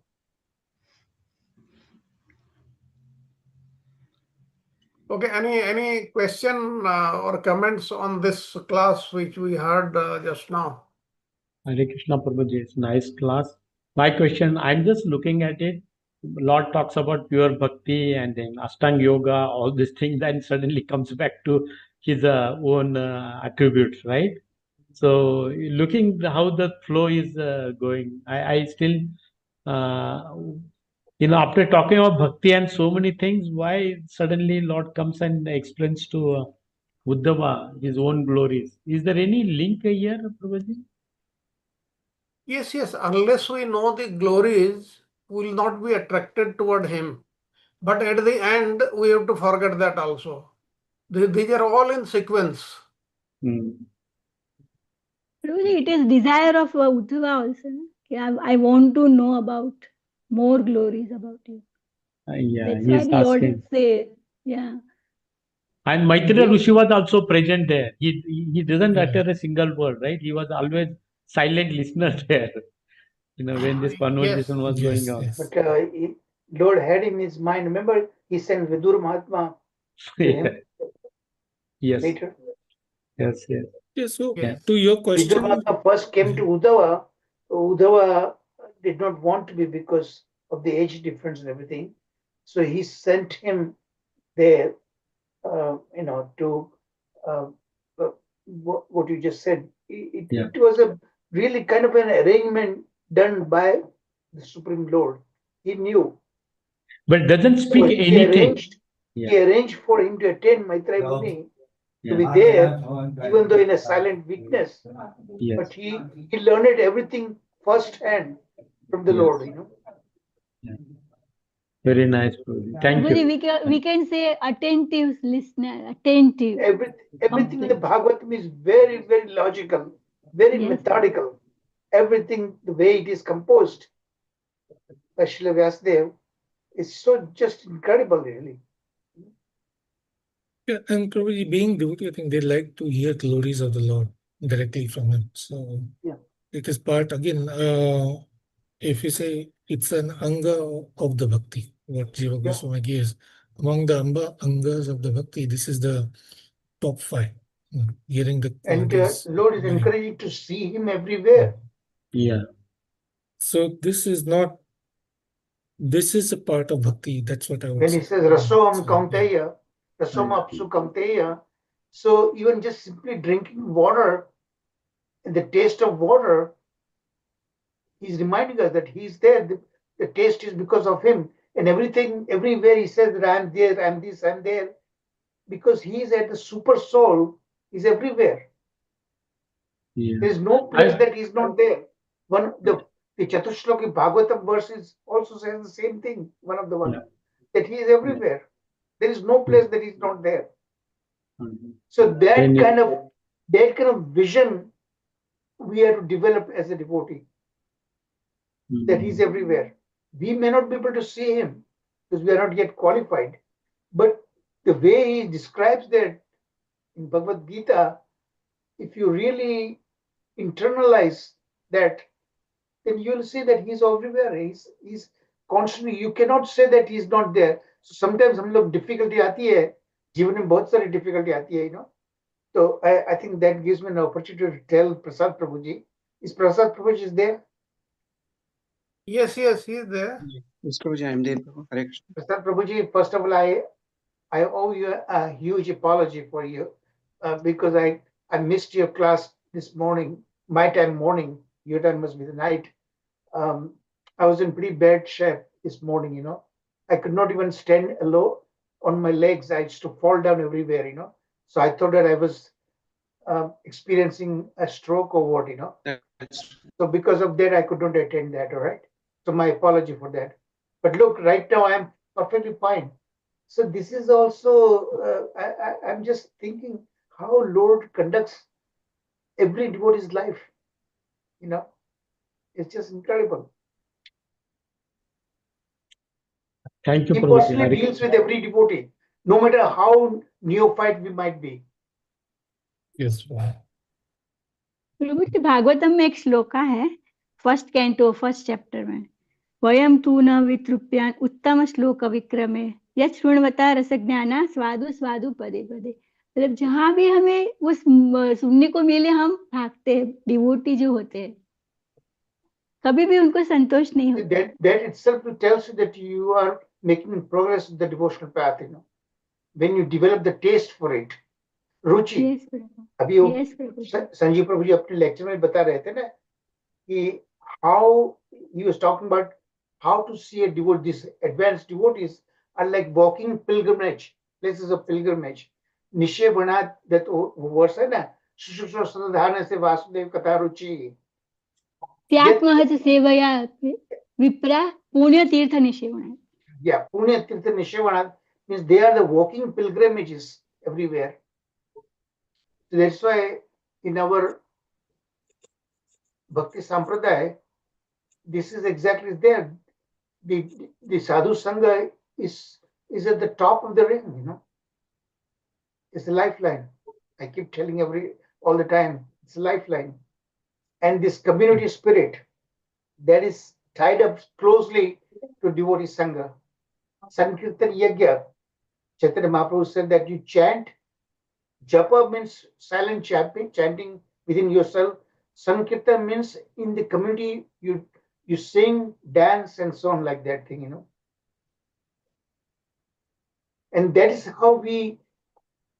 Okay, any question or comments on this class which we heard just now? Hare Krishna Prabhuji, it's nice class. My question, I'm just looking at it. Lord talks about pure bhakti and then Ashtanga yoga, all these things, then suddenly comes back to his own attributes, right? So looking how the flow is going, I still, after talking about bhakti and so many things, why suddenly Lord comes and explains to Uddhava his own glories? Is there any link here, Prabhuji? Yes, unless we know the glories, we will not be attracted toward him. But at the end, we have to forget that also. These are all in sequence. Really, it is desire of Uddhava also. No? I want to know about more glories about you. Yeah, That's why he's the Lord asking. say, yeah. And Maitreya Rishi was also present there. He doesn't utter a single word, right? He was always silent listener there. When this conversation was going on. Yes. But Lord had him in his mind. Remember, he sent Vidur Mahatma to him Yes. later. Yes, so Yes. to your Vidur question, Mahatma first came to Uddhava. Uddhava did not want to be because of the age difference and everything. So he sent him there, to what you just said. It was a really kind of an arrangement done by the Supreme Lord. He knew. But doesn't So speak anything. he arranged for him to attend Maitreya Muni, to be there, even though in a silent weakness. Yes. But he learned everything firsthand from the Lord, Very nice, Prabhuji. Thank Prabhuji, you. we can say attentive listener, attentive. Everything in the Bhagavatam is very, very logical, very Yes. methodical. Everything, the way it is composed by Srila Vyasadeva, is so just incredible, really. yeah, and probably being devotee, I think they like to hear glories of the Lord directly from him. So Yeah. it is part again. If you say it's an anga of the bhakti, what Jiva Goswami gives. Among the angas of the bhakti, this is the top 5. Hearing the And qualities. Lord is encouraging to see him everywhere. Yeah. So this is a part of bhakti. That's what I would When say. he says Rasom So, Kaunteya, Rasom Apsu Kaunteya, so even just simply drinking water and the taste of water, he's reminding us that he's there. The taste is because of him. And everything, everywhere he says that I'm there, I'm this, I'm there, because he's at the super soul, he's everywhere. Yeah. There is no place that he's not there. The Chatushloki Bhagavatam verses also says the same thing, one of the ones, that he is everywhere. There is no place that he's not there. So that kind of vision we have to develop as a devotee, that he's everywhere. We may not be able to see him because we are not yet qualified, but the way he describes that in Bhagavad Gita, if you really internalize that, then you'll see that he's everywhere. He's constantly. You cannot say that he's not there. So sometimes हम लोग difficulty आती है, जीवन में बहुत सारी difficulty आती है, you know. So I think that gives me an opportunity to tell Prasad Prabhuji. Is Prasad Prabhuji is there? Yes, he is there. Yes, Prabhuji, I am there. Correct. Prasad Prabhuji, first of all, I owe you a huge apology for you because I missed your class this morning, my time morning. Your time must be the night. I was in pretty bad shape this morning, you know. I could not even stand alone on my legs. I used to fall down everywhere, you know. So I thought that I was experiencing a stroke or what, you know. So because of that, I could not attend that, all right? So my apology for that. But look, right now I am perfectly fine. So this is also, I'm just thinking how Lord conducts every devotee's life, you know. It's just incredible. Thank you, He Prabhuji. personally deals with every devotee, no matter how neophyte we might be. yes. प्रभु की भागवतम में एक श्लोका है, first canto first chapter में, वयम तू न वितृप्यान उत्तम श्लोक विक्रमे यत् शृण्वता रस ज्ञाना स्वादु स्वादु पदे पदे. मतलब जहां भी हमें वो सुनने को मिले हम भागते हैं. डिवोटी जो होते हैं कभी भी उनको संतोष नहीं होता. That itself tells you that you are making progress in the devotional path, you know. When you develop the taste for it, रुचि. अभी वो संजीव प्रभु जी अपने लेक्चर में बता रहे थे ना कि how he was talking about how to see a devotee. These advanced devotees are like walking pilgrimage, places of pilgrimage. निश्चय बना that verse है ना, सुषुप्त संधान से वासुदेव कथा रुचि. त्यात्महत सेवया विप्रा पुण्य तीर्थ निषेवण. Yeah, पुण्य तीर्थ निषेवण means they are the walking pilgrimages everywhere. So that's why in our Bhakti Sampradaya, this is exactly there. The Sadhu Sangha is at the top of the ring, you know. It's a lifeline. I keep telling all the time, it's a lifeline. And this community spirit that is tied up closely to devotee Sangha. Sankirtan Yajna, Chaitanya Mahaprabhu said that you chant. Japa means silent chanting within yourself. Sankirtan means in the community you sing, dance, and so on, like that thing, you know. And that is how we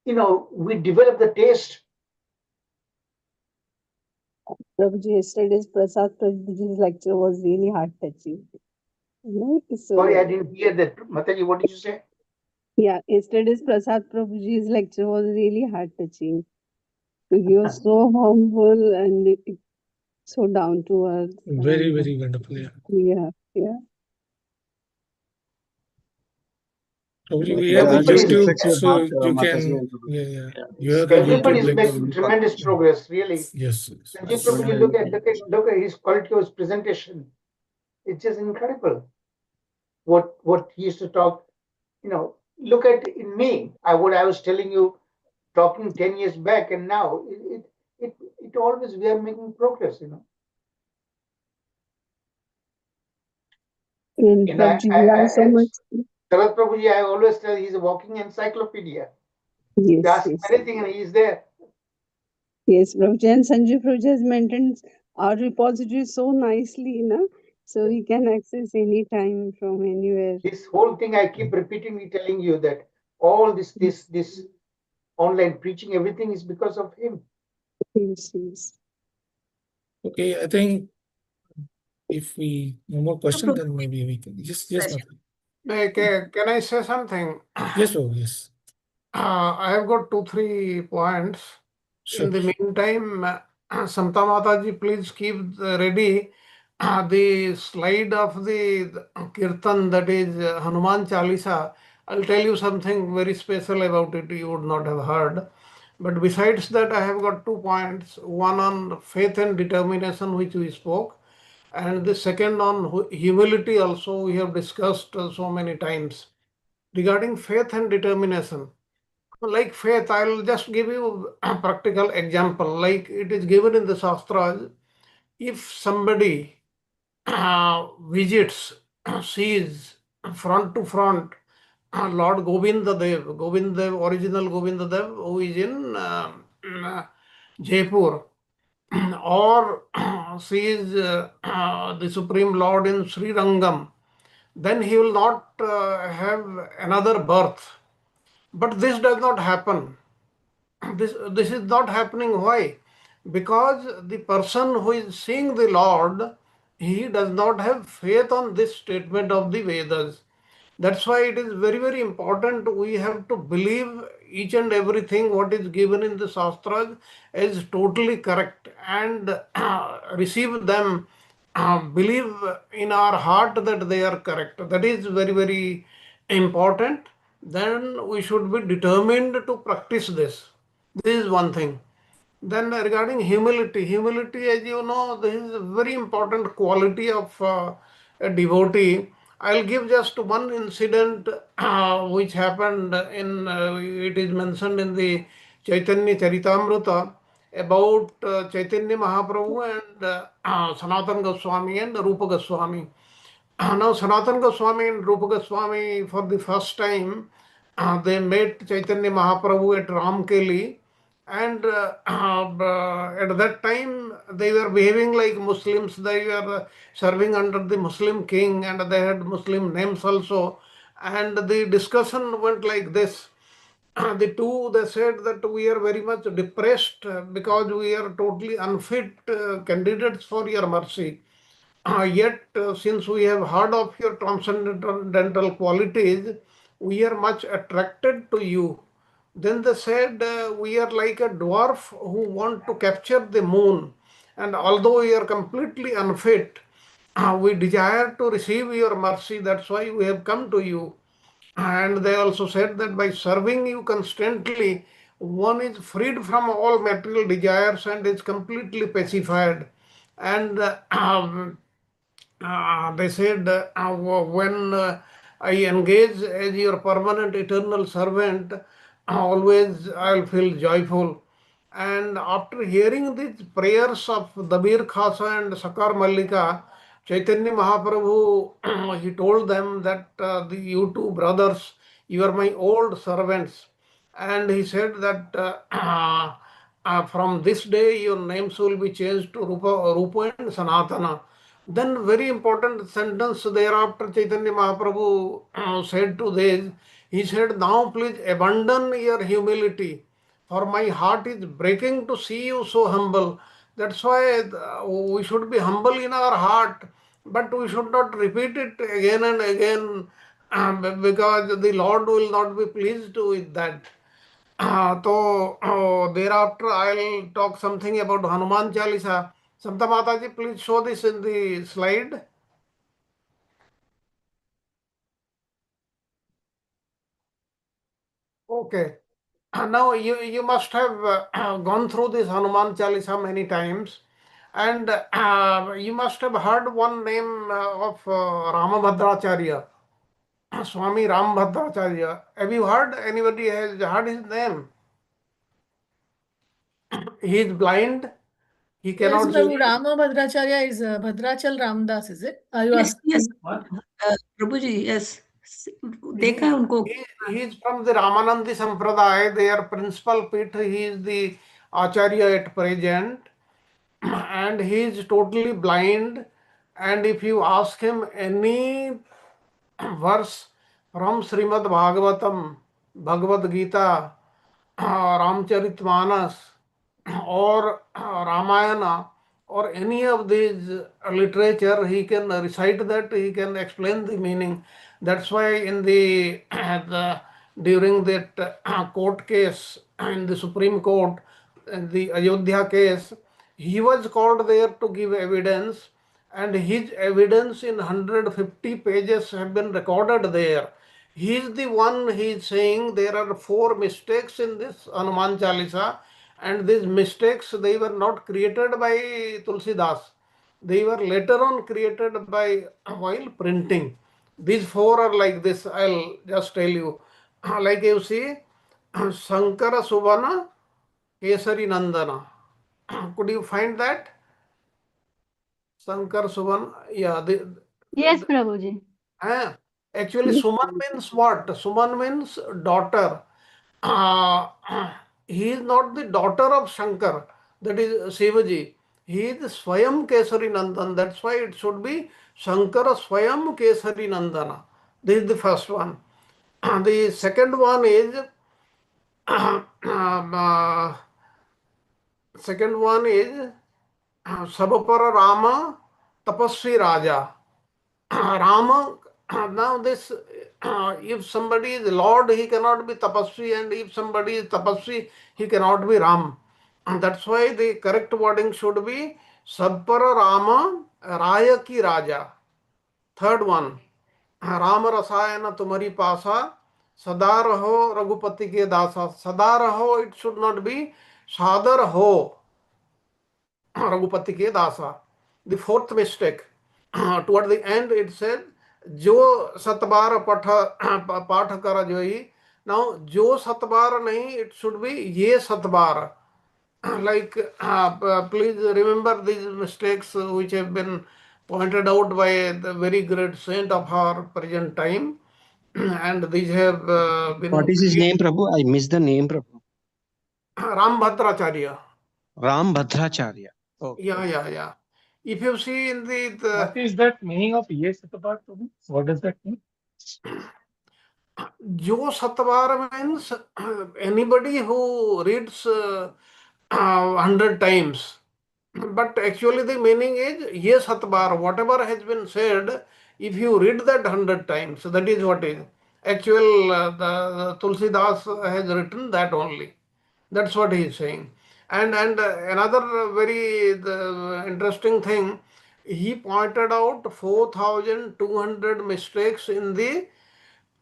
develop the taste. Prabhuji, yesterday's Prasad Prabhuji's lecture was really heart touching. No, so, Sorry, I didn't hear that. Mataji, what did you say? yeah, yesterday's Prasad Prabhuji's lecture was really heart touching. He was so humble and so down to earth. Very, very wonderful. Yeah, yeah. We have a YouTube, so you can. You have a Everybody is YouTube. making tremendous progress, really. Yes. Sanjeev Prabhuji, look at his quality of his presentation. It's just incredible. What he used to talk, you know. Look at in me. What I was telling you, talking 10 years back, and now it always we are making progress, you know. And And Prabhuji, you are so much. Sarat Prabhuji, I always tell he's a walking encyclopedia. You Yes, ask him yes. anything and he's there. Yes, Prabhuji. And Sanjay Prabhuji has maintained our repository so nicely, so he can access any time from anywhere. This whole thing I keep repeatedly telling you that all this online preaching, everything is because of him. Yes, yes. Okay, I think if we no more question, then maybe we can just Mata. Can I say something? Yes, Prabhu, yes. I have got 2-3 points. Sure. In the meantime, Samta Mataji, please keep ready the slide of the Kirtan, that is Hanuman Chalisa. I'll tell you something very special about it you would not have heard. But besides that, I have got 2 points. One on faith and determination, which we spoke. And the second on humility also we have discussed so many times. Regarding faith and determination, like faith, I'll just give you a practical example. Like it is given in the Shastras, if somebody visits, sees front to front Lord Govinda Dev, original Govinda Dev, who is in Jaipur, or sees the Supreme Lord in Sri Rangam, then he will not have another birth. But this does not happen. This is not happening. Why? Because the person who is seeing the Lord, he does not have faith on this statement of the Vedas. That's why it is very, very important. We have to believe each and everything what is given in the Shastras is totally correct, and receive them, believe in our heart that they are correct. That is very, very important. Then we should be determined to practice this. This is one thing. Then regarding humility, as you know, this is a very important quality of a devotee. I'll give just one incident which happened it is mentioned in the Chaitanya Charitamrita about Chaitanya Mahaprabhu and Sanatana Goswami and Rupa Goswami. Now, Sanatana Goswami and Rupa Goswami, for the first time, they met Chaitanya Mahaprabhu at Ramkeli, and at that time they were behaving like Muslims. They were serving under the Muslim king, and they had Muslim names also. And the discussion went like this. The two, they said that we are very much depressed because we are totally unfit candidates for your mercy. Yet, since we have heard of your transcendental qualities, we are much attracted to you. Then they said, we are like a dwarf who want to capture the moon. And although we are completely unfit, we desire to receive your mercy. That's why we have come to you. And they also said that by serving you constantly, one is freed from all material desires and is completely pacified. And they said, when I engage as your permanent eternal servant, always I'll feel joyful. And after hearing these prayers of Dabir Khasa and Sakar Mallika, Chaitanya Mahaprabhu, he told them that you two brothers, you are my old servants. And he said that from this day your names will be changed to Rupa and Sanatana. Then very important sentence thereafter Chaitanya Mahaprabhu said to this, he said, now please abandon your humility, for my heart is breaking to see you so humble. That's why we should be humble in our heart, but we should not repeat it again and again because the Lord will not be pleased with that. So thereafter I'll talk something about Hanuman Chalisa. Samta Mataji, please show this in the slide. Okay. Now you must have gone through this Hanuman Chalisa many times, and you must have heard one name of Ramabhadracharya, Swami Rambhadracharya. Have you heard? Anybody has heard his name? He is blind, He Yes, cannot Prabhu, see. Rama Bhadracharya is Bhadrachal Ramdas, is it? Are you Yes, asking? yes, What? Prabhuji, yes. देखा है उनको. He is from the Ramanandi Sampradaya, their principal pit. He is the Acharya at present, and he is totally blind. And if you ask him any verse from Srimad Bhagavatam, Bhagavad Gita, Ramcharitmanas, or Ramayana, or any of these literature, he can recite that, he can explain the meaning. That's why in during that court case in the Supreme Court, in the Ayodhya case, he was called there to give evidence, and his evidence in 150 pages have been recorded there. He is the one, he is saying there are 4 mistakes in this Hanuman Chalisa, and these mistakes, they were not created by Tulsidas. They were later on created by while printing. These 4 are like this. I'll just tell you. Like you see, Sankara Subhana Kesari Nandana. Could you find that? Sankar Suman, yeah. Yes, Prabhuji. Actually, Yes, Suman means what? Suman means daughter. Uh, he is not the daughter of Shankar, that is Shivaji. He is Swayam Kesari Nandan. That's why it should be Shankara Swayam Kesari Nandana. This is the first one. The second one is Sabapara Rama Tapasvi Raja. Rama, now this, if somebody is Lord, he cannot be Tapasvi, and if somebody is Tapasvi, he cannot be Ram. And that's why the correct wording should be Sabpara Rama Raya ki Raja. Third one, Rama Rasayana Tumari Pasa Sadar Ho Raghupati ke Dasa. Sadar Ho, it should not be Sadar Ho Raghupati ke Dasa. The fourth mistake. Toward the end it said जो सतबार पाठ कर जोई. Now जो सतबार नहीं, it should be ये सतबार. Like please remember these mistakes which have been pointed out by the very great saint of our present time, and these have What been is his name, Prabhu? I missed the name, Prabhu. Ram Bhadracharya. Ram Bhadracharya. Oh, Yeah. If you see in What is that meaning of Ye Satabar, Prabhu? What does that mean? Jo Satvar means anybody who reads 100 times. But actually the meaning is Ye Satvar, whatever has been said, if you read that 100 times, so that is what is. Actual, the Tulsidas has written that only. That's what he is saying. And another very interesting thing, he pointed out 4,200 mistakes in the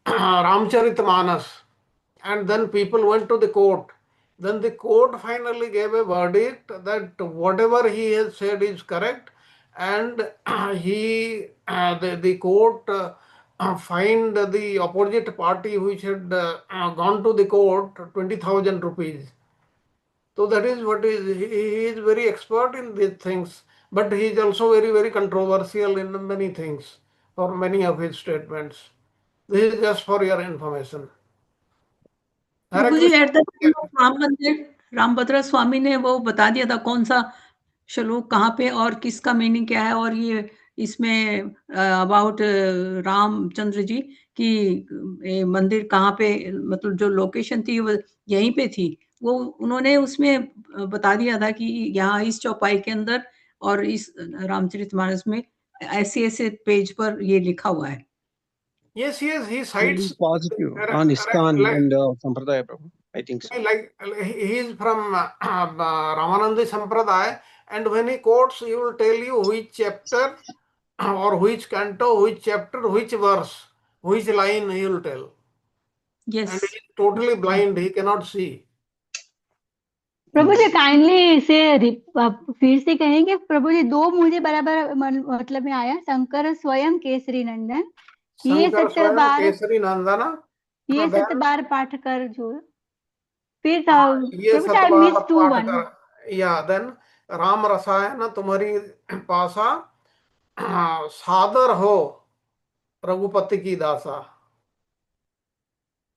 Ramcharitmanas, and then people went to the court. Then the court finally gave a verdict that whatever he has said is correct, and the court fined the opposite party which had gone to the court 20,000 rupees. So that is what he is very expert in these things, but he is also very controversial in many things, for many of his statements. This is just for your information. Hare प्रभु जी, Krishna. At the time of Ram Mandir Rambhadra स्वामी ने वो बता दिया था कौन सा श्लोक कहाँ पे और किसका मीनिंग क्या है, और ये इसमें अबाउट रामचंद्र जी की मंदिर कहाँ पे, मतलब जो लोकेशन थी वो यहीं पे थी, वो उन्होंने उसमें बता दिया था कि यहाँ इस चौपाई के अंदर और इस रामचरितमानस में ऐसे पेज पर ये लिखा हुआ है. Yes, he very cites positive on ISKCON and Sampradaya, Prabhu. I think so. like he is from Ramanandi Sampradaya, and when he quotes, he will tell you which chapter or which canto, which chapter, which verse, which line he will tell. Yes. And he is totally blind, he cannot see. प्रभु जी kindly इसे फिर से कहेंगे प्रभु जी. 2 मुझे बराबर मतलब में आया. शंकर स्वयं केसरी नंदन, ये शंकर 7 स्वयं बार, केसरी नंदना, ये 7 बार पाठ कर जो फिर ये प्रभु जी 7 आई बार मिस 2 पाठ 1. कर. Yeah, then राम रसायन तुम्हारी पासा, सादर हो रघुपति की दासा.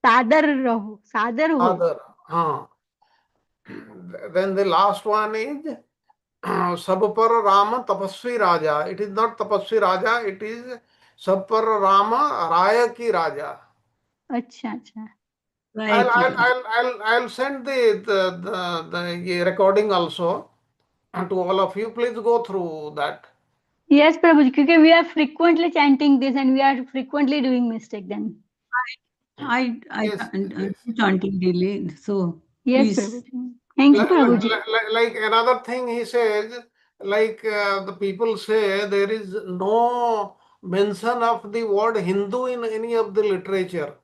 सादर रहो, सादर हो. सादर, हाँ. Then the last one is सब पर राम तपस्वी राजा. It is not तपस्वी राजा, it is सब पर राम राय की राजा. अच्छा अच्छा. I'll send the recording also to all of you. Please go through that. Yes, Prabhuji, क्योंकि we are frequently chanting this and we are frequently doing mistake then. I Yes, yes. do chanting daily, so Yes, please. Prabhuji. Thank you, Prabhuji. Like another thing he says, like the people say there is no mention of the word Hindu in any of the literature.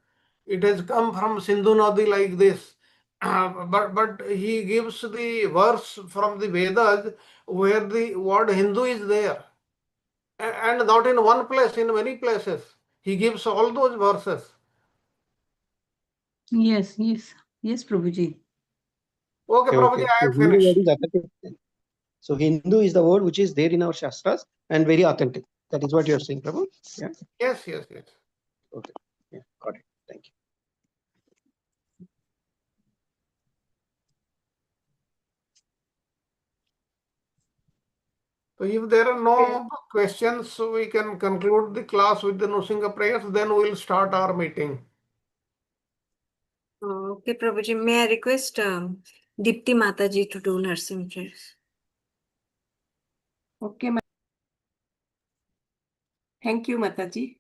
It has come from Sindhu Nadi like this. But he gives the verse from the Vedas where the word Hindu is there. And not in one place, in many places. He gives all those verses. Yes, Prabhuji. Okay, Prabhuji, I So have Hindu word finished. is authentic. So Hindu is the word which is there in our Shastras and very authentic. That is what you are saying, Prabhu? Yeah. Yes, yes, yes. Okay. Yeah, got it. Thank you. So if there are no questions, we can conclude the class with the Nrsimha prayers, then we will start our meeting. Okay, Prabhuji, may I request Dipti Mataji to do nursing prayers? Okay, thank you, Mataji.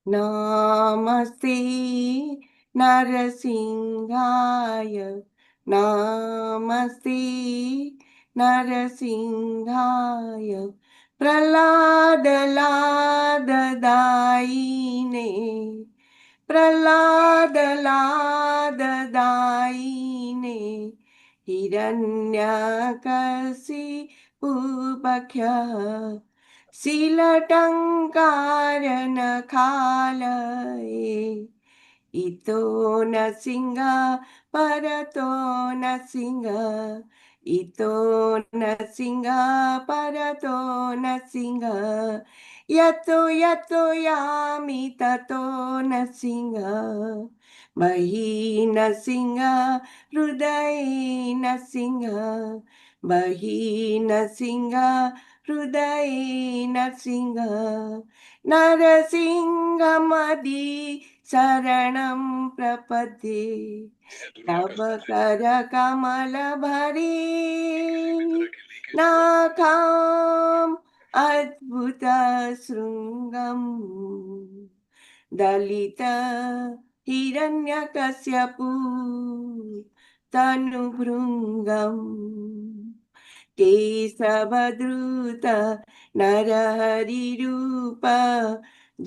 Namaste Narasimhaya, Namaste Narasimhaya, Praladaladaine, Praladaladaine, Hiranyakasipu Bhakhya, Silatankaran khalaye, ito na singa parato na singa, ito na singa parato na singa, yato yato yami tato na singa, bahi na singa, hruday na singa, bahi na singa, हृदय नरसिंह नरसिंहमदि शरणं प्रपद्ये तव कर कमल भरे नाखाम् अद्भुत शृङ्गम् दलित हिरण्यकश्यपु तनुभृङ्गम् केशवद्रुत नरहरिरूप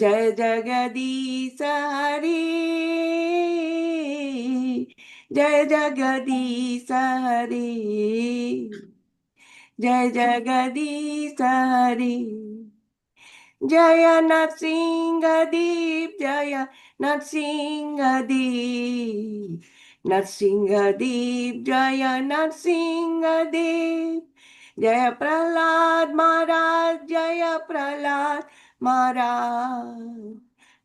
जय जगदीश हरे जय जगदीश हरे जय जगदीश हरे जय नरसिंहदीप जय नरसिंहदीप नरसिंहदीप जय नरसिंहदीप जय प्रहलाद महाराज जय प्रहलाद महाराज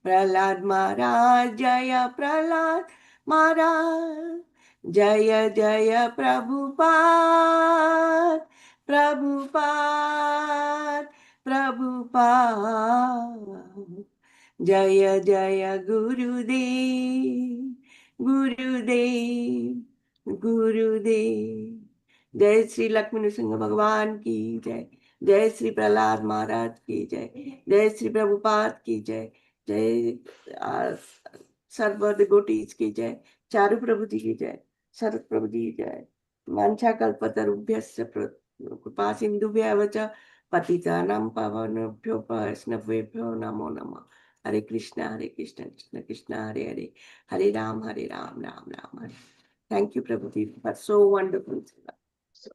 प्रहलाद महाराज जय प्रहलाद महाराज जय जय प्रभुपाद प्रभुपाद प्रभुपाद जय जय गुरुदेव गुरुदेव गुरुदेव जय श्री लक्ष्मी नृसिंह भगवान की जय जय श्री प्रहलाद महाराज की जय जय श्री प्रभुपाद की जय जय सर्व डिवोटीज की जय चारु प्रभु जी की जय शरद प्रभु जी की जय वांछा कल्पतरुभ्यश्च कृपा सिन्धुभ्यः च पतितानां पावनेभ्यो वैष्णवेभ्यो नमो नमः हरे कृष्ण कृष्ण कृष्ण हरे हरे हरे राम राम राम हरे. Thank you, Prabhuji, for so wonderful.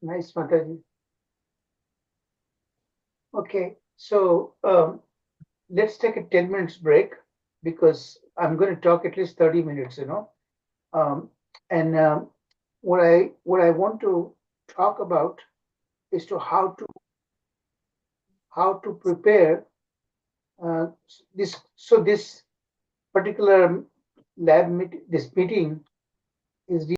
Nice, Mataji. Okay, so let's take a 10 minutes break because I'm going to talk at least 30 minutes, and what I want to talk about is to how to prepare this. So this particular this meeting is